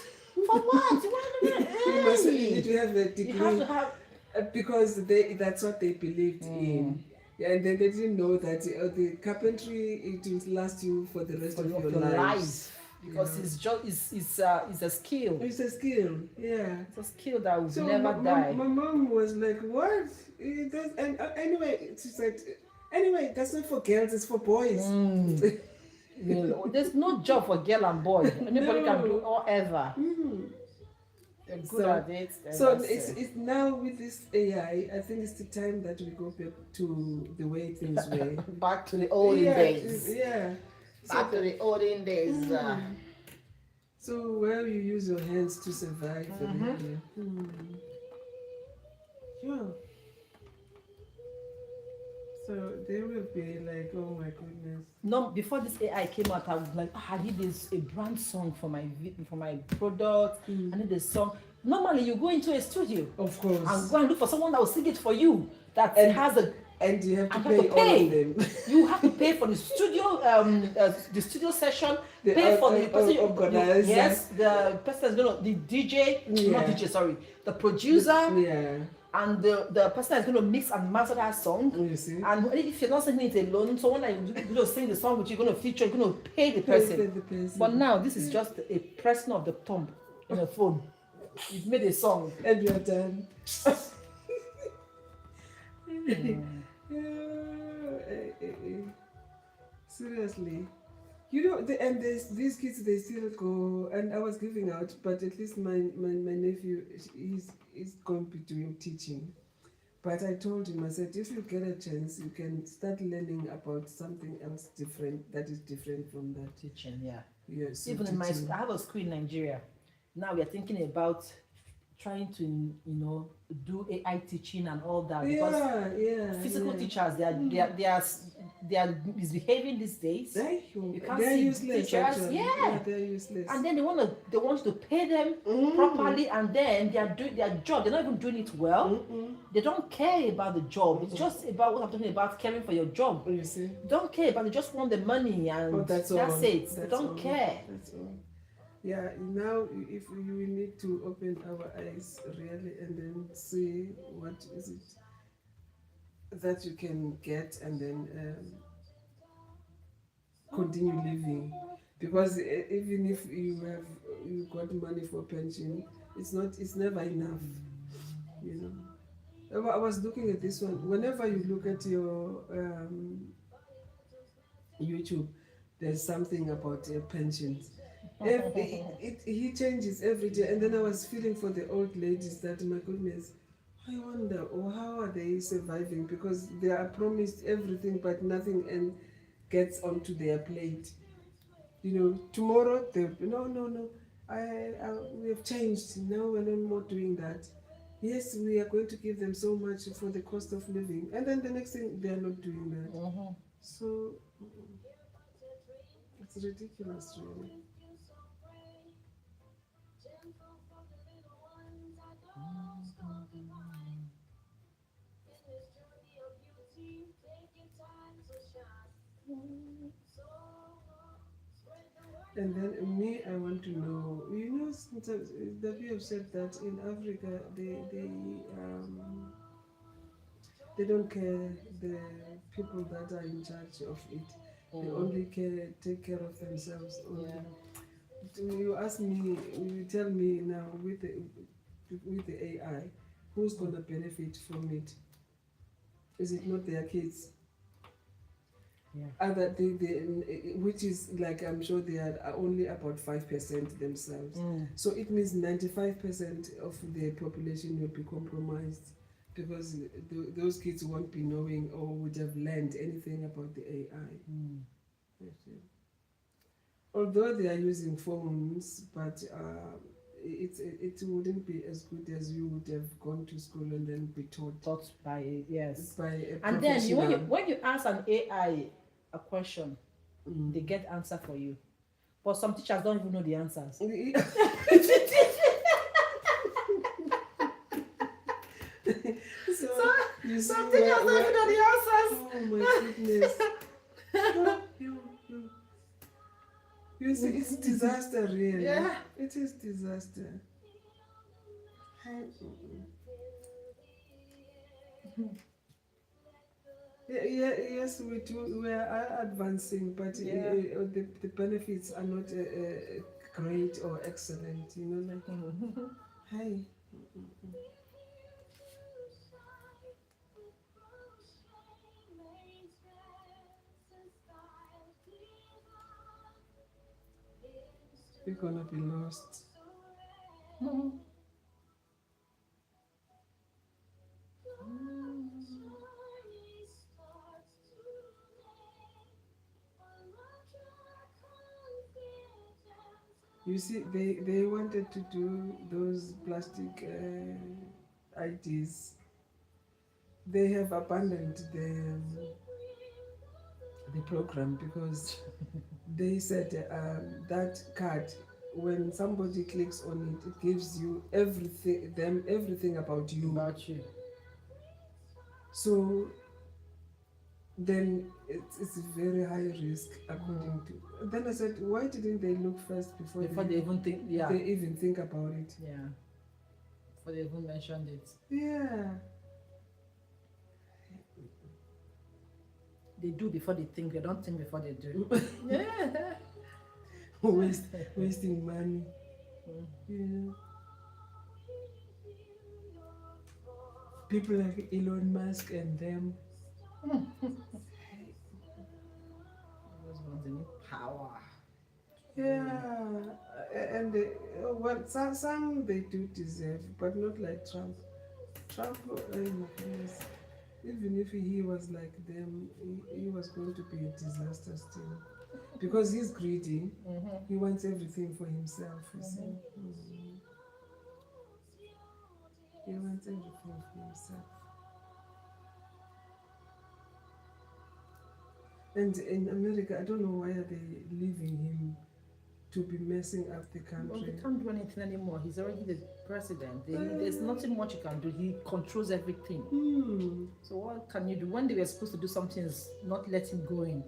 For what? you need to have a degree. You have to have. Because that's what they believed in. Yeah, and then they didn't know that the carpentry, it will last you for the rest of your life. Because it's just it's a skill. It's a skill, yeah. It's a skill that will So never die. My mom was like, "What? It does." And anyway, she said, "Anyway, that's not for girls; it's for boys." There's no job for girl and boy. Anybody can do whatever. They're good So, at it. then so that's it. it's now with this AI. I think it's the time that we go back to the way things were. Back to the olden Yeah, days. yeah. Back to the olden days. So where you use your hands to survive. Really. Sure. So they will be like, oh my goodness. No, before this AI came out, I was like, I need this a brand song for my product. I need a song. Normally, you go into a studio Of course. and go and look for someone that will sing it for you. That And- has a And you have to and pay, you have to all pay. of them. You have to pay for the studio session. The Pay for the person. organizer. Yes, the person is gonna the DJ, not Yeah. DJ, sorry, the producer, Yeah. and the person that's gonna mix and master that song. You see. And if you're not singing it alone, someone that is going to sing the song which you're going to feature, you're going to pay the person. Pay the person. But now this is just a pressing of the thumb on a phone. You've made a song. And you're done. Seriously. You know, these kids, they still go, and I was giving out, but at least my nephew, he's going to be doing teaching. But I told him, I said, if you get a chance, you can start learning about something else different, that is different from that. Teaching, yeah. Yes. Even in my school, I have a school in Nigeria. Now we are thinking about trying to, do AI teaching and all that. Because physical teachers, they are misbehaving these days. You can't They're see useless. teachers. Actually. Yeah. They're useless. And then they want to pay them properly, and then they are doing their job. They're not even doing it well. They don't care about the job. It's just about what I'm talking about, caring for your job. You see? They don't care about. They just want the money, and that's it. They don't care. That's all. Yeah. Now, if we need to open our eyes really and then see what is it that you can get, and then continue living, because even if you got money for pension, it's never enough. I was looking at this one. Whenever you look at your YouTube, there's something about pensions. He changes every day, and then I was feeling for the old ladies that, my goodness, I wonder, how are they surviving, because they are promised everything but nothing and gets onto their plate. Tomorrow they no, we have changed. Now we're no more doing that. Yes, we are going to give them so much for the cost of living, and then the next thing they are not doing that. So it's ridiculous, really. And then me, I want to know, sometimes that we have said that in Africa, they don't care the people that are in charge of it. They only take care of themselves only. You ask me, you tell me now with the AI, who's gonna benefit from it? Is it not their kids? Other which is like, I'm sure they are only about 5% themselves. So it means 95% of the population will be compromised, because those kids won't be knowing or would have learned anything about the AI. Although they are using phones, but it wouldn't be as good as you would have gone to school and then be taught by a and then when you ask an AI a question, they get answer for you, but some teachers don't even know the answers. So some teachers don't even know the answers. Oh my goodness. You see, it's disaster, really. Yeah. It is disaster. Yes, we do. We are advancing, but the benefits are not great or excellent. Hey. We're gonna be lost. You see, they wanted to do those plastic IDs. They have abandoned the program because they said that card, when somebody clicks on it, it gives you everything about you. About you. So then it's very high risk according to. Then I said, why didn't they look first before they even think? Yeah. they even think about it? Yeah. Before they even mentioned it. Yeah. They do before they think. They don't think before they do. Yeah. Wasting money. Yeah. People like Elon Musk and them. Those ones, they need power. Yeah, and well, some they do deserve, but not like Trump. Trump, oh my goodness, even if he was like them, he was going to be a disaster still, because he's greedy. He wants everything for himself. You see, he wants everything for himself. And in America, I don't know why are they leaving him to be messing up the country. Well, they can't do anything anymore. He's already the president. There's nothing much he can do. He controls everything. So what can you do? When they were supposed to do something, is not let him go in.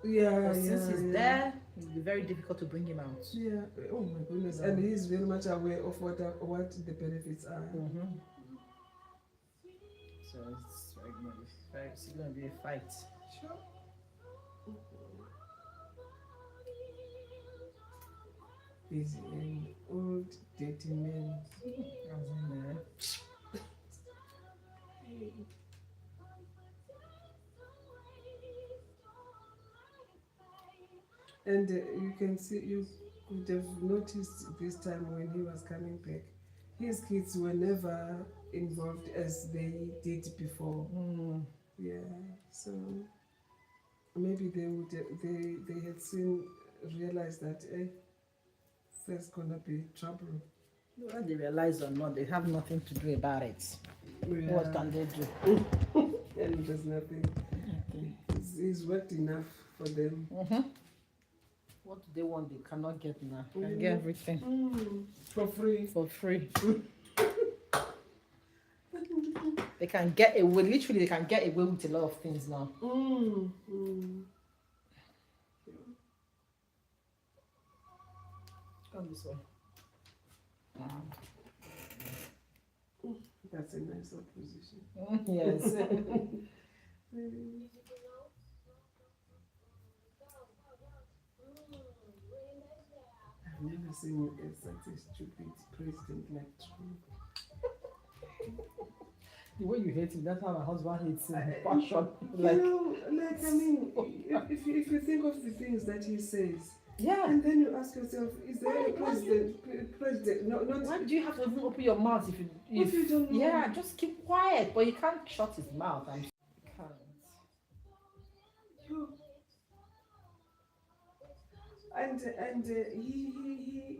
Yeah, since he's there, it'll be very difficult to bring him out. Yeah. Oh my goodness. And he's very much aware of what the benefits are. So it's going to be a fight. Sure. He's an old, dirty man. And you can see, you could have noticed this time when he was coming back, his kids were never involved as they did before. Yeah, so maybe they had realized that there's gonna be trouble. Whether they realize or not, they have nothing to do about it. Yeah. What can they do? And there's nothing. It's worked enough for them. What do they want? They cannot get now. They can get everything for free. For free. They can get away. Literally, they can get away with a lot of things now. Come this way. That's a nice opposition. Yes. I've never seen such a stupid president like Trump. The way you hate him, that's how my husband hates him. Passion. I mean, if you think of the things that he says, and then you ask yourself, is there a president? No, not. Why do you have to even open your mouth if you don't know? Yeah, just keep quiet. But you can't shut his mouth. You can't. And he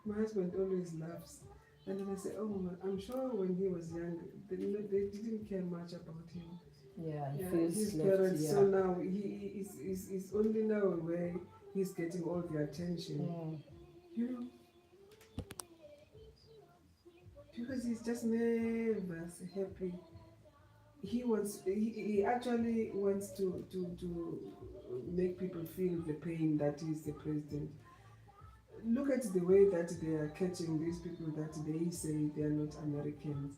my husband always laughs. And then I say, oh, I'm sure when he was young, they didn't care much about him. Yeah, he feels his parents. Yeah. So now he's only now where he's getting all the attention. You know, because he's just never happy. He actually wants to make people feel the pain that he's the president. Look at the way that they are catching these people that they say they are not Americans.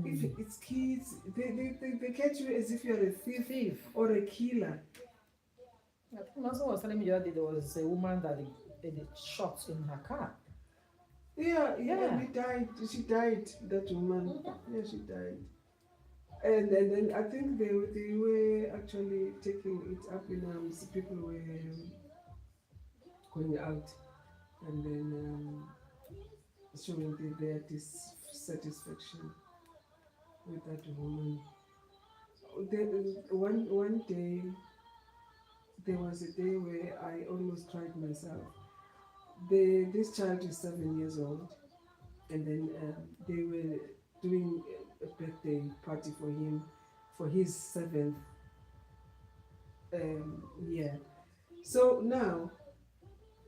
If it's kids, they catch you as if you're a thief or a killer. My husband was telling me the other day there was a woman that they shot in her car. Yeah, she died, that woman. Yeah, she died. And then I think they were actually taking it up in arms. People were going out and then showing their dissatisfaction with that woman. One day, there was a day where I almost cried myself this child is 7 years old, and then they were doing a birthday party for him for his 7th year. So now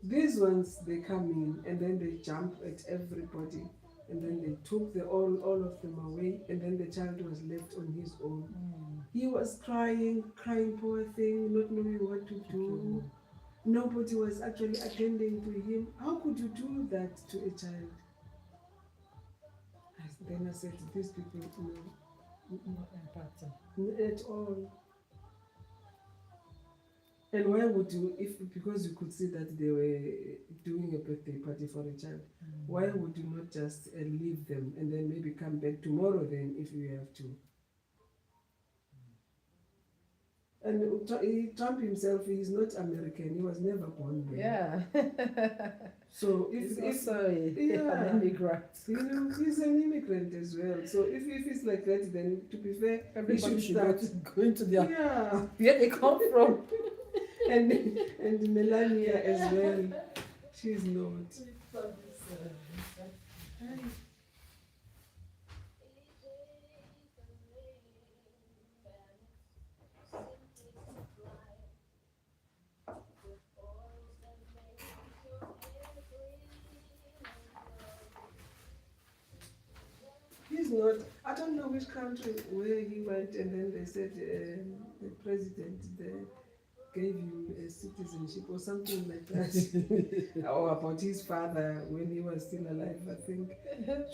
these ones, they come in and then they jump at everybody, and then they took all of them away, and then the child was left on his own. He was crying, poor thing, not knowing what to do. Nobody was actually attending to him. How could you do that to a child? Then I said, these people, Not empathy. not at all. And why would you, if because you could see that they were doing a birthday party for a child, why would you not just leave them and then maybe come back tomorrow then if you have to? And Trump himself, he is not American. He was never born there. Yeah. So He's if also an immigrant. he's an immigrant as well. So if it's like that, then to be fair, Everybody he should start go into their yeah. where they come from. and Melania as well. She's not. He's not. I don't know which country where he went, and then they said the president there gave him a citizenship or something like that, or about his father when he was still alive. I think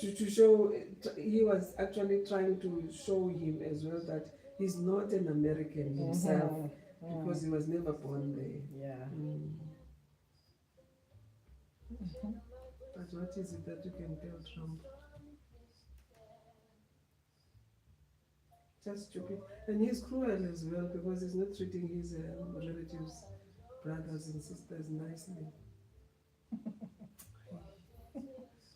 to show he was actually trying to show him as well that he's not an American himself because he was never born there. Yeah. But what is it that you can tell Trump? Just stupid. And he's cruel as well because he's not treating his relatives, brothers and sisters nicely.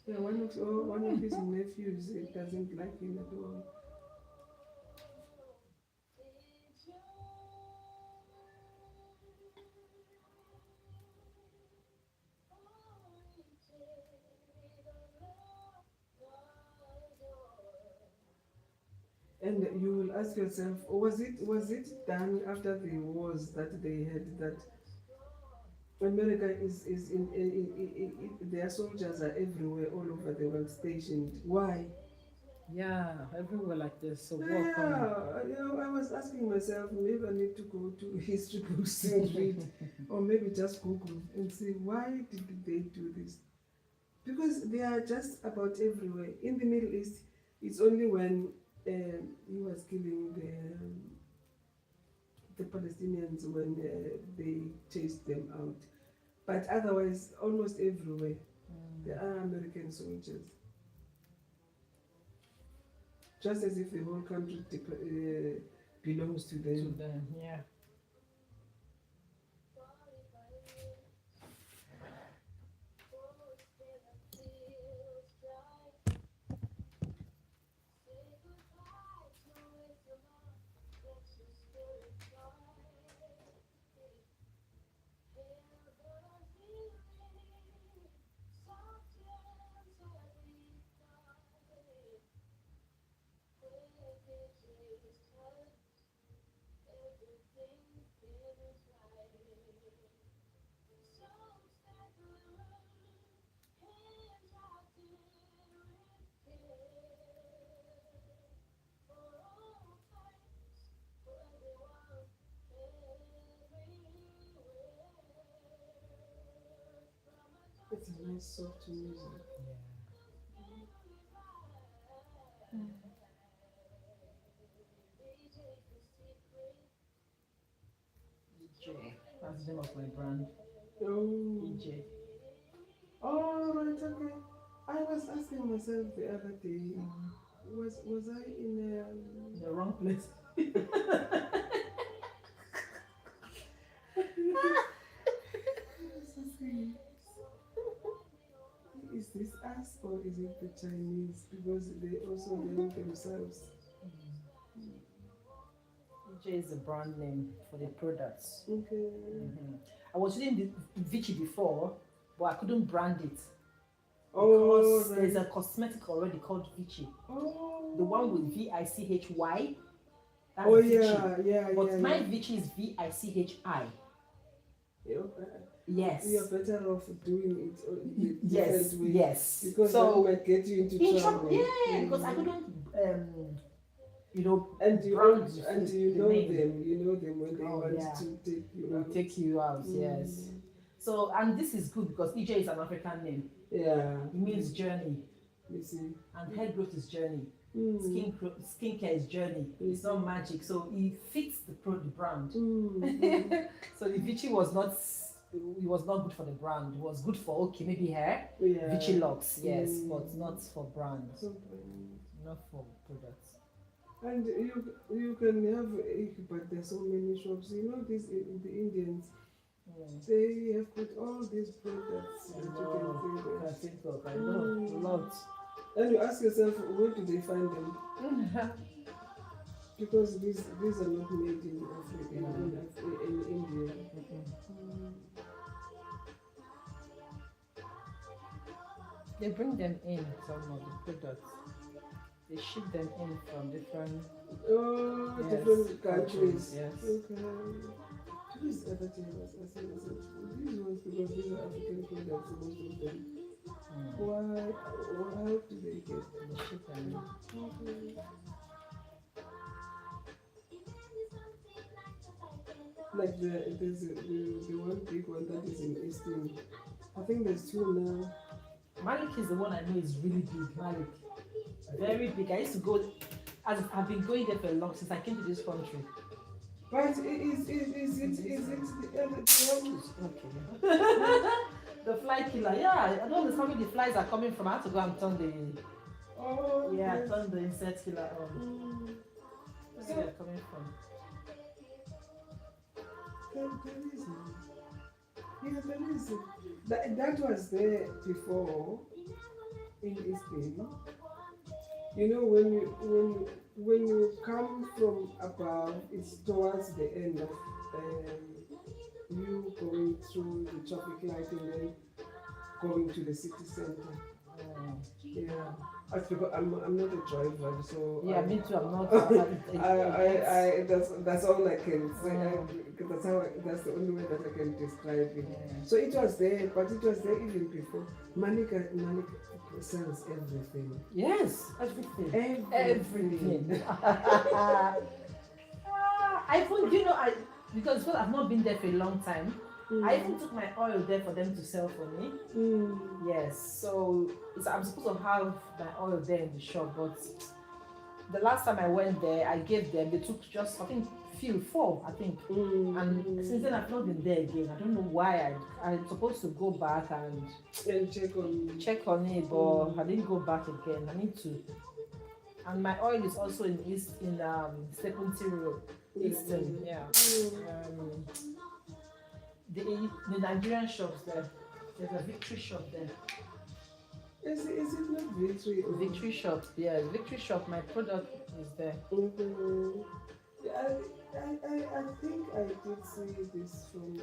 Yeah, one of his nephews, it doesn't like him at all. And you will ask yourself, was it done after the wars that they had that America is in their soldiers are everywhere, all over the world stationed? Why? Yeah, everywhere like this. So I was asking myself, maybe I need to go to history books and read, or maybe just Google and see why did they do this? Because they are just about everywhere. In the Middle East, it's only when he was killing the Palestinians when they chased them out. But otherwise, almost everywhere, there are American soldiers. Just as if the whole country belongs to them. To them, yeah. It's a nice soft music. EJ. That's the name of my brand. Oh. EJ. Oh, right, okay. I was asking myself the other day, was I in the wrong place? Is this us or is it the Chinese? Because they also name themselves. EJ is the brand name for the products. Okay. I was using the Vichy before, but I couldn't brand it. Oh, Because right. there's a cosmetic already called Vichy. Oh. The one with Vichy. That's Oh, Vichy. yeah. But my Vichy is Vichi. Yeah, Yes. you're better off doing it the Yes. different way. Yes. Because so that might get you into trouble. Yeah, because I couldn't, And you brand know, the and food- you the know name. them. You know them when they Oh, want yeah. to take you Will out. take you out. Yes. So, and this is good because EJ is an African name. Yeah. It means journey, You see. and hair growth is journey. Mm. Skincare is journey. It's not magic. So it fits the brand. Mm. So the Vichy was not. It was not good for the brand. It was good for okay maybe hair, Yeah. Vichy locks, yes, but not for brand, not for products. And you can have but there's so many shops. You know these the Indians. They have put all these products that you can think of. I know, lots. And you ask yourself, where do they find them? Because these are not made in Africa, in India. They bring them in, some of the products. They ship them in from different different countries. Yes. Okay. These other things, these ones, because these are African products, most of them. Why? How do they get? They ship them in. Okay. Like there's the one big one that is in Eastern. I think there's two now. Malik is the one I know is really big. Malik, very big. I used to go. I've been going there for a long since I came to this country. But is it the Okay. The fly killer. Yeah, I don't understand where the flies are coming from. I have to go and turn the. Oh. Yeah, Yes. turn the insect killer on. Where are they coming from? There is. Yeah, there is. That was there before in Eastern. You know, when you come from above, it's towards the end of you going through the traffic light and then going to the city center. Yeah, I'm not a driver, so Yeah, me too. I'm not. that's all I can say. That's the only way that I can describe it. So it was there, but it was there even before. Malik sells everything. Yes, everything. Everything. I thought, because I've not been there for a long time. I even took my oil there for them to sell for me. Yes, so I'm supposed to have my oil there in the shop, but the last time I went there, I gave them. They took just four, I think. And since then I've not been there again. I don't know why. I'm supposed to go back and check on it, but I didn't go back again. I need to. And my oil is also in Stephenson Road, Eastern. Yeah. The Nigerian shops there. There's a Victory shop there. Is it not Victory? Victory shop, yeah. Victory shop. My product is there. I think I did see this from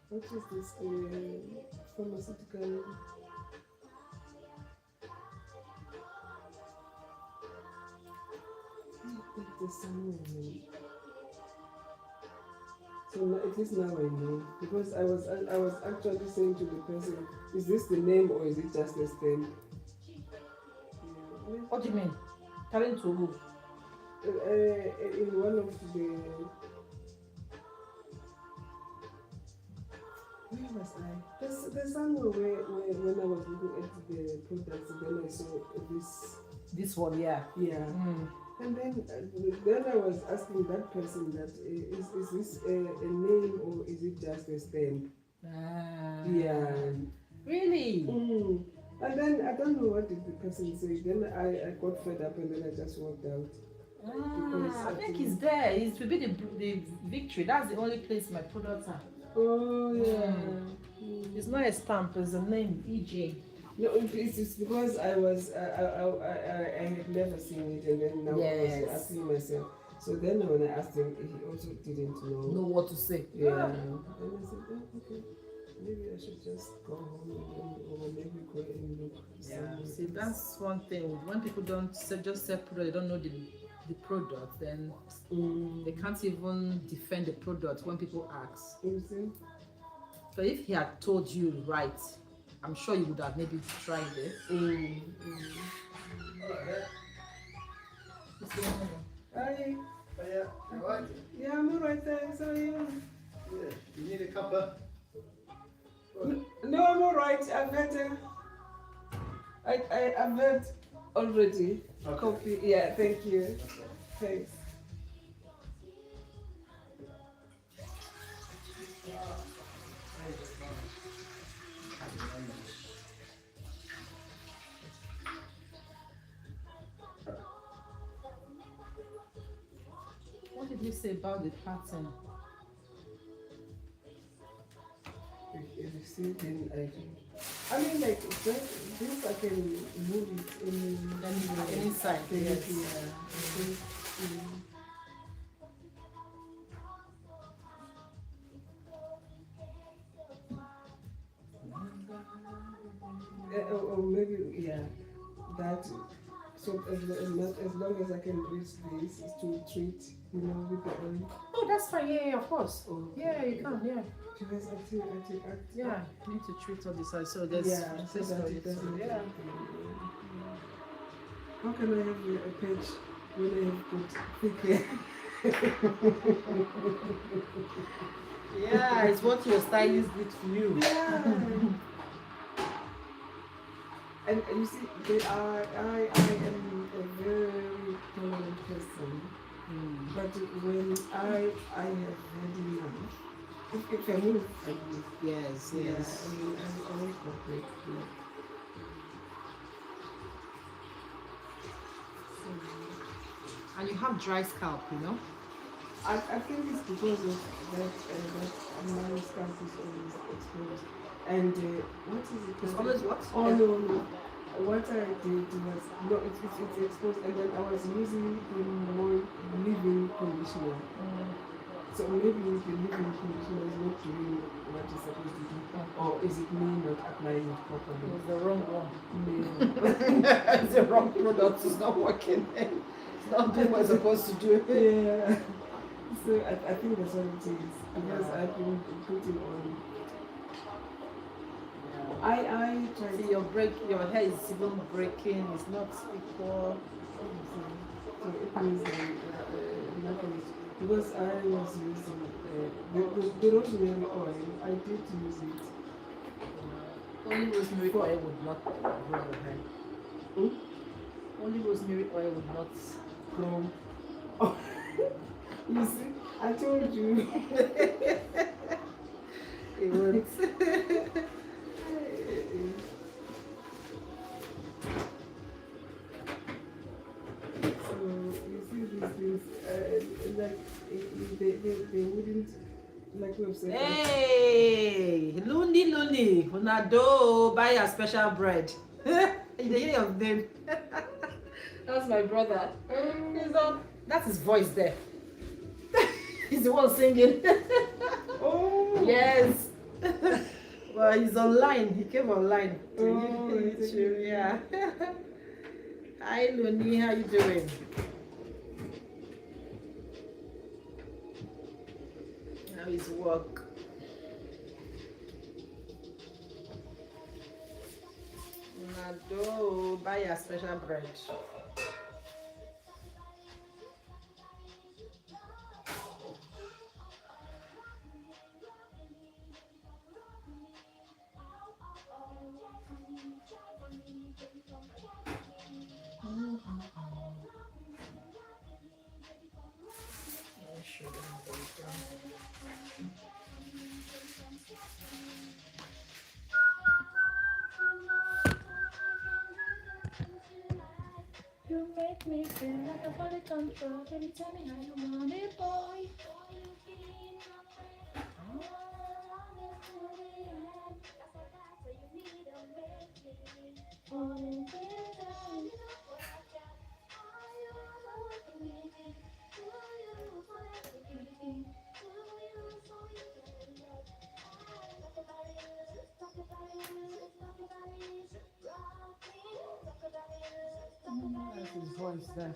what is this pharmaceutical. There's somewhere. So at least now I know, because I was actually saying to the person, is this the name or is it just a stamp? What do you mean? Telling to who? In one of the. Where was I? There's somewhere where when I was looking at the products, then I saw this. This one, yeah. Yeah. And then I was asking that person that is this a name or is it just a stamp? Yeah. Really? And then I don't know what did the person say. Then I got fed up and then I just walked out. I think it's there. It will be the Victory. That's the only place my products are. Oh yeah. It's not a stamp. It's a name. EJ. No, it's because I had never seen it, and then now I was asking myself. So then when I asked him, he also didn't know Know what to say. Yeah. And I said, oh, okay. maybe I should just go home or maybe go and look somewhere. See, that's one thing. When people don't just say product, they don't know the product, then they can't even defend the product when people ask. You see? So if he had told you right, I'm sure you would have maybe tried it. Hi. Yeah, you alright? Yeah, I'm alright, thanks. How are you? Yeah. You need a cuppa? No, I'm alright. I've had I've had already coffee. Yeah, thank you. Thanks. What did you say about the pattern? If you see, then I mean, like, this I can move it in Inside, yes. yes. Or maybe, yeah, that. So as long as I can reach this is to treat, with the oil. Oh, that's fine. Yeah, of course. Oh, Yeah, you can. Yeah. because Yeah, you need to treat all this side. So there's yeah, so this that for it it. doesn't. Yeah. How can I have a page when I have put thick hair? Yeah, it's what your stylist did for you. Yeah. And you see, I am a very tolerant person. But when I have had enough, if I move, I move. Yes, Yeah, yes. I mean, I won't cooperate. And you have dry scalp, I think it's because of that my scalp is always exposed. And what is it? It's always what? Oh no. What I did was it's exposed, and then I was using the more leave-in conditioner. So maybe the leave-in conditioner is not doing what it's supposed to do, or is it me not applying it properly? It was the wrong one. Yeah. It's the wrong product. It's not working. It's not doing what it's supposed to do. Yeah. So I think that's what it is, because I've been putting on. I try See, to. your hair is even breaking. It's not equal. So it means nothing. Because I was using the rosemary oil, I did use it. Only rosemary oil would not grow your hair. Only rosemary oil would not grow. Oh, you see, I told you. It won't. So you see these things, like they wouldn't, like we've said. Hey, Looney, Unado, buy a special bread. You hear your name? That's my brother. That's his voice there. He's the one singing. Oh Yes. Well, he's online. He came online to YouTube. Yeah. Hi, Looney. How you doing? How is work? Nado, buy a special bread. You make me feel like a body control. Baby, tell me how you want it, boy. his voice there.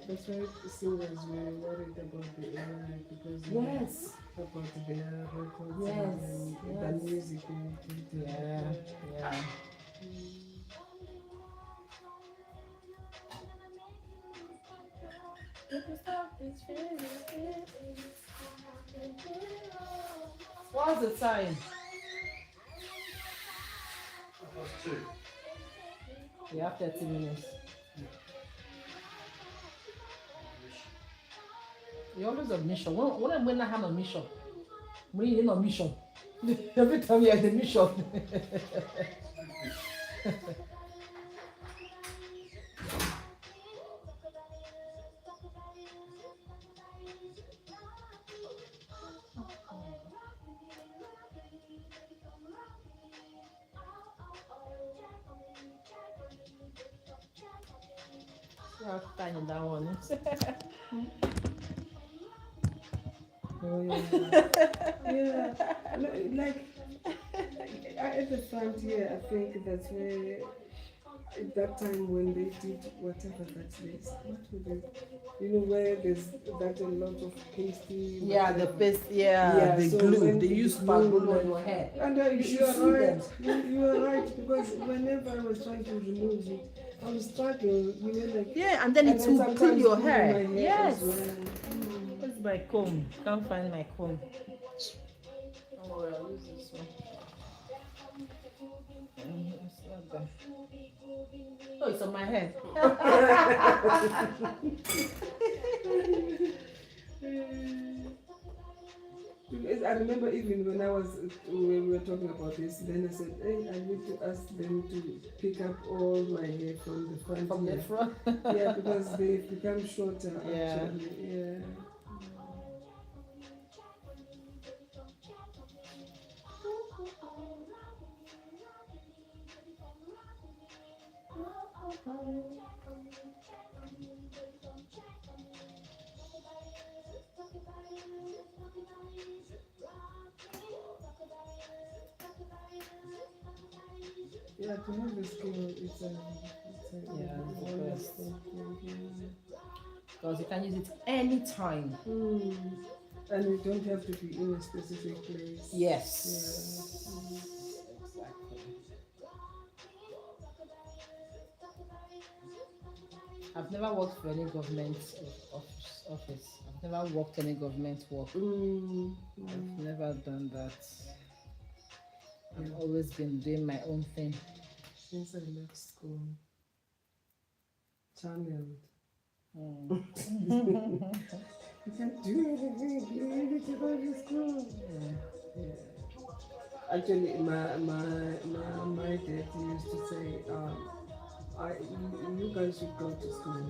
That's why singers were worried about the AI because Yes. about their records Yes, and yes. the music and everything. Yeah. What's the time? Plus 2. We have 30 minutes. You're always on mission. When I have a mission, when you're on mission, every time you're at the mission. Yeah, tiny that one. Oh yeah. Yeah. Like at the front here, I think that's where at that time when they did whatever that is, what would they, you know, where there's that a lot of pasty. Yeah, the whatever. paste. The so glue. when They the use glue, glue on like- your hair. And You should you are see right. You are right because whenever I was trying to remove it, I was struggling. You know, like Yeah, and then it will sometimes pull your pulling hair. my hair Yes. as well. Where's my comb? Can't find my comb. Oh, well, I'll use this one. It's not there. Oh, it's on my hair. Because I remember even when we were talking about this, then I said, hey, I need to ask them to pick up all my hair from the front. From the here. front. Yeah, because they've become shorter Yeah. actually. Yeah. Yeah, to have the skill, it's a Yeah, it's the best. wonderful thing. Because you can use it anytime. And you don't have to be in a specific place. Yes. Yeah. Exactly. I've never worked for any government office. I've never worked any government work. I've never done that. I've always been doing my own thing. Since I left school, channeled. You can't do anything. You need to go to school. Yeah. Actually, my dad used to say, you guys should go to school.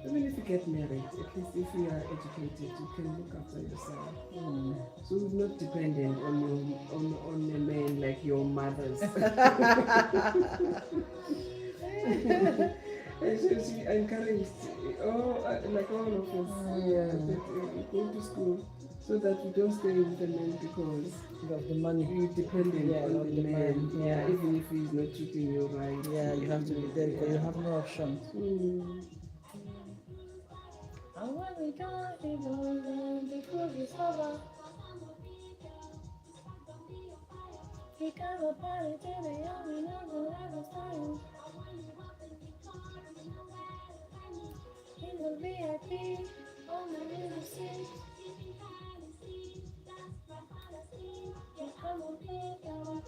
Even if you get married, at least if you are educated, you can look after yourself. So you're not dependent on a man like your mothers. And so she encouraged like all of us that go to school so that you don't stay with the man because Of the money. you're dependent on of the man. Yeah. Even if he's not treating you right. Yeah, you have to be there because you have no option. And when we got it on, the groove is over. We got a party till the young, we never ever style. In the VIP, on the middle seat. You come on, baby, I'm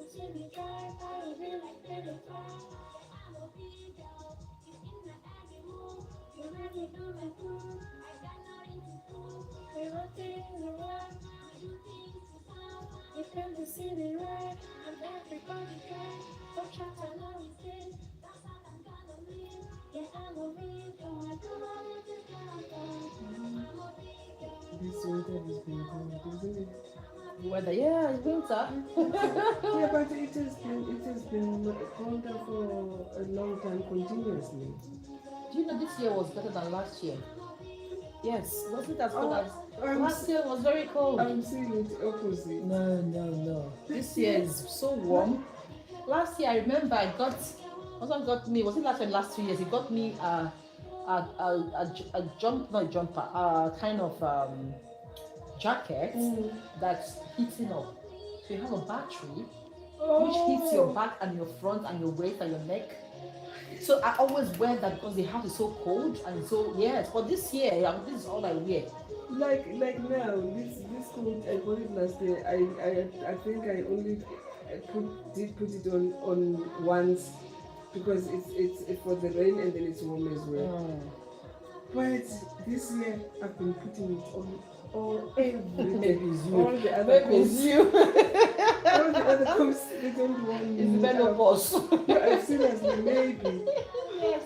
see me drive, I really fly. You really do me good. Everything you want, you come to see me right, and everybody can. Don't try to know it's it. Yeah, I'm a real girl. I do all of this This winter has been good, isn't it? Weather, yeah, it's winter. Yeah, but it has been colder for a long time continuously. Do you know this year was better than last year? Yes, wasn't as cold as I'm, last year was very cold. I'm seeing it opposite. No. This year is so warm. Last year I remember I got, husband got me, was it last year, last 2 years, he got me a jumper, a kind of jacket that's heating up. So you have a battery which heats your back and your front and your waist and your neck. So I always wear that because the house is so cold and so yes. But this year, this is all I wear. Like now, this coat I bought it last year. I think I only did put it on once because it's for the rain and then it's warm as well. But this year I've been putting it on every day. Maybe it's you. All the other Maybe it's coats, you. all the other coats, they don't want me. It's menopause. I've seen as maybe. Yes.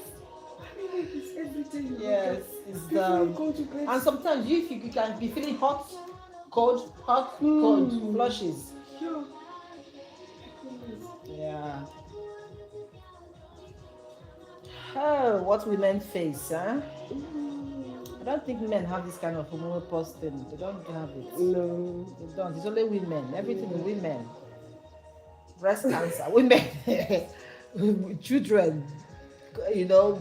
It's every day. Yes. It's Before you go to bed. and sometimes you can be feeling hot, cold, cold, flushes. Sure. Yeah. Oh, what women face, huh? I don't think men have this kind of menopause thing. They don't have it. No. They don't. It's only women. Everything is women. Breast cancer, women. Children,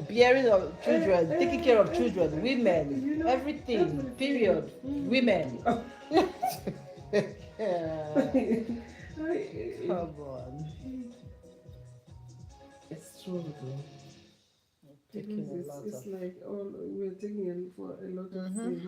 bearing of children, taking care of children, women, everything, period, women. Come on. It's true though. Taking a Because lot it's of. like we're taking it for a lot of things.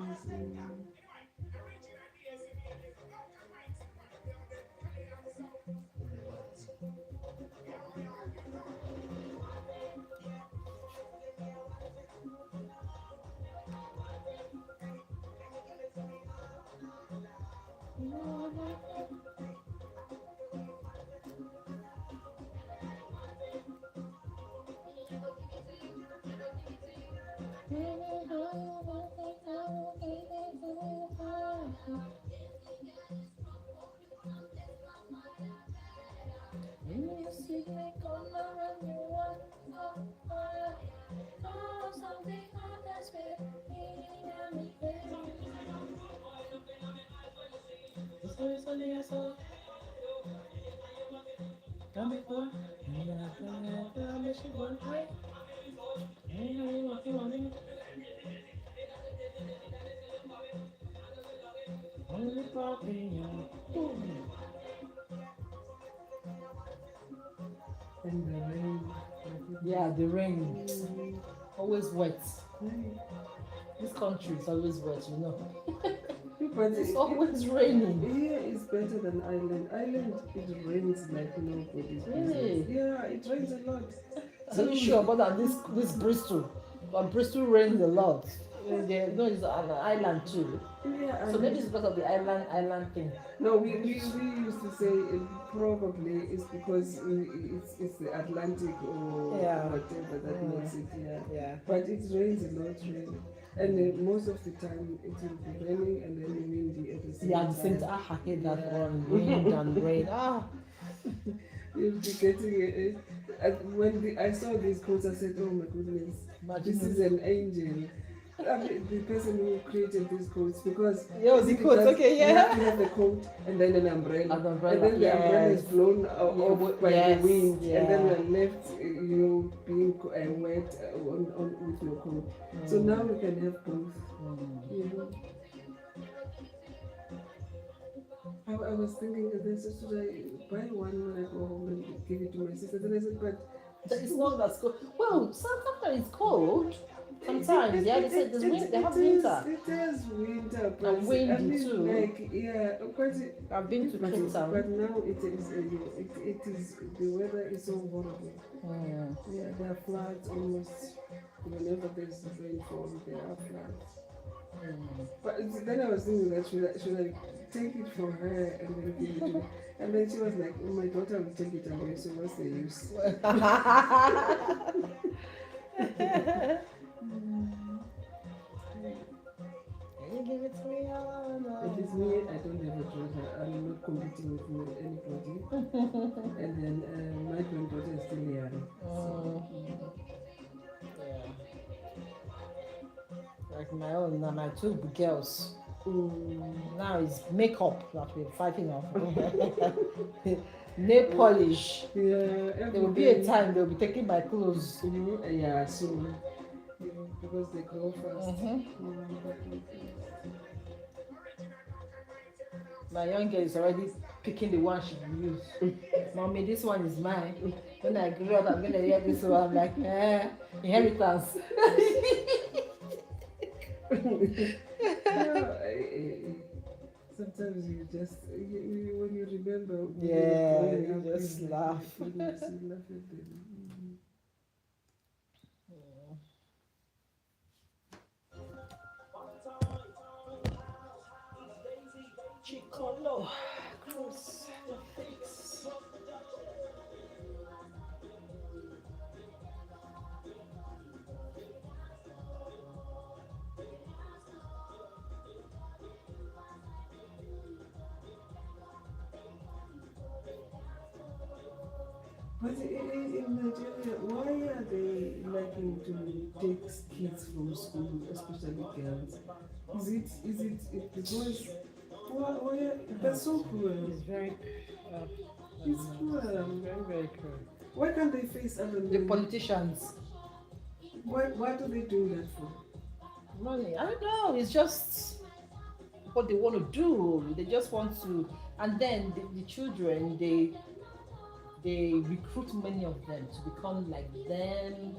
And the rain. Yeah, the rain. Always wet. This country is always wet, But It's always raining. Here is better than Ireland. Ireland, it rains like nobody's Really? business. Yeah, it rains a lot. Are you sure about that? This Bristol? But Bristol rains a lot. It's an island too. Yeah, So maybe it's because of the island thing. no, we used to say probably it's because it's the Atlantic or Yeah. whatever that makes it. Yeah. But it rains a lot, really. And most of the time it will be raining and then windy at the same Yeah, time. at the same time. I hate that one. Wind and rain. You'll be getting when I saw these quotes, I said, "Oh my goodness, Imagine this is an angel." I mean, the person who created these quotes, because Yeah, the because quotes, okay, you have to yeah. have the coat and then an umbrella, An umbrella, and then the umbrella is yes. blown off by Yes, the wind, and then yeah. you're left, being wet on with no coat. So now we can have both. I was thinking that this should I buy one when I go home and give it to my sister? Then I said, but It's not that cold. Well, sometimes it's cold. Sometimes, yeah, they say there's wind, they have winter. It is winter, but And windy I mean, too. like, yeah, but I've been to but Cape Town. now it is the weather is so horrible. Mm. Yeah, there are floods almost whenever there's rainfall. There are floods. But then I was thinking that should I take it from her and then give it to me? And then she was like, oh, my daughter will take it away, so what's the use? Can you give it to me? If it's me, I don't have a daughter. I'm not competing with anybody. And then my granddaughter is still young. So, Yeah. Like my own, now my two girls. Now it's makeup that we're fighting off. Nail polish. yeah, There will be a time they'll be taking my clothes. Yeah, soon. Because they grow fast. My young girl is already picking the one she will use. Mommy, this one is mine. When I grow up, I'm gonna wear this one. I'm like, inheritance. Sometimes you just, when you remember, when Yeah, were you growing up, just you laugh. you laugh at them. Chicolo, close the face. But in Nigeria, why are they liking to take kids from school, especially girls? Is it because why that's so cruel? It's very, It's cruel. very, very cruel. Why can't they face other The men? politicians. Why do they do that for? Money. I don't know. It's just what they want to do. They just want to, and then the children they recruit many of them to become like them.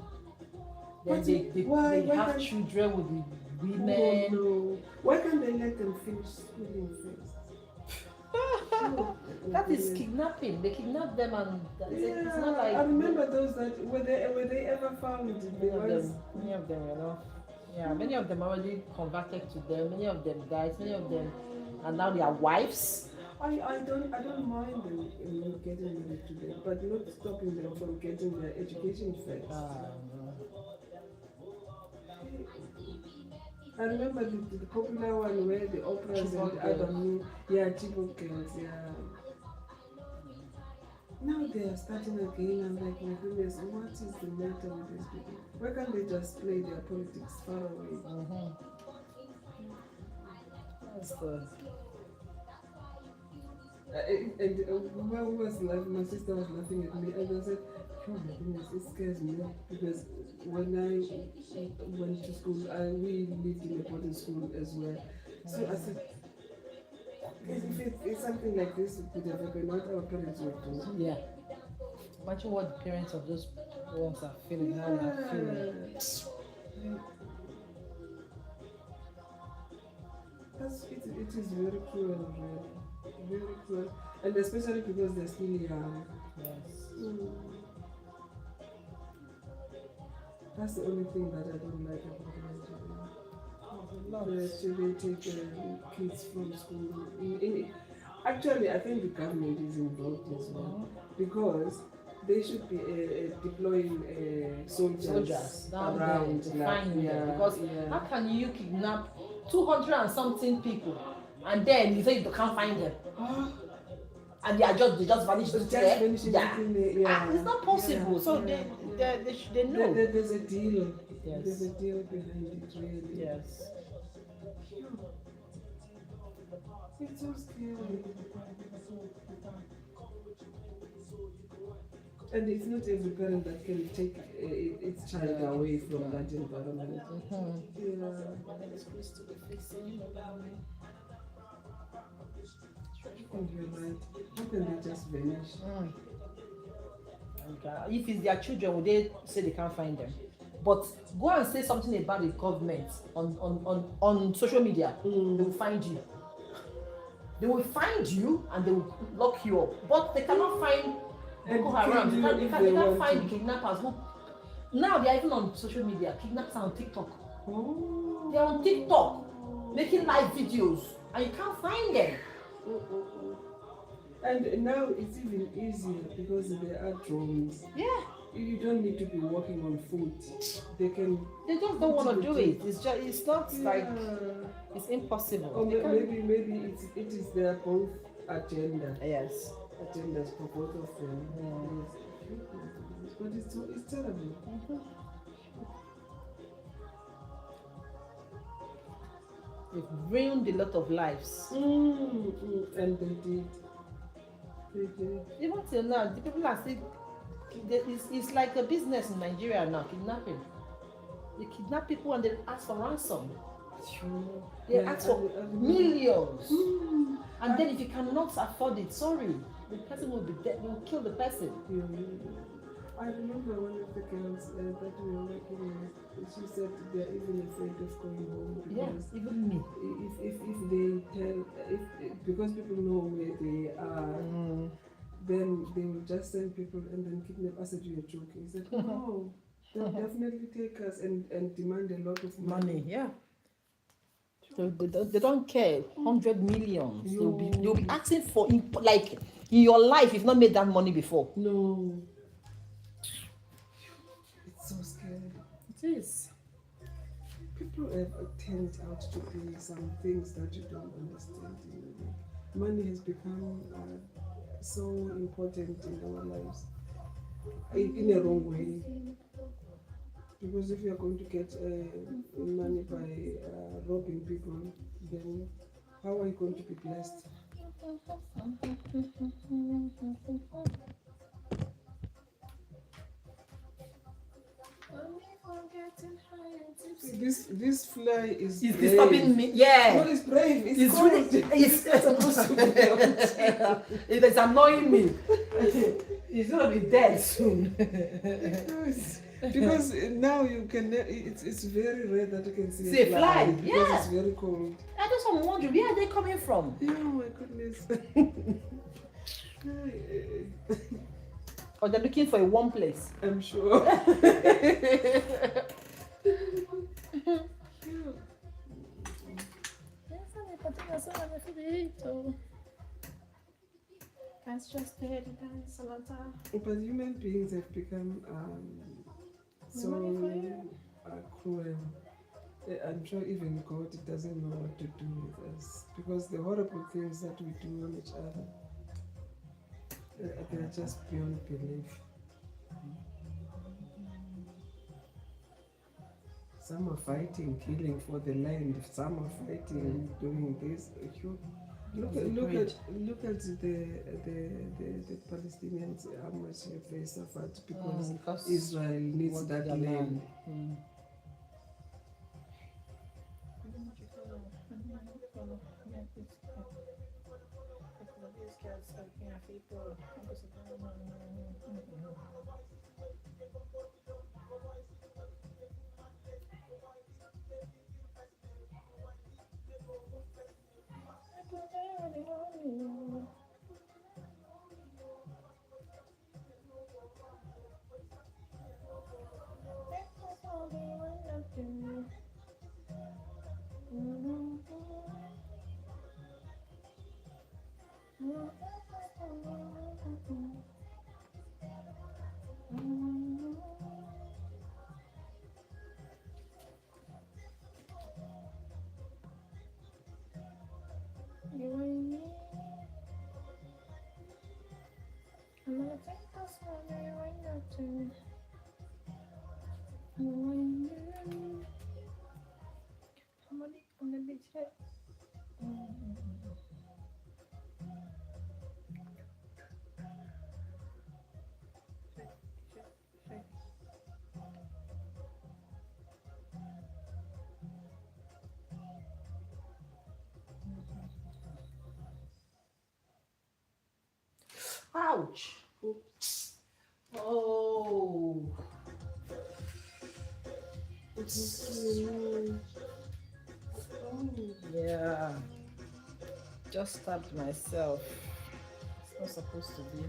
Then But they why have can't- children with the Oh, women. no. Why can't they let them finish schooling first? That is kidnapping. They kidnap them and that's it. It's Yeah, not like I remember those that were they ever found the ones? many of them, you know. Yeah, many of them already converted to them. Many of them died. Many of them are now their wives. I don't mind them getting married to them, but not stopping them from getting their education first. I remember the popular one where the operas Chibok and other Chibok girls, yeah. Now they are starting again. I'm like, my goodness, what is the matter with these people? Why can't they just play their politics far away? That's the Who was laughing? My sister was laughing at me, and I said, "Oh my goodness, it scares me because when I went to school, we lived in a boarding school as well. So I said, if something like this could have happened, what our parents would do." yeah. Imagine what the parents of those ones are feeling. How they are feeling. It is very cruel, really. Very cruel, and especially because they're still young. Yes. That's the only thing that I don't like about Nigeria. The children take kids from school. Actually, I think the government is involved as well because they should be deploying soldiers down around. there to find them because how can you kidnap 200 and something people and then you say you can't find them and they just vanish to there? It's not possible. So they know. There's a deal. Yes. There's a deal behind it, really. Yes. It's so scary. And it's not every parent that can take its child away from that environment. And you're right. How can they just vanish? If it's their children, would they say they can't find them? But go and say something about the government on social media, they will find you. They will find you and they will lock you up. But they cannot find Boko Haram. They can't find the kidnappers who. Now they are even on social media. Kidnappers are on TikTok. Oh. They are on TikTok making live videos and you can't find them. And now it's even easier because there are drones. Yeah. You don't need to be walking on foot. They just don't want to do it. It's not like it's impossible. Or maybe it is their both agenda. Yes. Agendas for both of them. Yes. But it's terrible. They've ruined a lot of lives. And they did. Even till now, the people are still. It's like a business in Nigeria now, kidnapping. They kidnap people and they ask for ransom. Sure. They ask for millions. And then if you cannot afford it, sorry, the person will be dead. You'll kill the person. I remember one of the girls that we were working with, she said they're even afraid of going home because Yes, even me. if they tell, because people know where they are, then they will just send people and then kidnap us. I said, you're joking. He said, no, they'll definitely take us and demand a lot of money. Yeah. They don't care. 100 millions. They'll be asking for, like, in your life, you've not made that money before. No. It's so scary. It is. People have turned out to be some things that you don't understand. Money has become so important in our lives in a wrong way. Because if you are going to get money by robbing people, then how are you going to be blessed? This fly is It's brave. disturbing me. Yeah. What is brave? It's rude. It's supposed to be. It is annoying me. It's gonna be dead soon. Because now you can. It's very rare that you can see a fly. Because Yeah. it's very cold. I just am wondering, where are they coming from? Oh my goodness. Or they're looking for a warm place. I'm sure. But human beings have become so cruel. I'm sure even God doesn't know what to do with us because the horrible things that we do on each other, they're just beyond belief. Some are fighting, killing for the land. Some are fighting, doing this. Look at the Palestinians, how much they suffered because Israel needs that land. Ouch. Oh. Yeah, just stabbed myself. It's not supposed to be.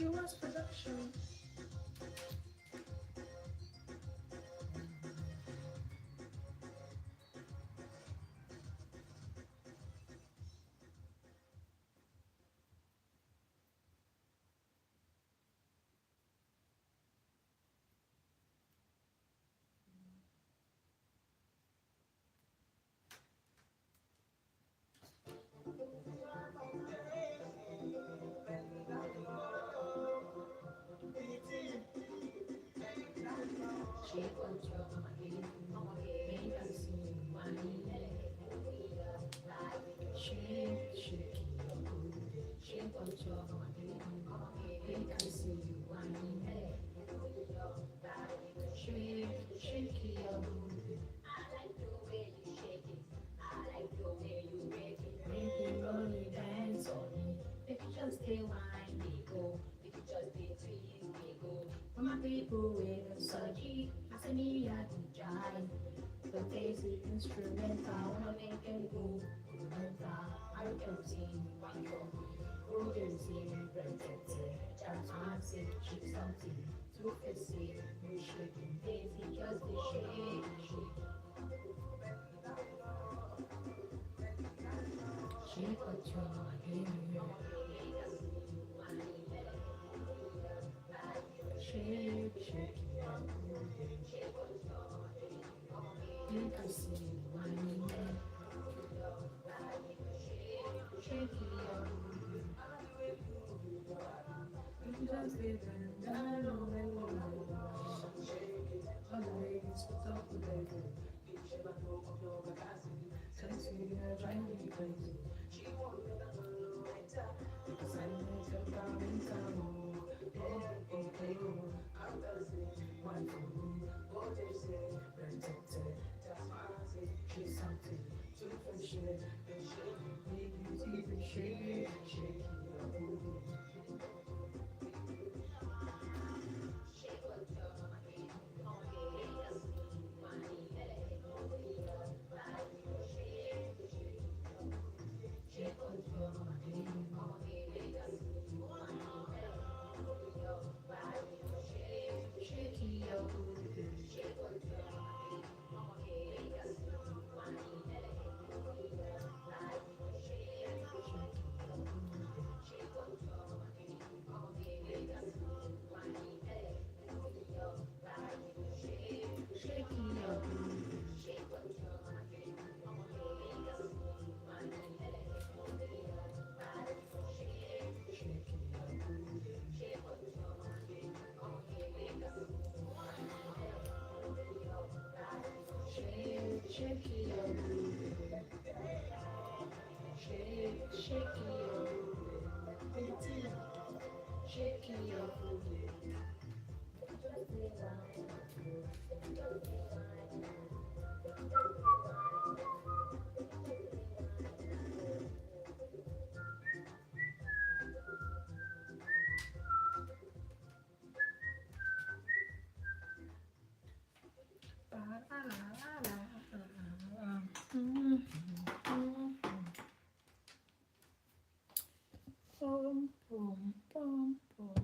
Jewel's production. My people with a surgery, I say me I can try. But they see instrumental, wanna make them go mental. I don't see one go. Who don't see me protected? That's why I say shake something. To face it, no shaking. They see just the shake, shake. Shake what you want, shake, shake. You can see money, shake it up. You just live and I know they will all the ladies put up with them. Cause you are driving me crazy. Because I know you're coming down. One for me, what they say, protected. That's why I say, she's something to appreciate. Make you even shake, shake it. Shake it up, shake it up, shake it up. Boom, boom, boom, boom.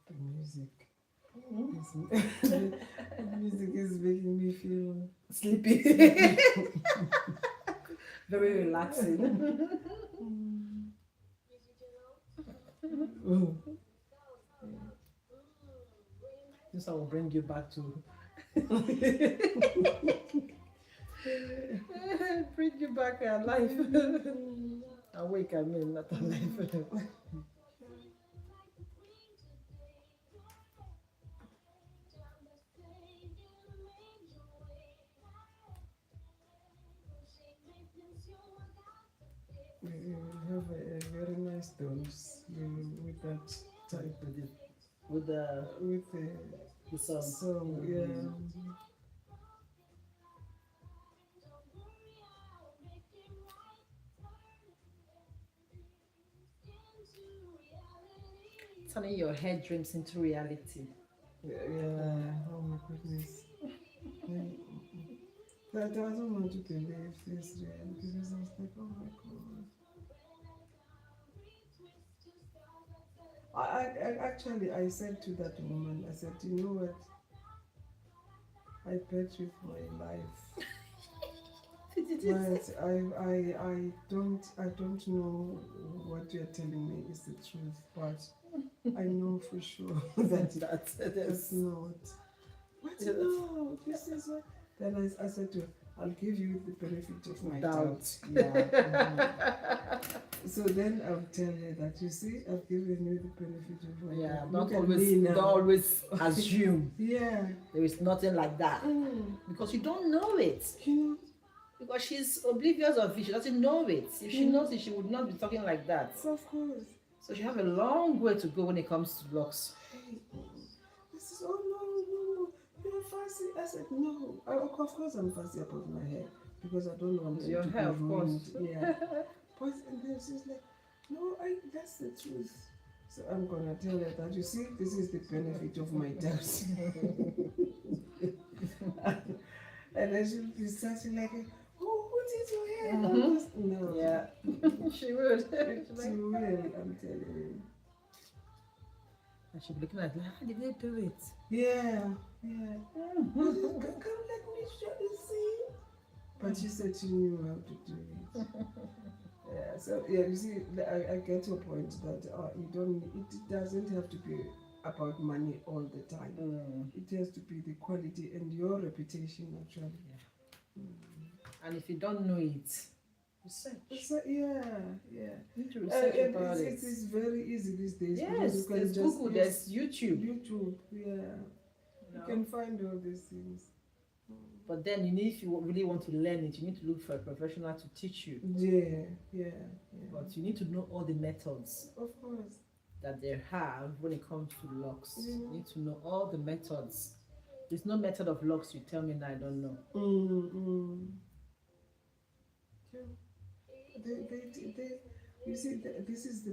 The music. The music is making me feel Sleepy. Very relaxing. This one will bring you back to bring you back alive. Awake, I mean, not alive. We have a very nice dose with that type of it. With the song. So, yeah. Turning your head dreams into reality. Yeah, oh my goodness. Yeah. That I don't want to believe this real because I was like, oh my god. I said to that woman, I said, you know what? I bet with my life. But I don't know what you're telling me is the truth, but I know for sure that that's not. But no, this is what. Then I said to her, I'll give you the benefit of my doubt. Yeah. So then I'll tell her that, you see, I've given you the benefit of my doubt. Don't always assume. Yeah. There is nothing like that. Because you don't know it. You know. Because she's oblivious of it. She doesn't know it. If she knows it, she would not be talking like that. Of course. So she have a long way to go when it comes to locks. This is, oh no, you're fussy. I said, no. Of course I'm fussy about my hair because I don't want it Your to hair, be of course. ruined. Yeah. But and then she's like, no, that's the truth. So I'm gonna tell her that, you see, this is the benefit of my doubt. And then she'll be starting like, oh, what is your hair? No. Yeah. She would. She will, I'm telling you. And she'll be looking at, how did they do it? Yeah. Come let me show you, see. But she said she knew how to do it. Yeah, so yeah, you see, I get to a point that it doesn't have to be about money all the time. It has to be the quality and your reputation, actually. Yeah. And if you don't know it, research. So, yeah. You need to research about it. It is very easy these days. Yes, you can there's just Google, there's YouTube. Yeah. No. You can find all these things. But then if you really want to learn it, you need to look for a professional to teach you. Yeah. But you need to know all the methods Of course. that they have when it comes to locks. Yeah. You need to know all the methods. There's no method of locks you tell me now I don't know. Yeah. You see, this is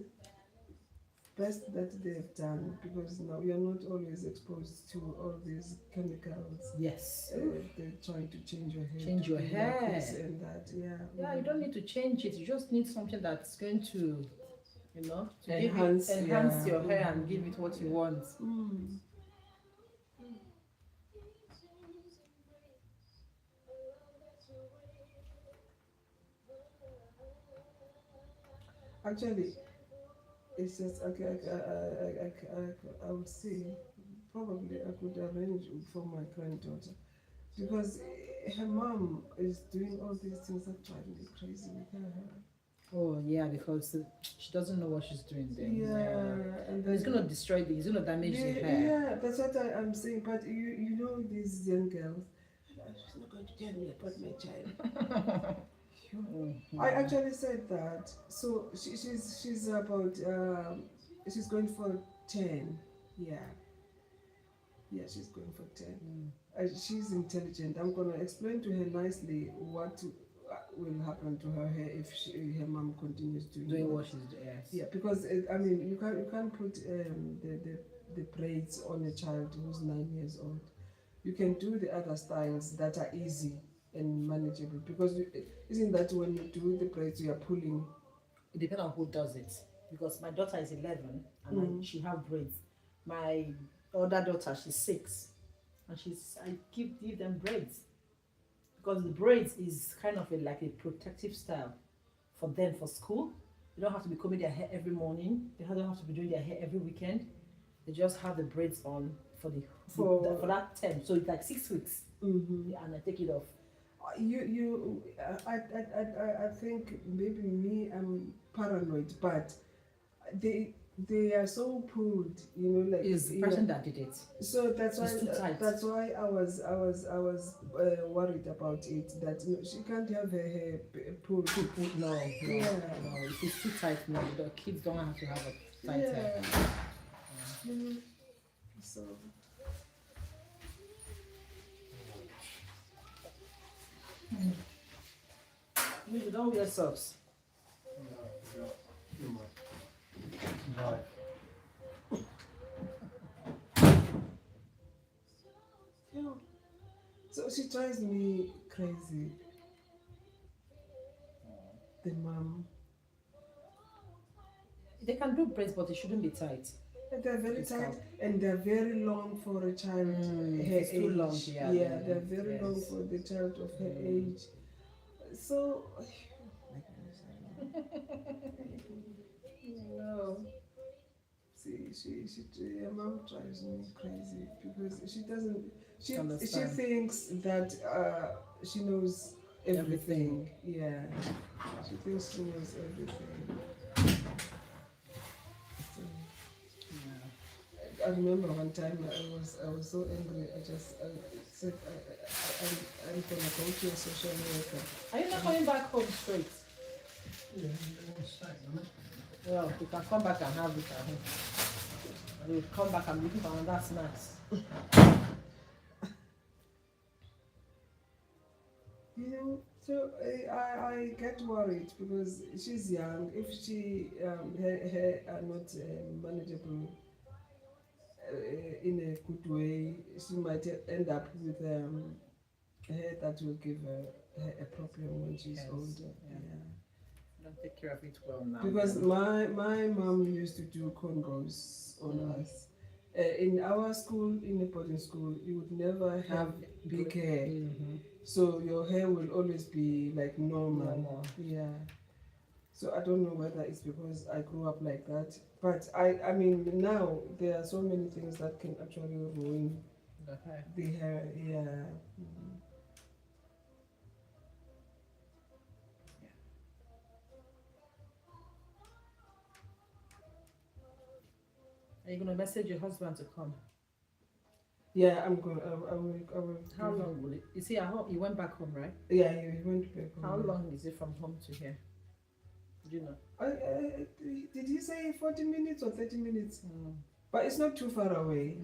best that they've done, because now you're not always exposed to all these chemicals. Yes. They're trying to change your hair. Change to your be hair. Like this and that, yeah. Yeah, you don't need to change it. You just need something that's going to, to Enhance, enhance yeah. your hair and give it what you want. Mm. Actually, it's just okay. I would say probably I could arrange for my granddaughter, because her mom is doing all these things that drive me crazy with her hair. Oh yeah, because she doesn't know what she's doing then. Yeah, and It's gonna destroy it's gonna damage the hair. Yeah, that's what I'm saying. But you know these young girls, she's not going to tell me about my child. I actually said that. So she's about she's going for 10. Yeah. Yeah, she's going for 10. She's intelligent. I'm gonna explain to her nicely what will happen to her hair if her mom continues doing what she's doing. Yes. Yeah, because I mean you can't put the braids on a child who's 9 years old. You can do the other styles that are easy and manageable, because isn't that when you do the braids you are pulling? It depends on who does it. Because my daughter is 11 and she have braids. My other daughter, she's 6, and I give them braids, because the braids is kind of like a protective style for them for school. They don't have to be combing their hair every morning. They don't have to be doing their hair every weekend. They just have the braids on for that term. So it's like 6 weeks, yeah, and I take it off. I think maybe me, I'm paranoid, but they are so pulled, like it's the person that did it. So that's why it's too tight. That's why I was worried about it, that she can't have her hair pulled. No, yeah. No, it's too tight now. The kids don't have to have a tight hair. So. You don't wear socks. Right. Yeah. So she drives me crazy. The mom. They can do braids, but it shouldn't be tight. They're very tight and they're very long for a child. Her it's age. too long. Yeah, they're very long for the child of her age. So, no. See, her mom drives me crazy, because she doesn't. She thinks that she knows everything. Yeah, she thinks she knows everything. I remember one time I was so angry. I said I'm gonna go to a social worker. Are you not coming back home straight? Yeah, one second. Well, you can come back and have it at home. And you'll come back and looking for another snacks. So I get worried, because she's young. If she her hair are not manageable in a good way, she might end up with hair that will give her a problem when she's older. Yeah. Don't take care of it well now. Because my mom used to do cornrows on us. In our school, in a boarding school, you would never have big hair. So your hair will always be like normal. Yeah. So I don't know whether it's because I grew up like that. But I mean, now there are so many things that can actually ruin the hair. Yeah. Are you gonna message your husband to come? Yeah, I'm going. I will. How long will it? Is he at home? You went back home, right? Yeah, he went back home. How long is it from home to here? Do you know? Did he say 40 minutes or 30 minutes? But it's not too far away.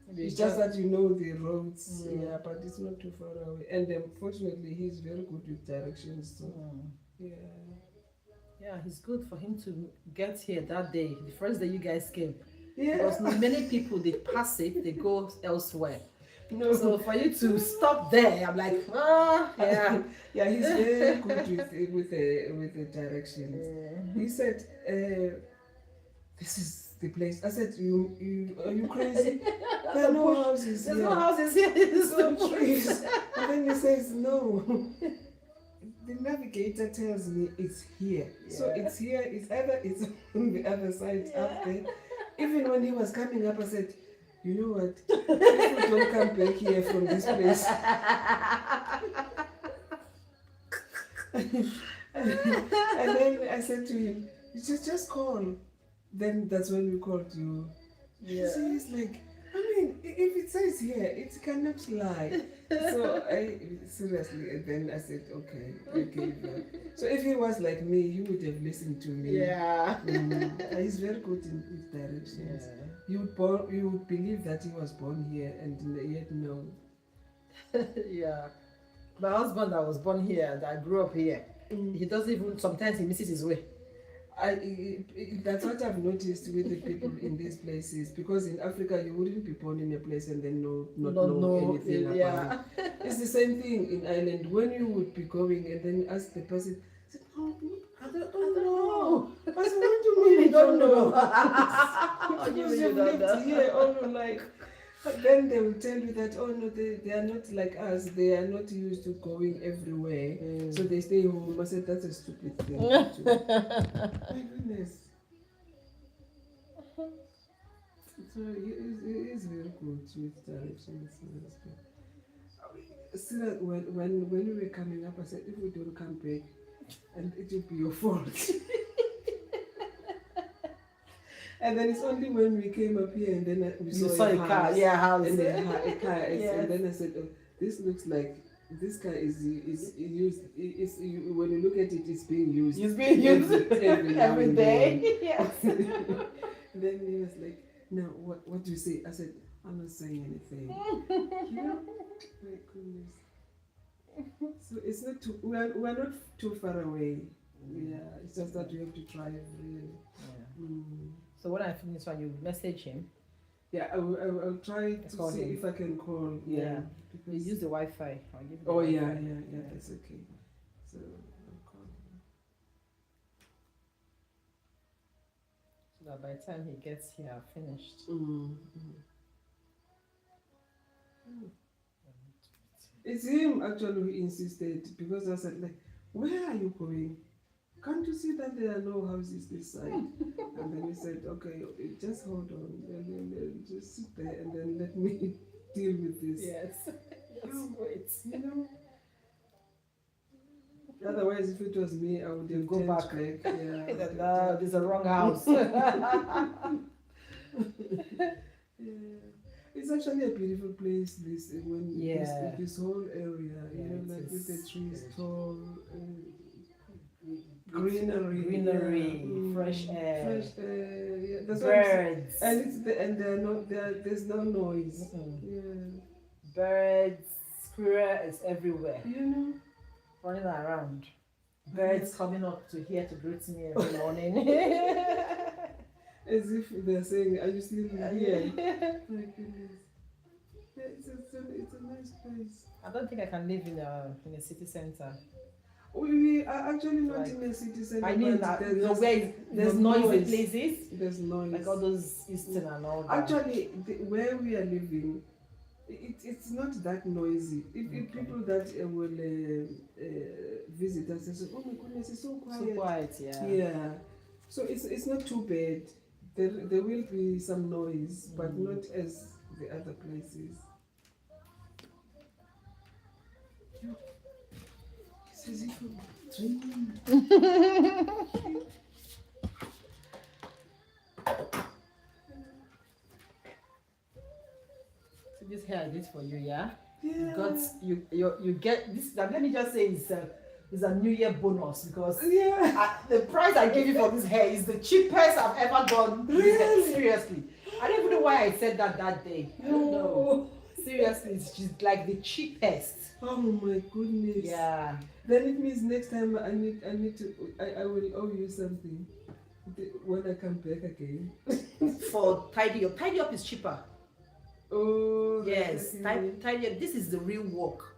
Okay. It's just that you know the roads. Yeah, but it's not too far away. And fortunately, he's very good with directions. So, yeah. Yeah, it's good for him to get here that day, the first day you guys came. Yeah. Because many people they pass it, they go elsewhere. No. So for you to stop there, I'm like, yeah. Yeah, he's very good with the directions. He said, "This is the place." I said, "You are you crazy? There are no houses There's here. no houses here. This is No the trees." place. And then he says, "No." The navigator tells me it's here. So Yeah. it's here. It's either it's on the other side up there. Even when he was coming up, I said, "You know what? If we don't come back here from this place." And then I said to him, "You just call." Then that's when we called you. Yeah. So he's like, I mean, if it says here, it cannot lie. So I seriously, and then I said, okay, I gave that. So if he was like me, he would have listened to me. Yeah. He's very good in his directions. Yeah. You would believe that he was born here, and yet no. Yeah. My husband that was born here, that grew up here, he doesn't even, sometimes he misses his way. That's what I've noticed with the people in these places, because in Africa you wouldn't be born in a place and then not know anything about it. It's the same thing in Ireland. When you would be going and then ask the person, "Oh, I don't know." I said, "What do you mean you don't know?" Because you've lived here all your life. But then they will tell you that, oh no, they are not like us. They are not used to going everywhere. So they stay home. I said, that's a stupid thing to do. My goodness. So he is very good with directions. Still, when we were coming up, I said, if we don't come back, and it will be your fault. And then it's only when we came up here and then we saw a car, house, and then a car, Yes. and then I said, "Oh, this looks like this car is used. When you look at it, it's being used. It's being used every day." Yes. Then he was like, "Now, what do you say?" I said, "I'm not saying anything." You know, my goodness. So it's not too. We're not too far away. Yeah, it's just that we have to try really. So when I finish one, you message him. Yeah, I'll try to Call see him. if I can call. Yeah. You Because, use the Wi-Fi. I'll give you the oh Wi-Fi. yeah, that's okay. So I'll call him. So that by the time he gets here, I've finished. It's him actually who insisted, because I said, like, where are you going? Can't you see that there are no houses this side? And then he said, okay, just hold on, and then just sit there and then let me deal with this. Yes. Wait, you know. Otherwise, if it was me, I would have Go turned back. Yeah. No, this is the wrong house. Yeah. It's actually a beautiful place. This this whole area, Yeah, you know, like with the is trees, good. tall, greenery, fresh air, yeah. That's what I'm saying. birds, And there's no noise. Yeah, birds, squirrels everywhere, you know. running around. Birds coming up to here to greet me every morning. As if they're saying, "Are you still here?" My goodness. Yeah, it's a nice place. I don't think I can live in a city center. We are actually not Like, in a city center. I mean but that where there's there's noisy noise. places, There's noise. like all those Eastern and all that. Actually, where we are living, it's not that noisy. If people that will visit us, they say, "Oh my goodness, it's so quiet." So quiet, yeah. Yeah. So it's not too bad. There will be some noise, but not as the other places. It's as if I'm dreaming. So this hair I did for you, yeah. Yeah. You get this. Let me just say it's a New Year bonus because Yeah. the price I gave you for this hair is the cheapest I've ever done. Really? Seriously, I don't even know why I said that day. I don't know. Seriously, it's just like the cheapest. Oh my goodness. Yeah. Then it means next time I will owe you something when I come back again. For tidy up. Tidy up is cheaper. Oh, Yes. okay. Tidy up. This is the real work.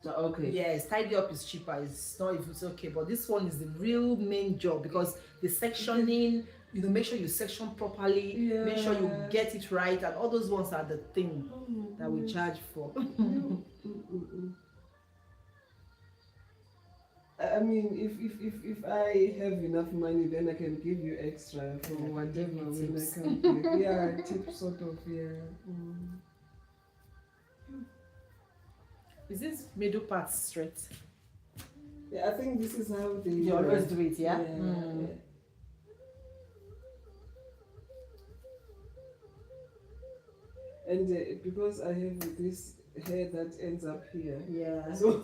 Okay. Yes, tidy up is cheaper. It's not if it's okay, but this one is the real main job because the sectioning, make sure you section properly, make sure you get it right, and all those ones are the thing that we charge for. I mean, if I have enough money, then I can give you extra for whatever when I come back. Yeah, tip sort of, yeah. Is this middle part straight? Yeah, I think this is how they You always do it, yeah? Yeah. And because I have this hair that ends up here. Yeah. So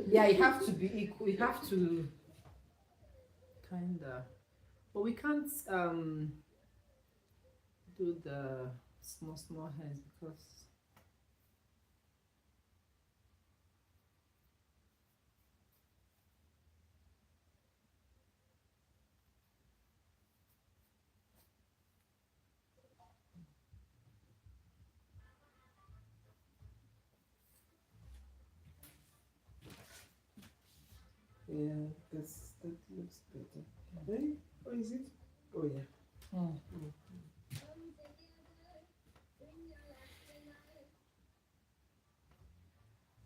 Yeah, you have to be equal. You have to kinda, but we can't do the small hairs because yeah, that looks better. Hey, oh, is it? Oh yeah.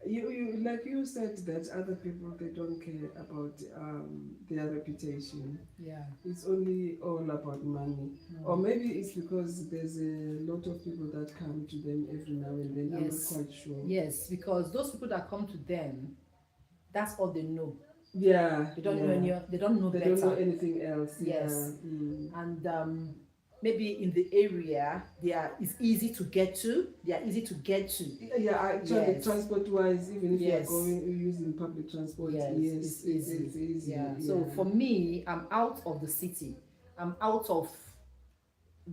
You like you said that other people, they don't care about their reputation. yeah. It's only all about money. Or maybe it's because there's a lot of people that come to them every now and then. Yes. I'm not quite sure. Yes, because those people that come to them, that's all they know. Yeah. They don't know they don't know They better. don't know anything else. Yes. Yeah. And maybe in the area it's easy to get to. They are easy to get to. Yeah, actually, Yes. transport wise, even if Yes. you're using public transport, Yes, it's easy. It's easy. Yeah. So for me, I'm out of the city. I'm out of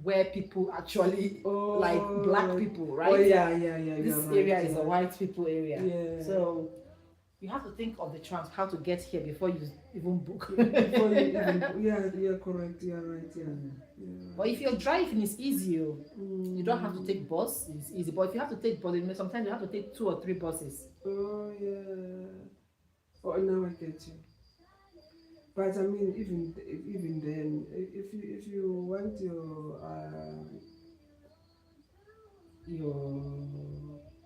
where people actually like black people, right? Oh yeah. This you're right, area is yeah. a white people area. Yeah. So you have to think of how to get here before you even book. Before you even, you're correct. You're right. Yeah. But if you're driving, it's easy. You don't have to take bus. It's easy. But if you have to take bus, sometimes you have to take 2 or 3 buses. Oh yeah. Oh, now I get you. But I mean, even then, if you want your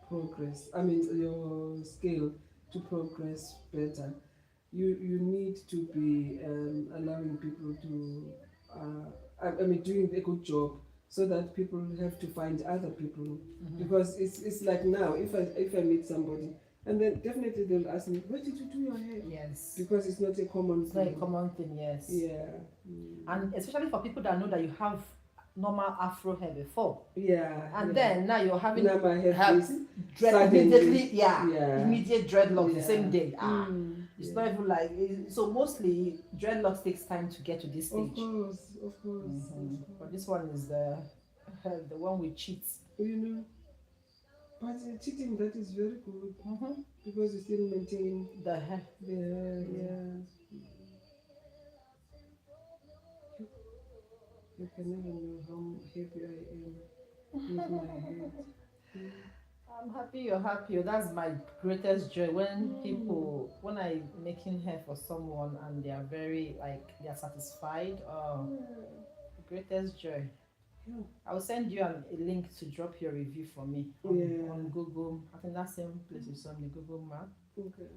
progress, I mean your skill to progress better, you need to be allowing people to doing a good job, so that people have to find other people. Because it's like now, if I meet somebody, and then definitely they'll ask me, where did you do your hair? Yes. Because it's not a common It's thing. not a common thing, yes. Yeah. And especially for people that know that you have normal afro hair before. Yeah. And then now you're having now I have this dread suddenly. immediately, Yeah. immediate dreadlocks the Yeah. same day. It's yeah. not even like so. Mostly dreadlocks takes time to get to this stage. Of course. But this one is the one with cheats. But cheating, that is very good, because you still maintain The hair. the hair. Yeah. You can never know how happy I am with my hair. I'm happy you're happy. That's my greatest joy when I making hair for someone and they are very they're satisfied. The greatest joy. Yeah. I'll send you a link to drop your review for me on Google. I think that same place is on the Google map. Okay.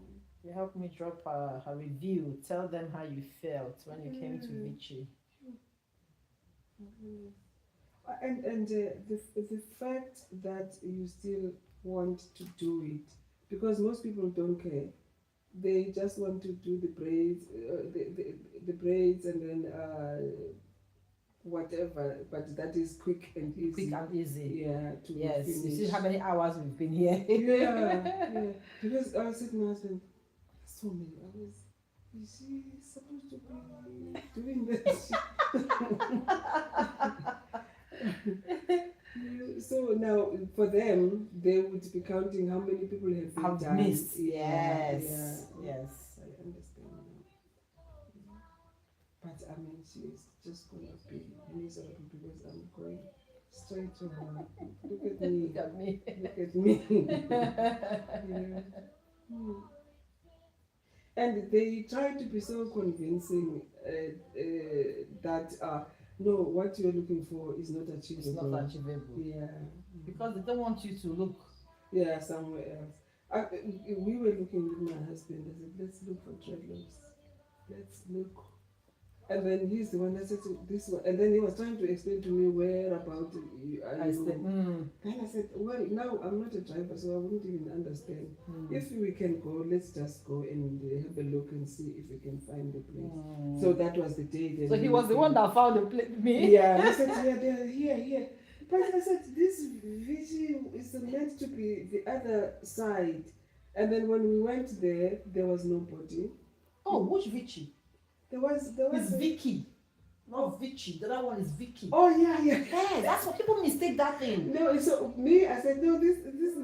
You help me drop a review. Tell them how you felt when you came to Vichy. And the fact that you still want to do it, because most people don't care. They just want to do the braids, the braids, and then whatever. But that is quick and easy. Quick and easy. Yeah. Yes. Finish. You see how many hours we've been here. Yeah. Because I was sitting there saying, so many hours. Is she supposed to be doing this? So now for them, they would be counting how many people have they I've done. missed. Yeah, Yes. yeah. Yes. I understand now. But I mean, she's just gonna be miserable because I'm going straight to her. Look at me. Look at me. Look at me. Yeah. Hmm. And they try to be so convincing that no, what you're looking for is not It's achievable. not achievable. Yeah. Because they don't want you to look. Yeah, somewhere else. We were looking with my husband. I said, let's look for dreadlocks. Let's look. And then he's the one that said this one. And then he was trying to explain to me where about are I you. said, Then I said, well, now I'm not a driver, so I wouldn't even understand. If we can go, let's just go and have a look and see if we can find the place. So that was the day. Then So he was the one that found the place. Me? Yeah, I said, yeah, they're here. But I said, this vision is meant to be the other side. And then when we went there, there was nobody. Oh, which Vichy? There was It's Vicky. Not Vichy. The other one is Vicky. Oh yeah. Yeah, that's what people mistake that thing. No, so me, I said, no, this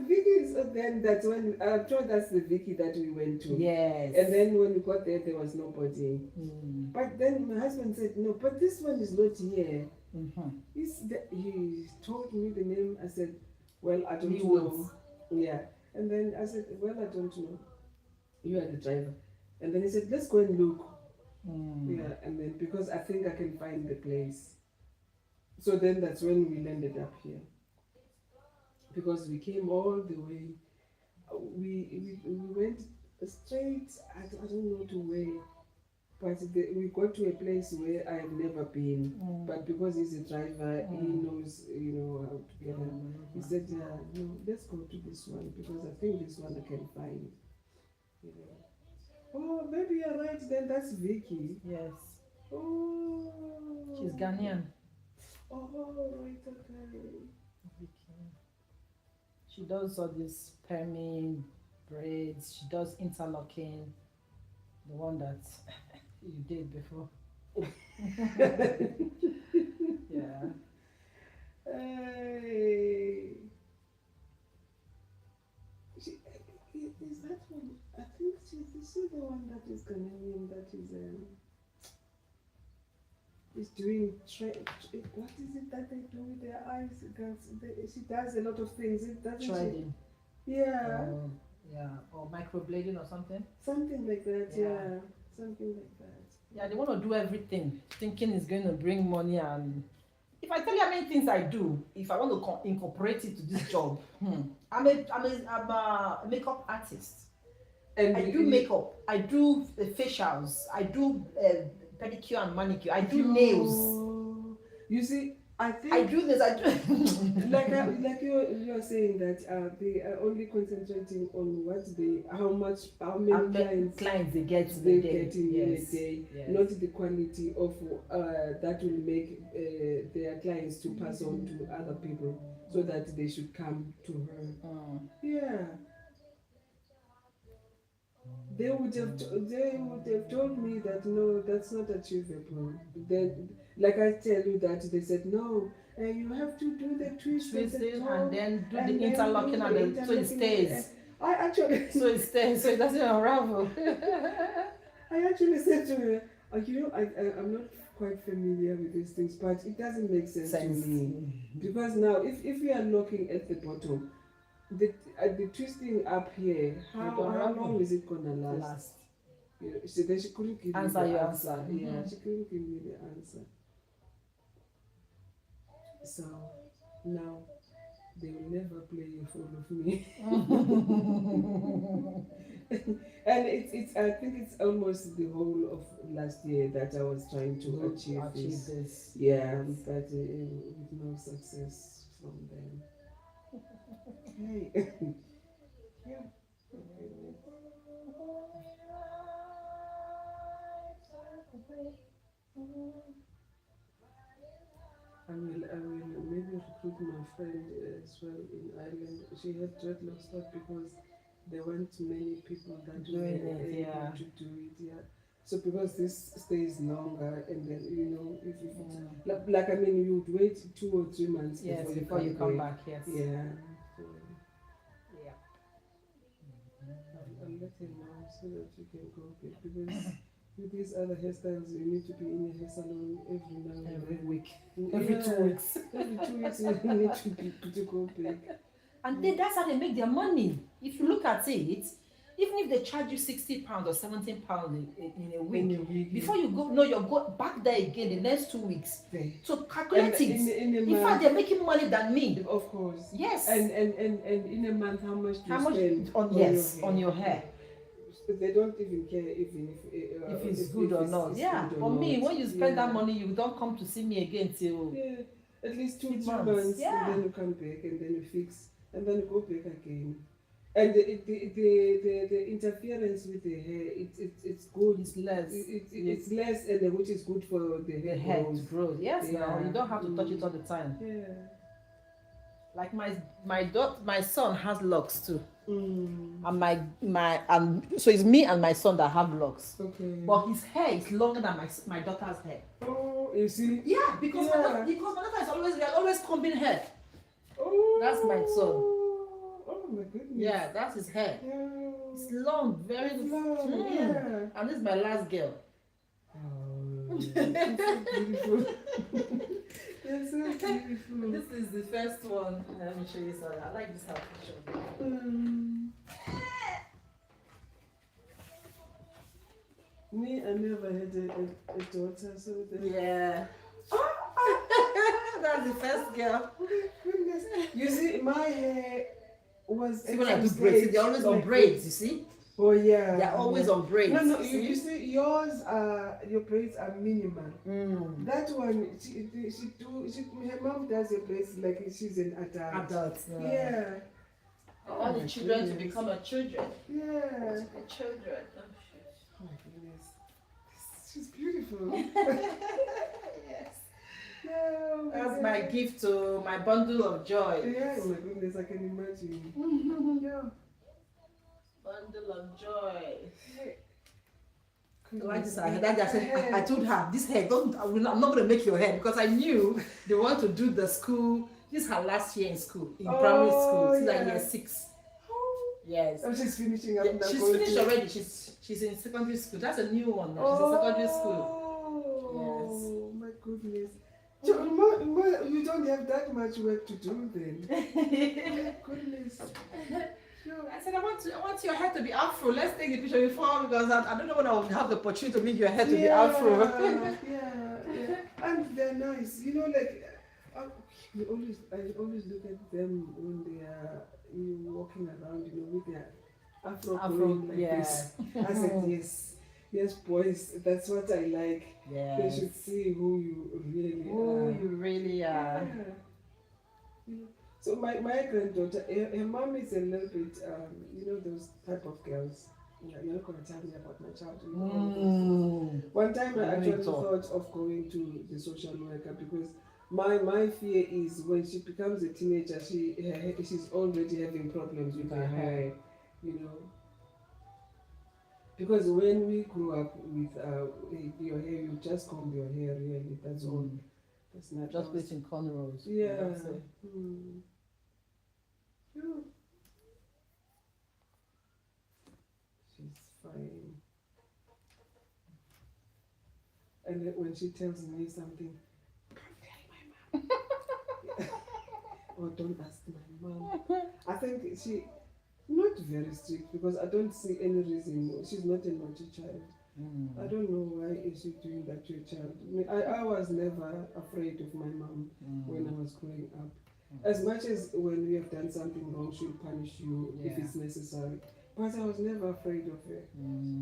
Vicky is then that's when I'm sure that's the Vicky that we went to. Yes. And then when we got there was nobody. But then my husband said, no, but this one is not here. He told me the name. I said, well, I don't know. Yeah. And then I said, well, I don't know. You are the driver. And then he said, let's go and look. Yeah, and then because I think I can find the place. So then that's when we landed up here. Because we came all the way. We went straight, I don't know to where. But we got to a place where I have never been. But because he's a driver, he knows, how to get there. He said, no, let's go to this one because I think this one I can find. Oh, maybe you're right then, that's Vicky. Yes. Oh. She's Ghanaian. Oh, right, okay. Vicky. She does all this perming, braids, she does interlocking, the one that you did before. Yeah. Hey. Is that one? I think she's the one that is Ghanaian, that is doing what is it that they do with their eyes? She does a lot of things, doesn't she? Trading. Yeah. Yeah. Or microblading or something. Something like that, Yeah. yeah. Something like that. Yeah, they want to do everything, thinking it's going to bring money. And if I tell you how many things I do, if I want to incorporate it to this job, I'm a makeup artist. And I do makeup. I do facials. I do pedicure and manicure. I do nails. You see, I think I do this. I do. like you're saying that they are only concentrating on how many clients they get in they a day. get in Yes. a day, Yes. not the quality of that will make their clients to pass on to other people, so that they should come to her. Yeah. They would have told me that no, that's not achievable. Then, like I tell you that they said no, you have to do the Twisting and then do the interlocking and then so it stays. I actually So it stays, so it doesn't unravel. I actually said to her, I'm not quite familiar with these things, but it doesn't make sense to me. Because now, if we are looking at the bottom, the twisting up here, how long is it gonna last? She couldn't give me the answer. Yeah, she couldn't give me the answer. So now they will never play in front of me. And I think it's almost the whole of last year that I was trying to achieve this. Yeah, but with no success from them. Hey. Yeah. I will maybe recruit my friend as well in Ireland. She had dreadlocks, but because there weren't many people that were able to do it. Yeah, So because this stays longer, and then you know, if Mm. I mean, you would wait 2 or 3 months Yes, before you come back. back. Yes. Yeah. So Yeah. I'll let him know so that you can go back, because with these other hairstyles, you need to be in a hair salon every now and Every then. week. Yeah, Every 2 weeks. Every 2 weeks you need to go back. And then that's how they make their money. If you look at it, even if they charge you £60 or £17 in a week, In a week, before you go, no, you're go back there again the next 2 weeks. They- So calculate it. in a In month, fact, they're making more money than me. of course. Yes. And in a month, how much do How you much spend on yes your on your hair? They don't even care even If it's good or not. Yeah. good or For me, not. when you spend that Yeah. money, you don't come to see me again till Yeah, at least 2 3 3 months. months, Yeah. and then you come back, and then you fix, and then you go back again. And the interference with the hair, it's good. it's less. It's less, and which is good for the The hair hair growth. grows. Yes, now Yeah. you don't have to touch it all the time. Yeah. Like my son has locks too, Mm. and so it's me and my son that have locks. Okay. But his hair is longer than my daughter's hair. Oh, you see? Yeah, because Yeah. my daughter is always combing hair. Oh. That's my son. Oh my goodness. Yeah, that's his hair. Yeah. It's long, very It's long. Mm. Yeah. And this is my last girl. Oh, it's so beautiful. It's so beautiful. This is the first one. Let me show you something. I like this picture. Me, I never had a daughter, so Yeah. That's the first girl. goodness. You see, my hair was. See, at when I some do braids, stage they're always on like braids, this. you see? Oh yeah. They're always on braids. No, see? you see, yours your braids are minimal. Mm. That one, her mom does her braids like she's an adult. Adult. Yeah. I want the children to goodness. become a children. Yeah. To be children. Oh my goodness. She's beautiful. Yes. No, That's my gift to my bundle of joy. Yeah, oh my goodness, I can imagine. Yeah. Bundle of joy. Goodness. Like this, I told her, this hair, I'm not going to make your hair, because I knew they want to do the school. This is her last year in school, in primary school. She's like year 6. Oh, Yes. oh, she's finishing up Yeah, now. she's going finished to- already. She's in secondary school. That's a new one now. She's in secondary school. Oh, my goodness. You don't have that much work to do then. My goodness. I said, I want your hair to be afro. Let's take the picture before, because I don't know when I will have the opportunity to make your hair to be afro. yeah. And they're nice. You know, like, I always look at them when they are walking around, with their afro going like this. I said, yes, boys, that's what I like. Yeah. They should see who you really Who are. you really are. Yeah. So my granddaughter, her mom is a little bit, those type of girls. You're not going to tell me about my childhood. One time I actually thought of going to the social worker, because my fear is when she becomes a teenager, she's already having problems with her hair, Because when we grew up with your hair, you just comb your hair, really. That's all. That's not Just put it in cornrows. Yeah. That's it. Yeah. She's fine. And then when she tells me something, don't tell my mom. Or don't ask my mom. I think she not very strict, because I don't see any reason. She's not a naughty child. I don't know why is she doing that to a child. I was never afraid of my mom when I was growing up. As much as when we have done something wrong, she'll punish you if it's necessary. But I was never afraid of her.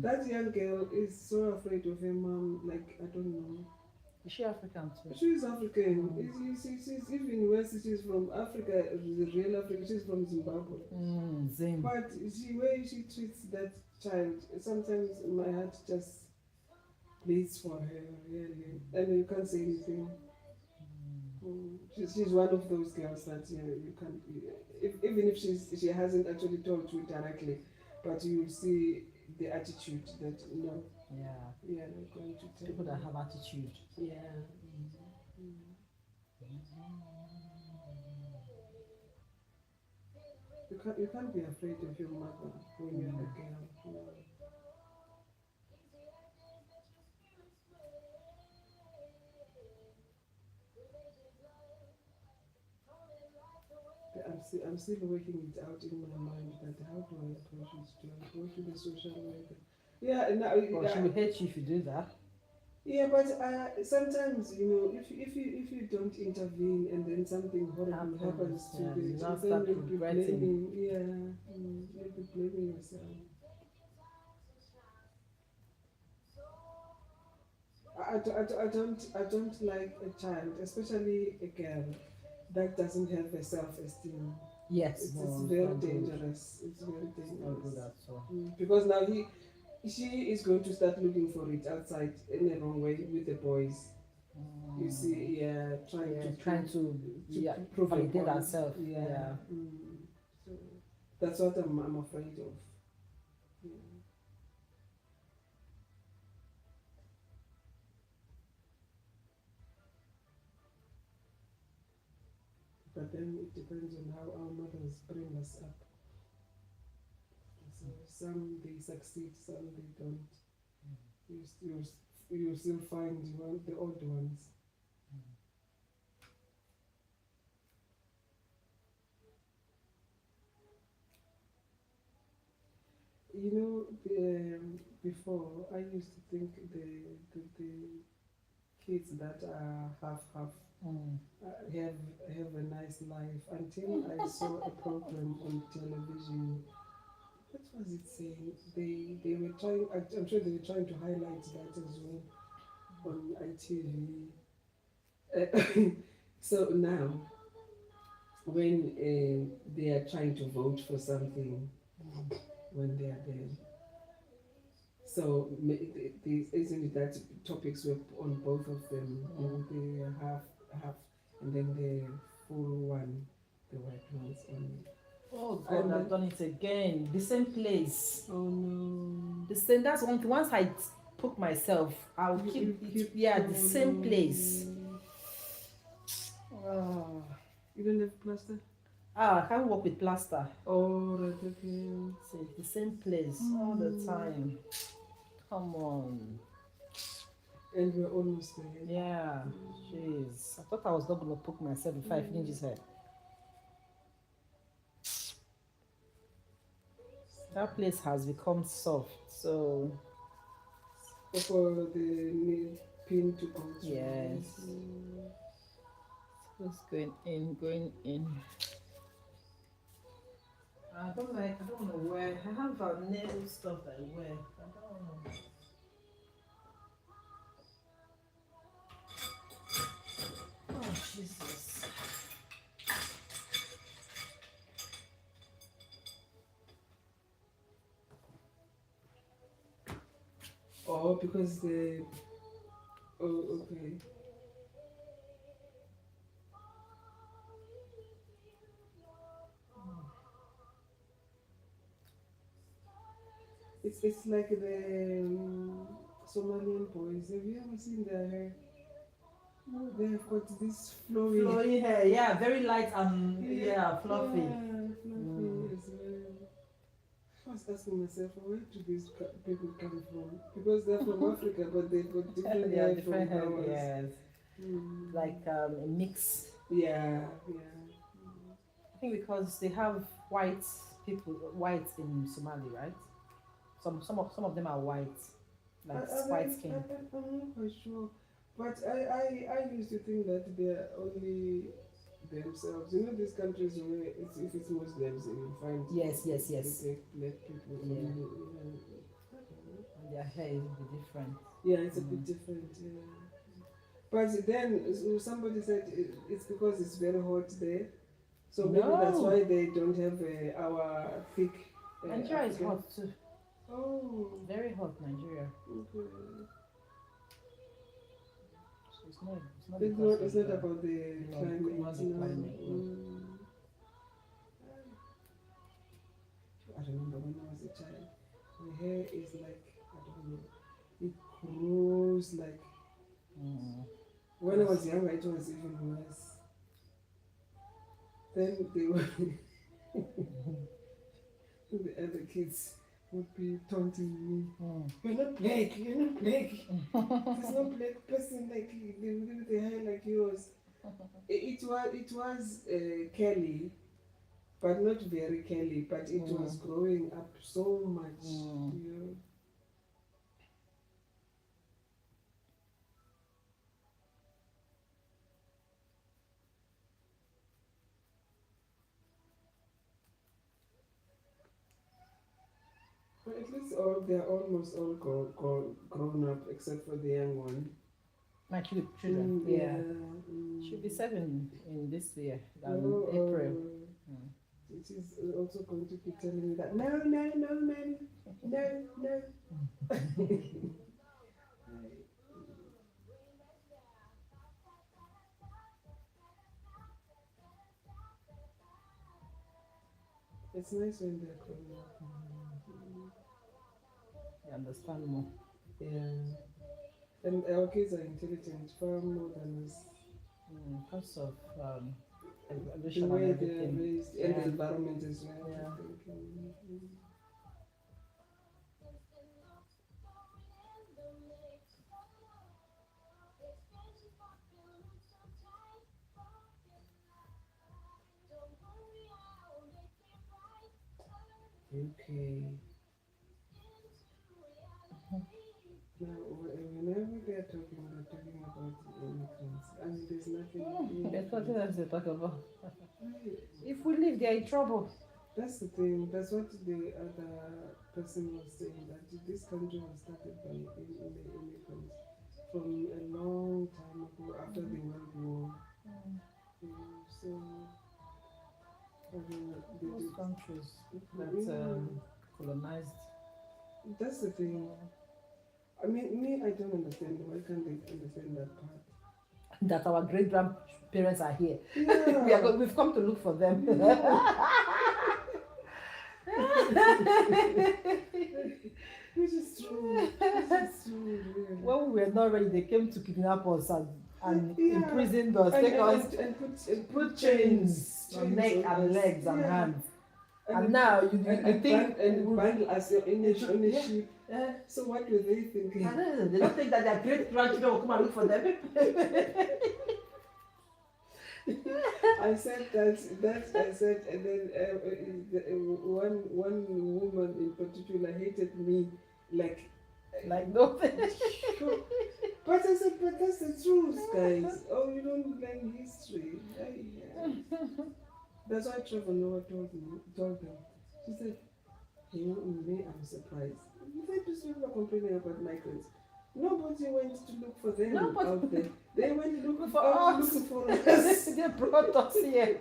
That young girl is so afraid of her mom, like, I don't know. Is she African too? She's African. She's even worse. She's from Africa, the real Africa. She's from Zimbabwe. But the way she treats that child, sometimes my heart just bleeds for her, really. And you can't say anything. She's one of those girls that you can't, even if she hasn't actually told you directly, but you see the attitude that no, Yeah. we are not going to tell People that you. have attitude. Yeah. You can't be afraid of your mother when you're a girl. No. But I'm still working it out in my mind that how do I approach it? Do I go to the social worker? Yeah, no, Well, she will hate you if you do that. yeah, but sometimes if you don't intervene and then something horrible happens to yeah, the you now then start you'll be regretting. blaming, you'll be blaming yourself. I don't like a child, especially a girl, that doesn't have a self-esteem. Yes, It's no, very not good. dangerous. It's very Not good dangerous. at all. Because now she is going to start looking for it outside in the wrong way with the boys. You see, yeah, trying to prove a validate point. herself. Yeah. Yeah. So that's what I'm afraid of. Yeah. But then it depends on how our mothers bring us up. So some they succeed, some they don't. You still find the odd ones. Before I used to think the kids that are half have a nice life until I saw a program on television. What was it saying? They were trying. I'm sure they were trying to highlight that as well on ITV. So now, when they are trying to vote for something, when they are there. So isn't it that topics were on both of them, the half, and then the full one, the white ones only. Oh God, I've done it again. The same place. Oh no. The same. That's one thing. Once I put myself, I'll keep it. Yeah, the same place. Oh. You don't have plaster? I can't work with plaster. Oh, right, okay. So the same place all the time. Come on. And we're almost there. Yeah. Jeez. I thought I was not gonna poke myself before I finish this hair. That place has become soft, so For the nail pin to go to. yes. It's going in. I don't know where. I have a nail stuff that I wear. I don't know. Oh, Jesus. Oh, because the. Oh, okay. It's like the Somalian boys. Have you ever seen their hair? No, they have got this Flowy hair, yeah, very light and fluffy. Yeah, fluffy as well. I was asking myself, where do these people come from? Because they're from Africa, but they've got different Yeah, hair different from hair, ours. yes. Mm. Like a mix. Yeah. I think because they have white in Somali, right? Some of them are white, like white skin. I'm not quite sure. But I used to think that they're only themselves. You know, these countries where if it's Muslims, you find Yes. they take black people. Yeah. And Their hair is a bit different. yeah, it's a bit different. Yeah. But then somebody said it's because it's very hot there, so maybe that's why they don't have our thick. Nigeria is African. hot too. Oh, Very hot, Nigeria. okay. So it's not It's not about the climate. not the climate, no. I remember when I was a child, we hair is like, I don't know, it grows like, when I was younger it was even worse. Then they were, the other kids would be taunting me. You're not black, you're not black. There's no black person like with the hair like yours. It was curly, but not very curly, but it was growing up so much. You know. But at least they're almost all grown up except for the young one. My children, should be 7 in this year, April. It is also going to be telling me that no, mommy, no. It's nice when they're grown up. You understand more. Yeah. And our kids are intelligent far more than us. Because of The education way and they are everything. raised and the environment as well. Yeah. I think. Okay. Now, whenever they're talking about immigrants. I mean, there's nothing. There's nothing else to talk about. If we leave, they're in trouble. That's the thing. That's what the other person was saying, that this country was started by immigrants from a long time ago after the World War. So, Most countries that colonized. that's the thing. I mean, I don't understand. Why can't they understand that part? That our great grandparents are here. Yeah. We've come to look for them. Which is true. Really. When we were not ready, they came to kidnap us and Yeah. imprisoned us, take us, and put chains on neck on and us. legs and Yeah. hands. And now you think and bundle us in a ship. Yeah. So what were they thinking? I don't know, they don't think that their great grandchildren will come and look for them. I said I said, and then one woman in particular hated me like nothing. But I said, but that's the truth, guys. Oh, you don't learn history. Yeah. That's why Trevor Noah told them. She said, me, I'm surprised. These people are complaining about migrants. Nobody went to look for them out there. They went looking for us. They brought us here.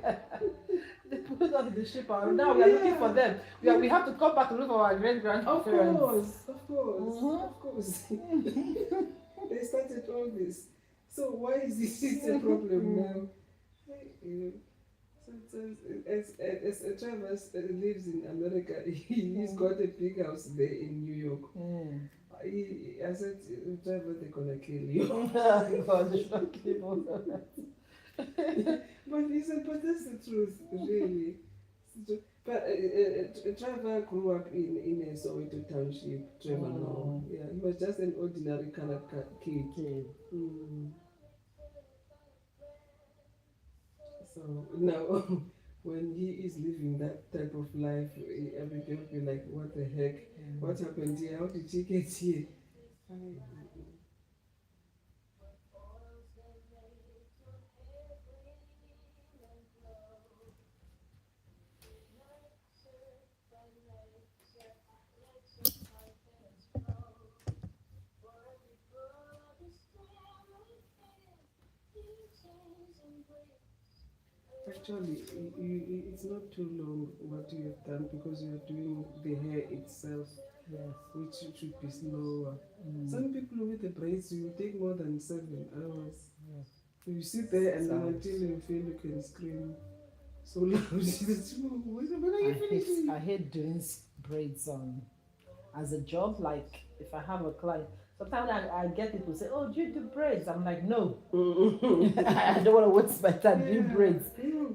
They put us in the ship and now we are looking for them. We have to come back to look for our great grandparents. Of course. They started all this. So why is this a problem now? As Travis lives in America, he's got a big house there in New York. I said, Travis, they're gonna kill you. God, they should kill But he said, but that's the truth, really. But Trevor grew up in a Soweto township. Trevor, no. Yeah, he was just an ordinary colored kid. So now, when he is living that type of life, everybody will be like, what the heck? What happened here? How did he get here? Actually, it's not too long what you have done because you are doing the hair itself, which should be slower. Some people with the braids, you take more than 7 hours. So you sit there and then until you feel you can scream so loud. When are you finishing? I hate doing braids on as a job. Like if I have a client, sometimes I get people say, "Oh, do you do braids?" I'm like, "No, I don't want to waste my time doing braids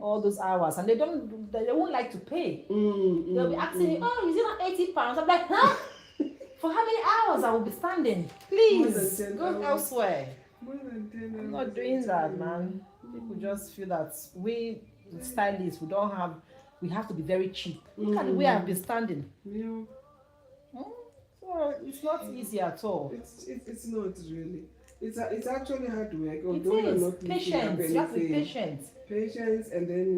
all those hours," and they won't like to pay. They'll be asking me, "Oh, is it not £80?" I'm like, "Huh? For how many hours I will be standing? Please More than 10 go hours. elsewhere." More than 10 I'm hours not at doing a that, time. man. People just feel that we the stylists, we have to be very cheap. Look at the way I've been standing. Yeah. So it's not easy at all. It's not really. It's actually hard work. It Although you're is not lifting up patience. You have to be anything. patient. Patience, and then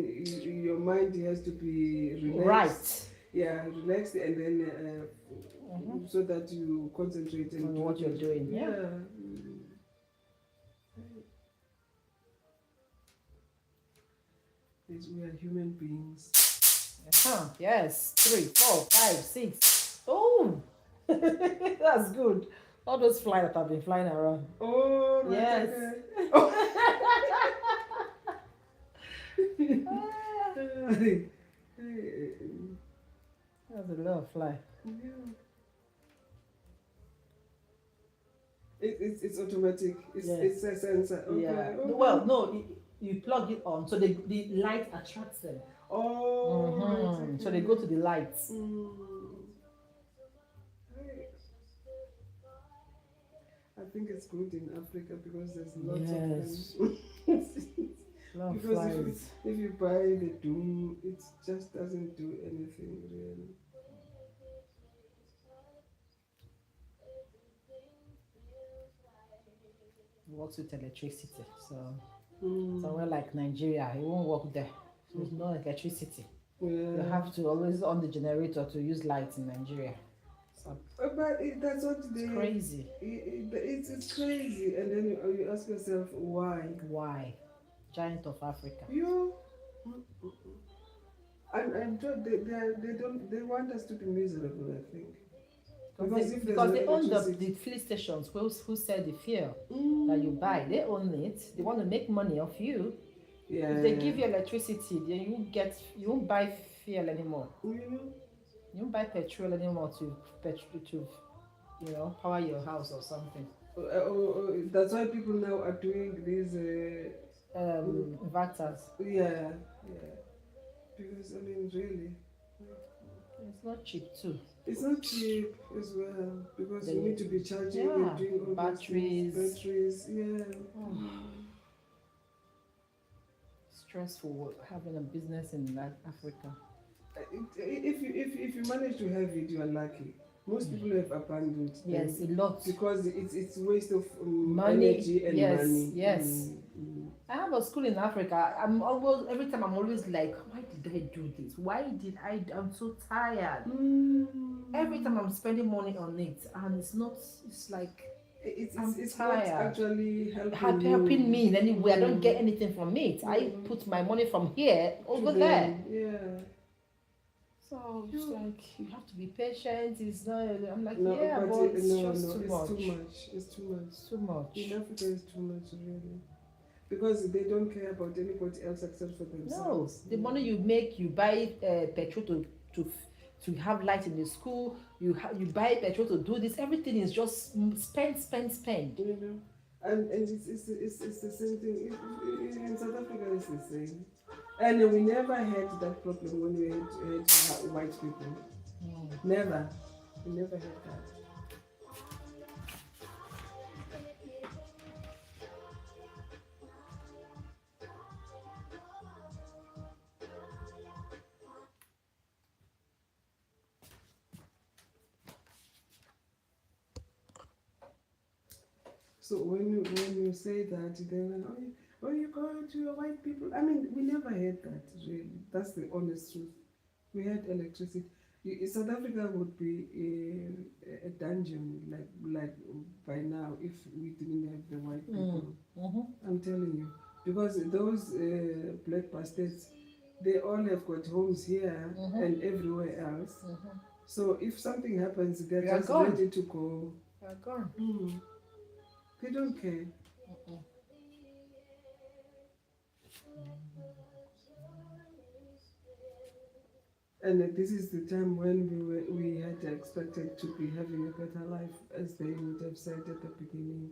your mind has to be relaxed. Right. Yeah, relaxed, and then so that you concentrate On what you're doing. Yeah. We are human beings. Yes. 3, 4, 5, 6. Oh, that's good. All those flies that have been flying around. Oh, right, Yes. Okay. That's a lot of fly. Yeah. It's automatic. It's a sensor. Okay. Yeah. Okay. Well, no, you plug it on, so the light attracts them. Oh. Right, So they go to the lights. Right. I think it's good in Africa because there's lots Yes. of them. Lot of Because flies. if you buy the doom, it just doesn't do anything really. Works with electricity. So somewhere like Nigeria, it won't work there. There's no electricity. Yeah. You have to always on the generator to use lights in Nigeria. So But that's what it's crazy. It's crazy, and then you ask yourself why. Why? Giant of Africa. You. I'm told they want us to be miserable. I think. Because they own the filling stations who sell the fuel that you buy. They own it. They want to make money off you. Yeah. If they give you electricity, then you won't buy fuel anymore. You You won't buy petrol anymore to power your house or something. that's why people now are doing these. Inverters. Yeah. Because I mean, really. It's not cheap too. It's not cheap as well because you need to be charging Yeah, and doing all batteries. these things. Batteries, yeah. Stressful having a business in Africa. If you manage to have it, you are lucky. Most people have abandoned. Yes, a lot. Because it's waste of Money, energy and yes, money. yes. I have a school in Africa. Every time I'm always like, why did I do this? I'm so tired. Every time I'm spending money on it, and it's like it's tired. not actually helping me in any way. I don't get anything from it. I put my money from here over there. Yeah. So it's like you have to be patient. It's not. I'm like, No, yeah, but it's just too much. It's too much. It's too much. In Africa, it's too much, really. Because they don't care about anybody else except for themselves. No, the money you make, you buy petrol to have light in the school. You buy petrol to do this. Everything is just spend. You know, and it's the same thing. In South Africa, it's the same. And we never had that problem when we had white people. Never. We never had that. So when you say that, then you go to your white people. I mean, we never had that really. That's the honest truth. We had electricity. South Africa would be a dungeon like by now if we didn't have the white people. I'm telling you, because those black bastards, they all have got homes here and everywhere else. So if something happens, they're just ready to go. They're gone. They don't care. And this is the time when we had expected to be having a better life, as they would have said at the beginning,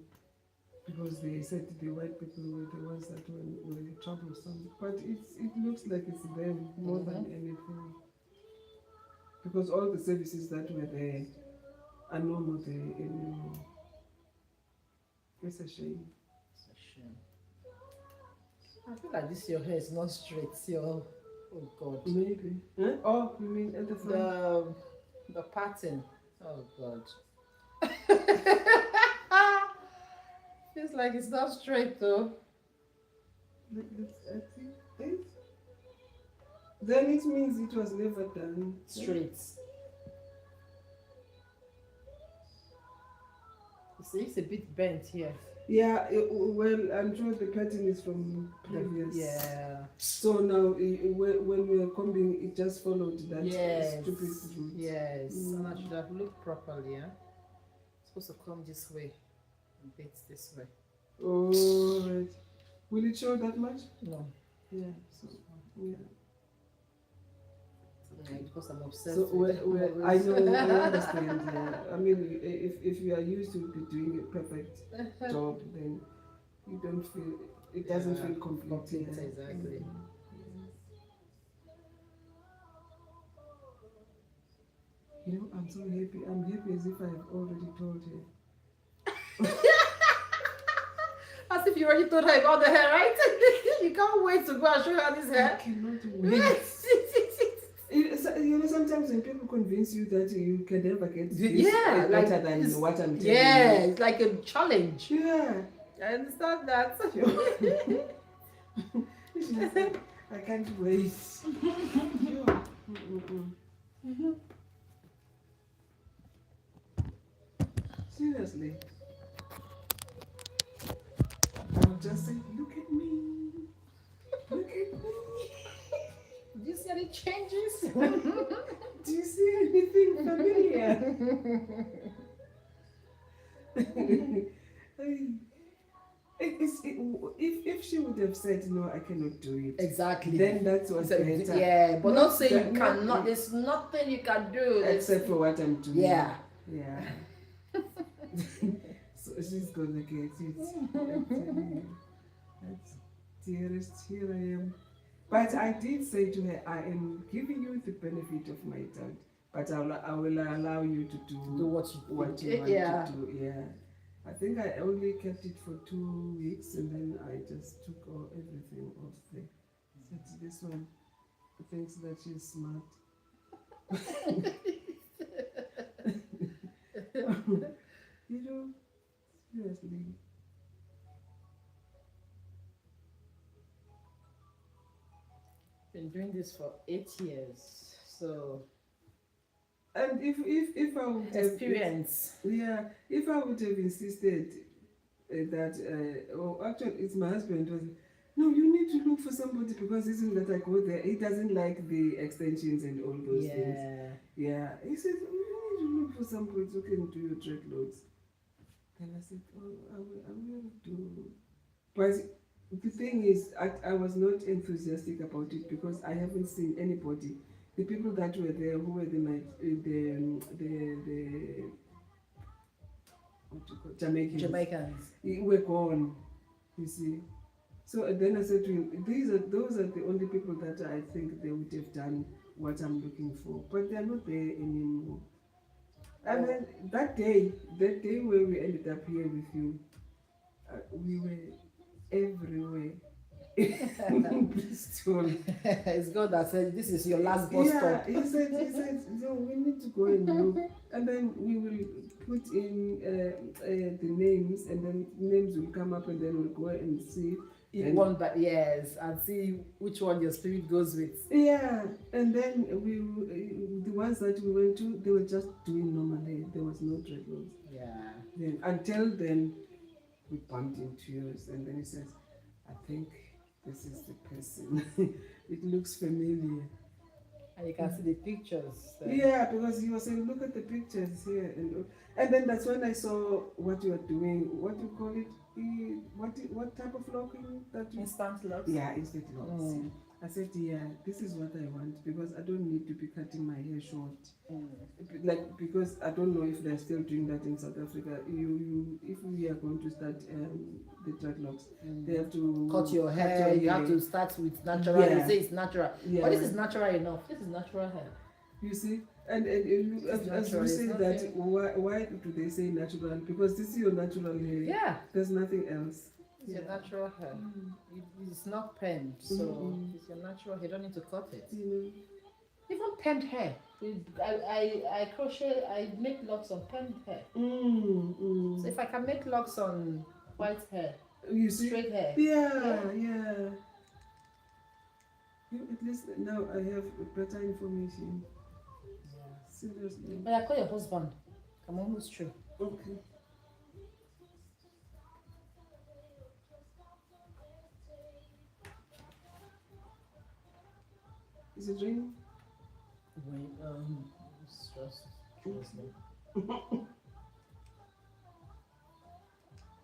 because they said the white people were the ones that were troublesome. But it looks like it's them more than anything, because all the services that were there are no more there anymore. It's a shame. It's a shame. I feel like this your hair is not straight. Your oh god. Maybe. Huh? Oh, you mean at the front? The pattern. Oh god. Feels like it's not straight though. I think it. Then it means it was never done Straight. You see, it's a bit bent here. Yeah, well, I'm sure the pattern is from previous. Yeah. So now, when we are combing, it just followed that Yes. stupid route. Yes. And I should have looked properly, yeah? Supposed to come this way. And bit this way. Oh, right. Will it show that much? No. Yeah. So, yeah. Yeah, because I'm obsessed So with I know, I understand. Yeah. I mean, if you are used to be doing a perfect job, then you don't feel it doesn't feel complete. complete, Yeah. exactly. You know, I'm so happy. I'm happy as if I've already told her. As if you already told her about the hair, right? You can't wait to go and show her this I hair. cannot wait. You know, sometimes when people convince you that you can never get this Yeah, like better than it's- what I'm telling Yeah, it's like a challenge. you. Yeah. I understand that. She's like, I can't wait. Sure. Seriously. I'll just say, look at me. Look at me. Do you see any changes? Do you see anything familiar? If she would have said, no, I cannot do it, Exactly. then that's what's So, better. yeah, but not saying that- you not- cannot. There's nothing you can do. Except for what I'm doing. Yeah. Yeah. So she's gonna get it. I'm telling you. That's dearest, here I am. But I did say to her, I am giving you the benefit of my doubt, but I will allow you to Do do what you what you want to do. Yeah. I think I only kept it for 2 weeks and then I just took everything off there. Said this one thinks that she's smart. You know, seriously. Been doing this for 8 years, so And if I would have experience. if I would have insisted that, actually, it's my husband was. No, you need to look for somebody because isn't that I go there? He doesn't like the extensions and all those things. Yeah. He said, you need to look for somebody who can do your dreadlocks. And I said, oh, I will do. But the thing is, I was not enthusiastic about it because I haven't seen anybody. The people that were there, who were the what do you call it? Jamaicans. Were gone, you see. So then I said to him, those are the only people that I think they would have done what I'm looking for, but they're not there anymore. And then that day where we ended up here with you, we were everywhere. In Bristol. It's God that said this is your last bus Yeah, stop. he said, no, we need to go and look, and then we will put in the names, and then names will come up, and then we'll go and see. Each one, but yes, and see which one your spirit goes with. Yeah, and then the ones that we went to, they were just doing normally. There was no dreadlocks. Yeah. Then until then, we bumped into yours, and then he says, I think this is the person. It looks familiar. And you can see the pictures. Yeah, because he was saying, look at the pictures here, and then that's when I saw what you are doing. What do you call it? What type of locking that you? Instant locks. Yeah, instant locks. Mm. I said, yeah, this is what I want because I don't need to be cutting my hair short. Mm. Like, because I don't know if they're still doing that in South Africa. If we are going to start the dreadlocks, they have to Cut your hair. You have to start with natural. Yeah. You say it's natural, Yeah. but this is natural enough. This is natural hair. You see, and as natural, you it's say that, nothing. why do they say natural? Because this is your natural hair. Yeah, There's nothing else. it's your natural hair. It's not penned, so it's your natural hair. You don't need to cut it. Even penned hair. I crochet. I make locks on penned hair. So if I can make locks on white hair, You see? straight hair. Yeah. At least now I have better information. Seriously. But I call your husband. Come on, who's true? Okay. Is it raining? Wait, it's just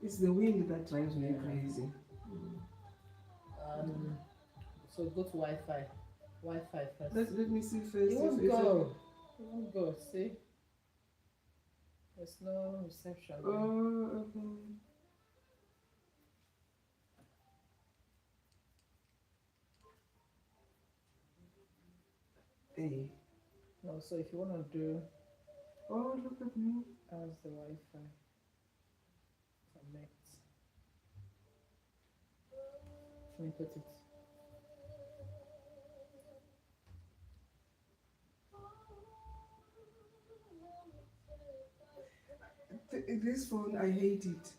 It's the wind that drives me crazy. So go to Wi-Fi. Wi-Fi first. Let me see first. It won't go. It won't go. See? There's no reception. Oh, okay. Hey. No, so if you want to do, Oh, look at me. how's the Wi-Fi? Connect. Let me put it. This phone, I hate it.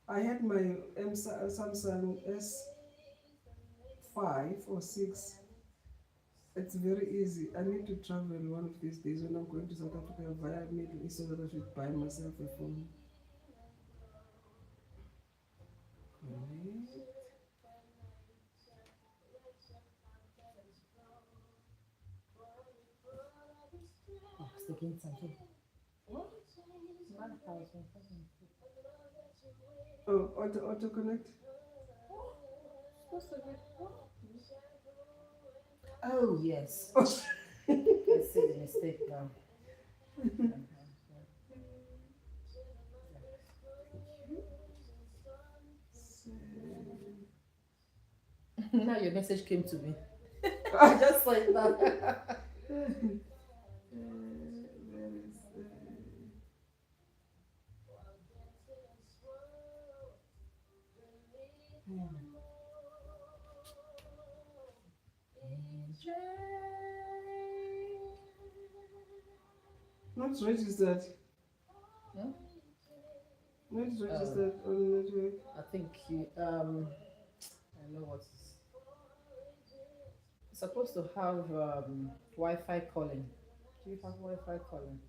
I had my Samsung S5 or 6. It's very easy. I need to travel one of these days when I'm going to South Africa via Middle East so that I should buy myself a phone. Oh, it's taking something. What? 1,000. Oh, auto connect. Supposed to be. Oh yes. I see the mistake now. Now your message came to me. I just saw it now. Not registered. Hmm? Not registered on the network. I think you I know what it's supposed to have Wi-Fi calling. Do you have Wi-Fi calling?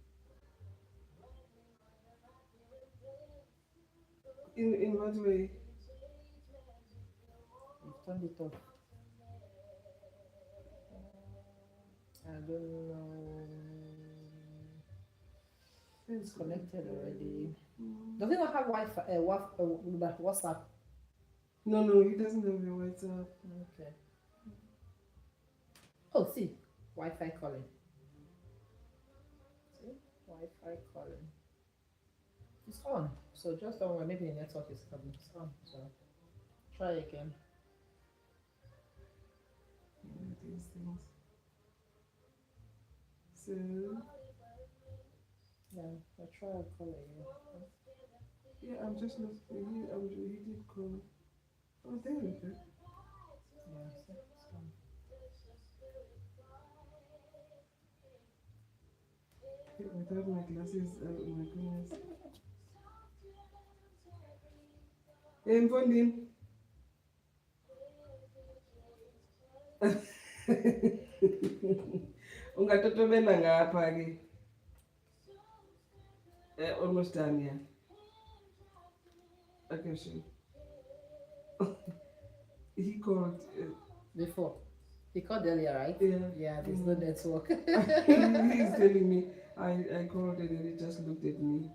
In what way? You've turned it off. I don't know. It's connected already. Does it not have Wi-Fi? WhatsApp? No, he doesn't have your WhatsApp. Okay. Oh, see, Wi-Fi calling. See, Wi-Fi calling. It's on. So just don't worry. Maybe the network is coming. It's on. So try again. These things. So. Yeah, I'll try and call again. Yeah, I'm just not. He did call. Oh, there we go. Yeah, it's on. Without my glasses, oh my goodness. Hey, Mfondini. Ungatotobela ngapha ke. Almost done, yeah. Okay, sure. He called. Before. He called earlier, right? Yeah. Yeah, there's no network. He's telling me. I called and he just looked at me.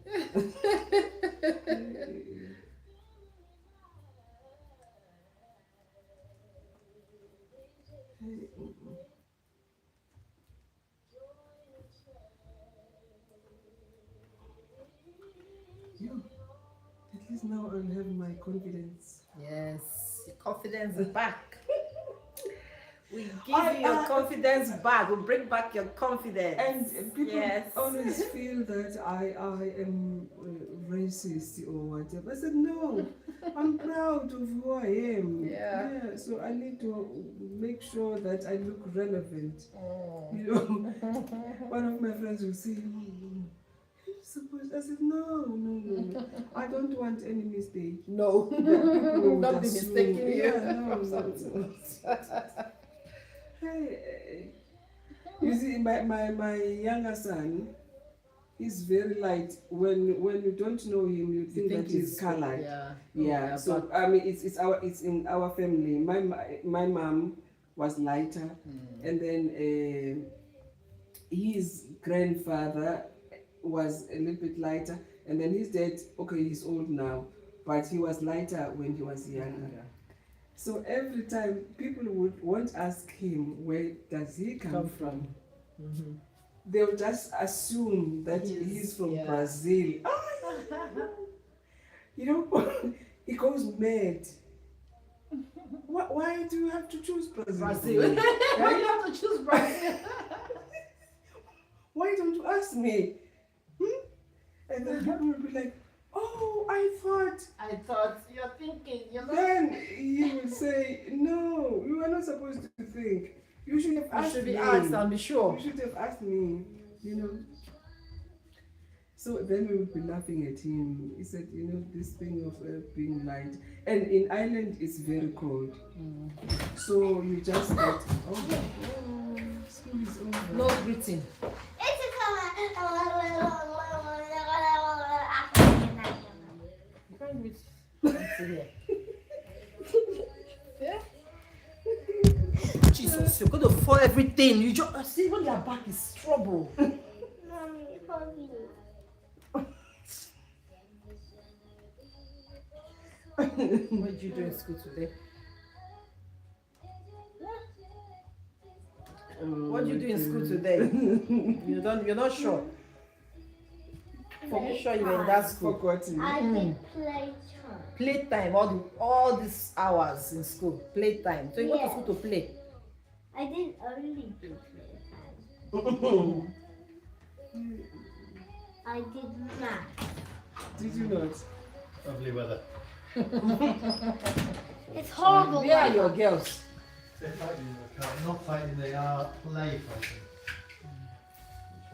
At least now I'll have my confidence. Yes, your confidence is back. We give I- you your I- confidence back. We bring back your confidence. And people Yes. always feel that I am racist or whatever. I said, no, I'm proud of who I am. Yeah. So I need to make sure that I look relevant. Oh. You know, one of my friends will say, suppose I said, no. I don't want any mistake. No, People would don't be assume- mistaken. Yeah, no. Hey, you see, my younger son is very light. When you don't know him, you think that he's colored. Yeah. So I mean, it's in our family. My mom was lighter, and then his grandfather was a little bit lighter, and then his dad. Okay, he's old now, but he was lighter when he was younger. Yeah. So every time people won't ask him where does he come from, Mm-hmm. they'll just assume that he's from Brazil. You know, he goes mad. Why do you have to choose Brazil? Brazil. Why you have to choose Brazil? Why don't you ask me? And then people will be like, oh, I thought. You're thinking. You're not. Then he will say, no, you are not supposed to think. You should have You asked should be me. asked and be sure. You should have asked me, you know. So then we would be laughing at him. He said, you know, this thing of being light. And in Ireland, it's very cold. So you just get, school is over. No greeting. You can't greet until here. Yeah. Jesus, you're going to fall everything. You just see when your back is trouble. What did you do in school today? What did you do in school today? You're not sure. Are you sure you were in that school? Forgotten. I did playtime. Playtime, all these hours in school, playtime. So you went to school to play. I didn't only do playtime. I did math. Did you not? Lovely weather. It's horrible. Where are your girls? They're fighting in the car. Not fighting, they are play fighting.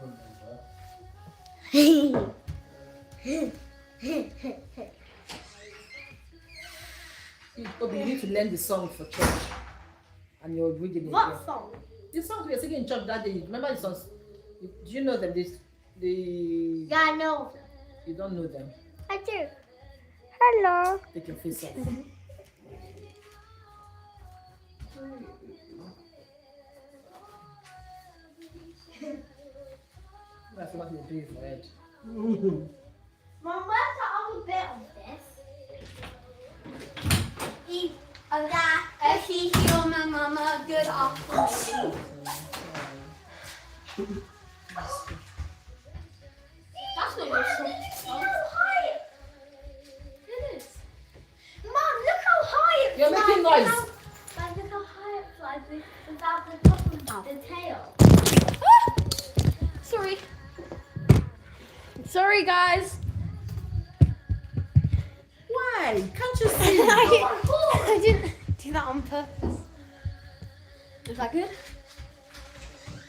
Which one is that? You need to learn the song for church. And you're reading it. What song? The songs we were singing in church that day. Remember the songs? Do you know them? Yeah, I know. You don't know them. I do. Hello. Take your face off. That's what you're doing for Ed. Mom, where's the other bit of this? She's your mama. Good afternoon. That's not your song. It is. Mom, look how high it You're flies. making noise. Like, look how high it flies without the top of the tail. Sorry. Sorry, guys. Why? Can't you see? I didn't do that on purpose. Is that good?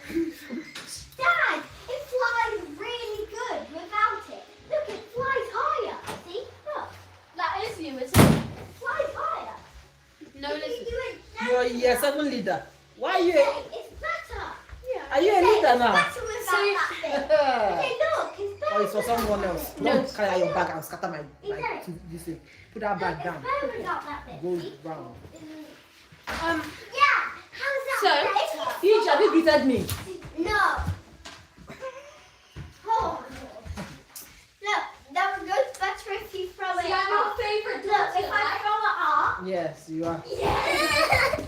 Dad, it flies really good without it. Look, it flies higher. See? Look. That is you, isn't it? It flies higher. No, listen. You're year 7 leader. Why are you? It's better. Yeah. Are you a leader now? It's better without that bit. Okay, look, it's better. Oh, it's for someone else. No. Don't carry out your bag and scatter my Okay. this thing. Put that bag down. It's better without that bit. Go See? round. Yeah. How's that better? Teach, have you greeted me? No. Oh. Look, that one goes better if you throw it up. Your favorite. Look, if I throw it up. Yes, you are. Yeah.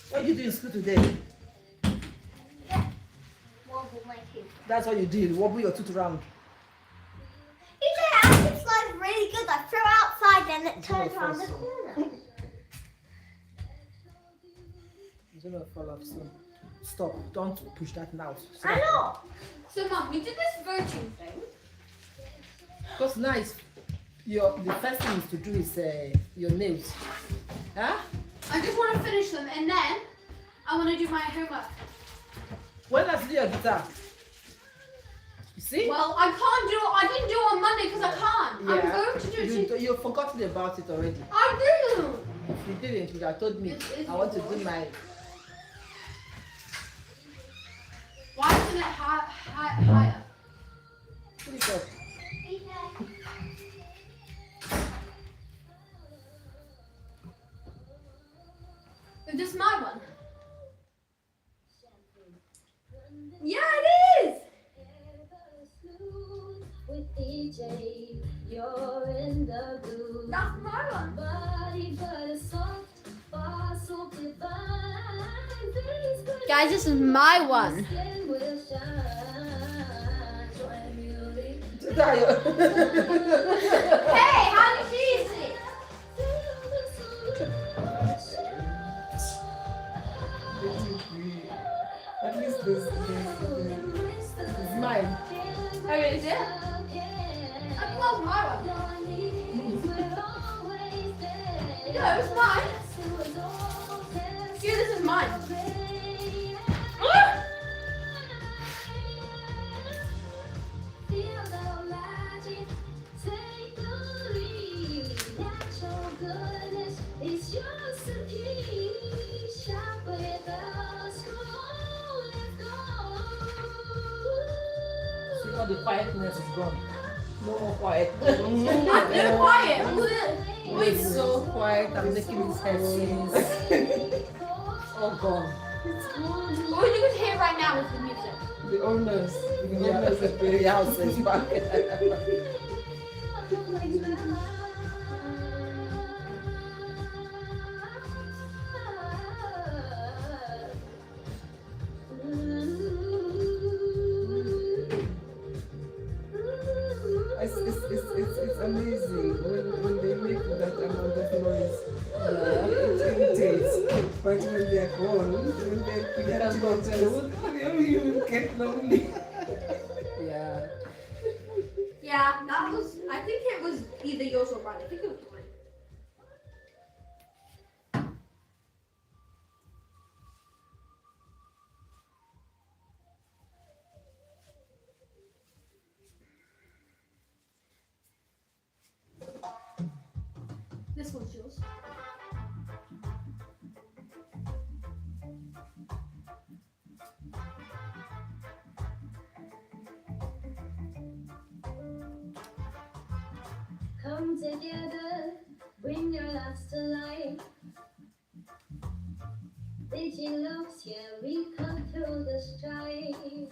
What did you do in school today? That's what you do. You wobble your tooth around. EJ, it's like really good. I throw it outside and it turns around the corner. It's gonna fall off soon. Stop. Don't push that now. I know. So, Mom, we did this virgin thing. Because now it's the first thing is to do is your nails. Huh? I just want to finish them and then I want to do my homework. When last did you do your guitar? You see? Well, I can't do it. I didn't do it on Monday because I can't. Yeah. I'm going to do it. You've forgotten about it already. I do. If you didn't, you would have told me. It's I want to do my. Why isn't it higher? Put it up. Is this my one? Yeah, it is. With DJ, you're in the blue. That's my one. Body but a soft, fossil divine. Guys, this is my one. Skin will shine. Joy beauty. Hey, how did you see it? At least this is mine. Oh, is it? I love my one. No, it's mine. See, this is mine. Ah! See how the quietness is gone. No more quiet. I'm gonna quiet. It's so quiet. I'm making these headsets. All gone. All you can hear right now is the music. The owners are The very house is back. It's amazing when they make that amount of noise. It irritates. But when they are gone, when they're together, you get lonely. Yeah. Yeah, that was. I think it was either yours or mine. I think it was mine. This one's yours. Come together, bring your lives to life. Reaching looks, yeah, we come through the strife.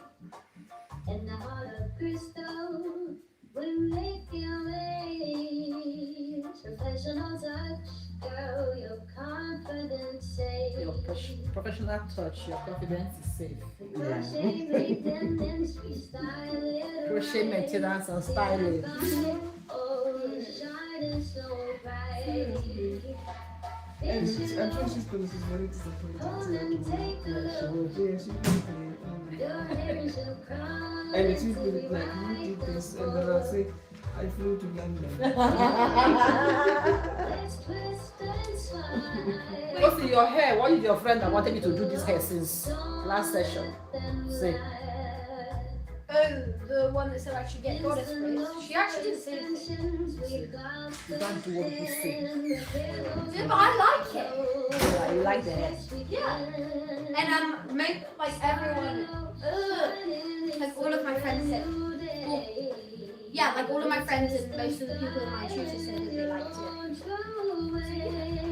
And the heart of crystal will make your way. Professional touch, girl, your confidence safe. Your professional touch, your confidence is safe. Crochet maintenance, we style it. Crochet maintenance and styling. Oh, shining so bright. And I'm sure she's going to be very disappointed. Come and take a look. She will play. Your hair is a crown. And she will be like, you did this. And then I'll say, I flew to London. Let's twist and slide. What's in your hair? What is your friend that wanted me to do this hair since last session? Say. Oh, the one that said I should get goddess praise. She actually didn't say anything. You don't do what you say. Yeah, but I like it. Yeah, you like the hair. Yeah. And make like everyone, like all of my friends said. Well, yeah, like all of my friends and most of the people in my tutor said that they liked it.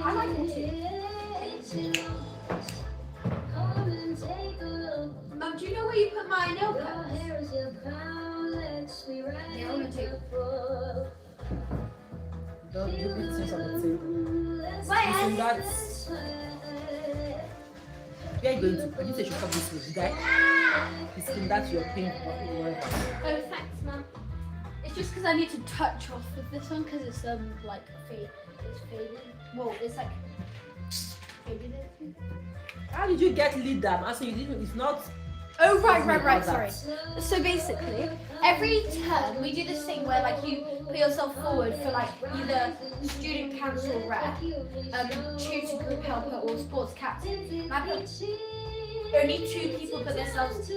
I like it too. Mum, do you know where you put my nail cuts? Yeah, I'm gonna take it. Don't give me things on the table. Wait, That's. Where are you going to? I didn't say you should come this way. Did I? His skin, that's your pink, whatever. Oh, thanks, man. It's just because I need to touch off with this one because it's like it's faded. Well, it's like faded. How did you get lead down? I said you didn't. It's not. Oh right. Sorry. So basically, every term we do this thing where like you put yourself forward for like either student council rep, tutor group helper, or sports captain. And I put only 2 people put themselves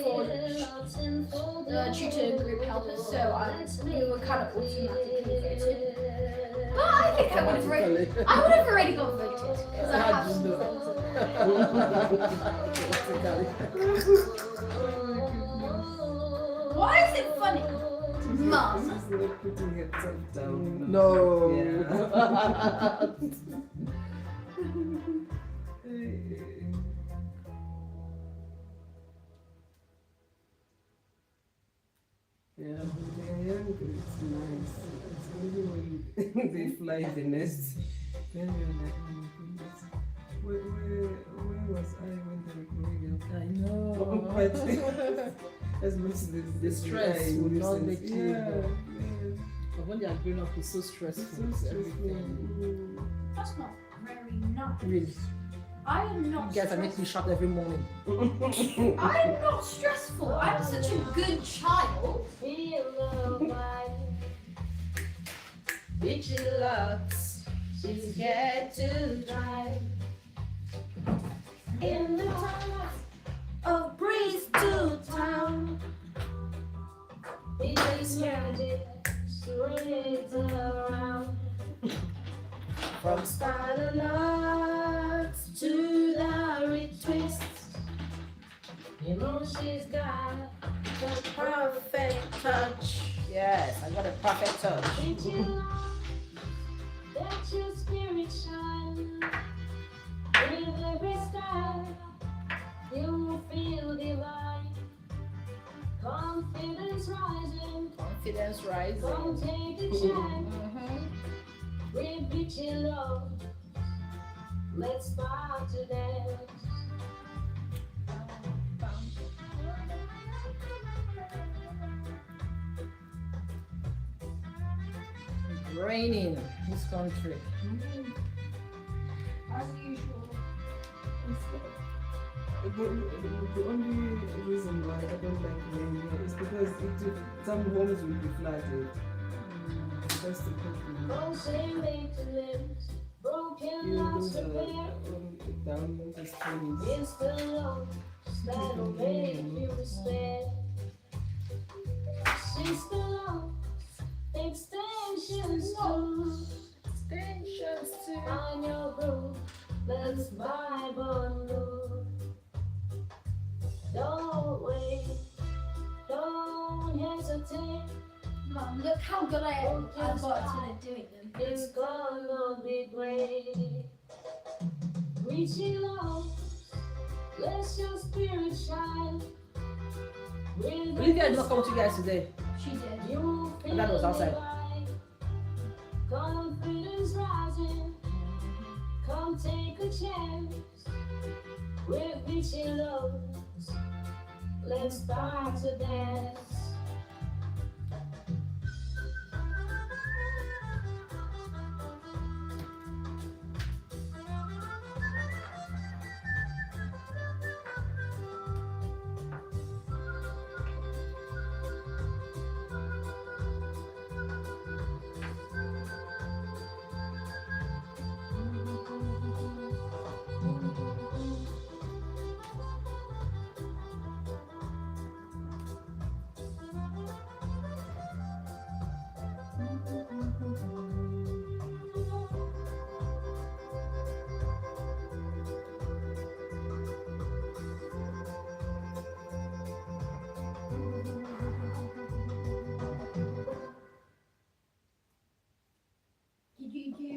forward tutor group helpers, so we were kind of automatically voted. But I think I would have already got voted because I have some friends. Why is it funny? Mum. She's not putting herself down. No. Yeah, but they're young, it's nice. It's only when they fly the nest, then you're like, oh my goodness. Where was I when they were growing up? I know. But as much as The stress will not make you. Yeah. But when they are growing up, it's so stressful. It's so stressful. Everything. That's not very nice. Really. I am not. You guys are making me shocked every morning. I am not stressful. I'm such a good child. Bitchy lots, she's get to drive. In the time of breeze to town. It's magic, swings around. From Spider nuts to the retwist. You know she's got the perfect touch. Yes, I got a perfect touch. Did you know that your spirit shine? With every style, you feel divine. Confidence rising, Confidence rising. come take a chance. With bitchy love, let's spark to dance. It's raining in this country. As usual. The only reason why I don't like rain here is because some homes will be flooded. That's the problem. Don't say make to limbs, broken You lots lose repair. down the streams. It's the love that'll make you despair. She's the love, extensions too. Extensions too. Find your groove, let's vibe on loop. Don't wait, don't hesitate. Mum, look how good I am. I got to doing them. It's gonna be great. Reaching low, let your spirit shine. Olivia did not come with you guys today. She did. You And that was outside. divine. Confidence rising. Come take a chance. We're reaching lows. Let's start to dance. Did you do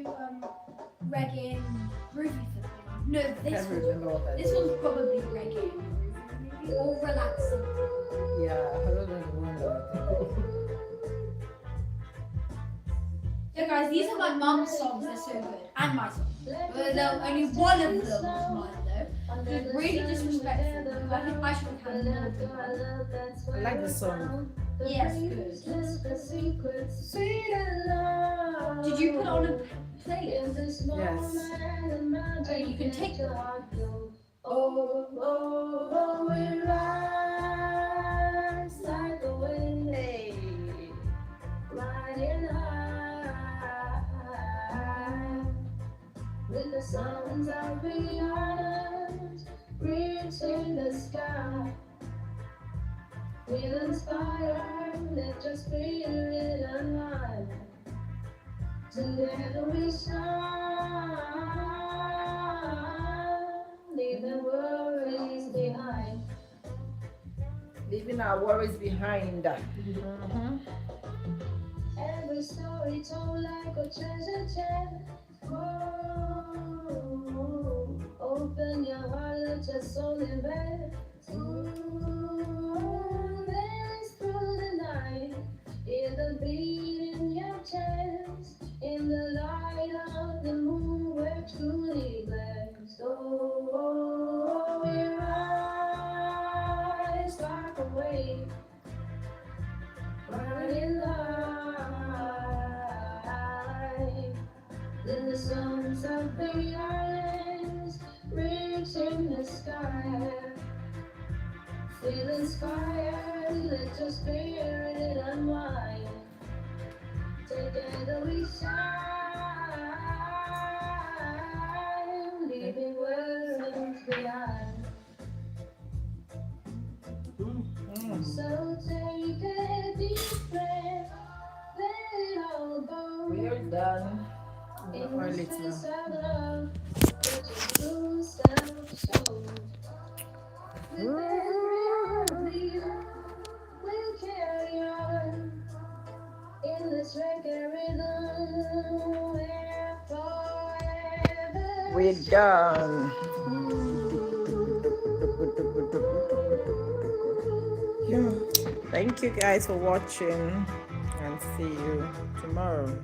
reggae and groovy for that one? No, I this can't one. remember what I This did. one's probably reggae and groovy, maybe, or relaxing. Yeah, I don't know the one that So guys, these are my mum's songs. They're so good, and my song. Well, no, only one of them was mine though. It's really disrespectful. I should have had more. I like the song. Yes, good. Did you put on a playlist? Yes. Oh, you can take that. Oh, it rise like the wind, Hey. riding high, with the sounds of the islands reaching the sky. Feel inspired, let your spirit align. Together we shine, leaving worries behind. Leaving our worries behind. Mhm. Every story told like a treasure chest. Oh, open your heart, let your soul invest. Dance through the night, hear the beat in your chest. In the light of the moon, we're truly blessed. Oh, we rise like a wave, riding light. Then the suns of the islands reaching the sky. Feel inspired, let your spirit unwind. Together we shine, leaving worries behind. So take a deep breath, let it all go. We're done. In Or the little. space of love, let your true self show. With every heartbeat, we'll carry on. In this reggae rhythm, we're forever. We're done. Thank you guys for watching and see you tomorrow.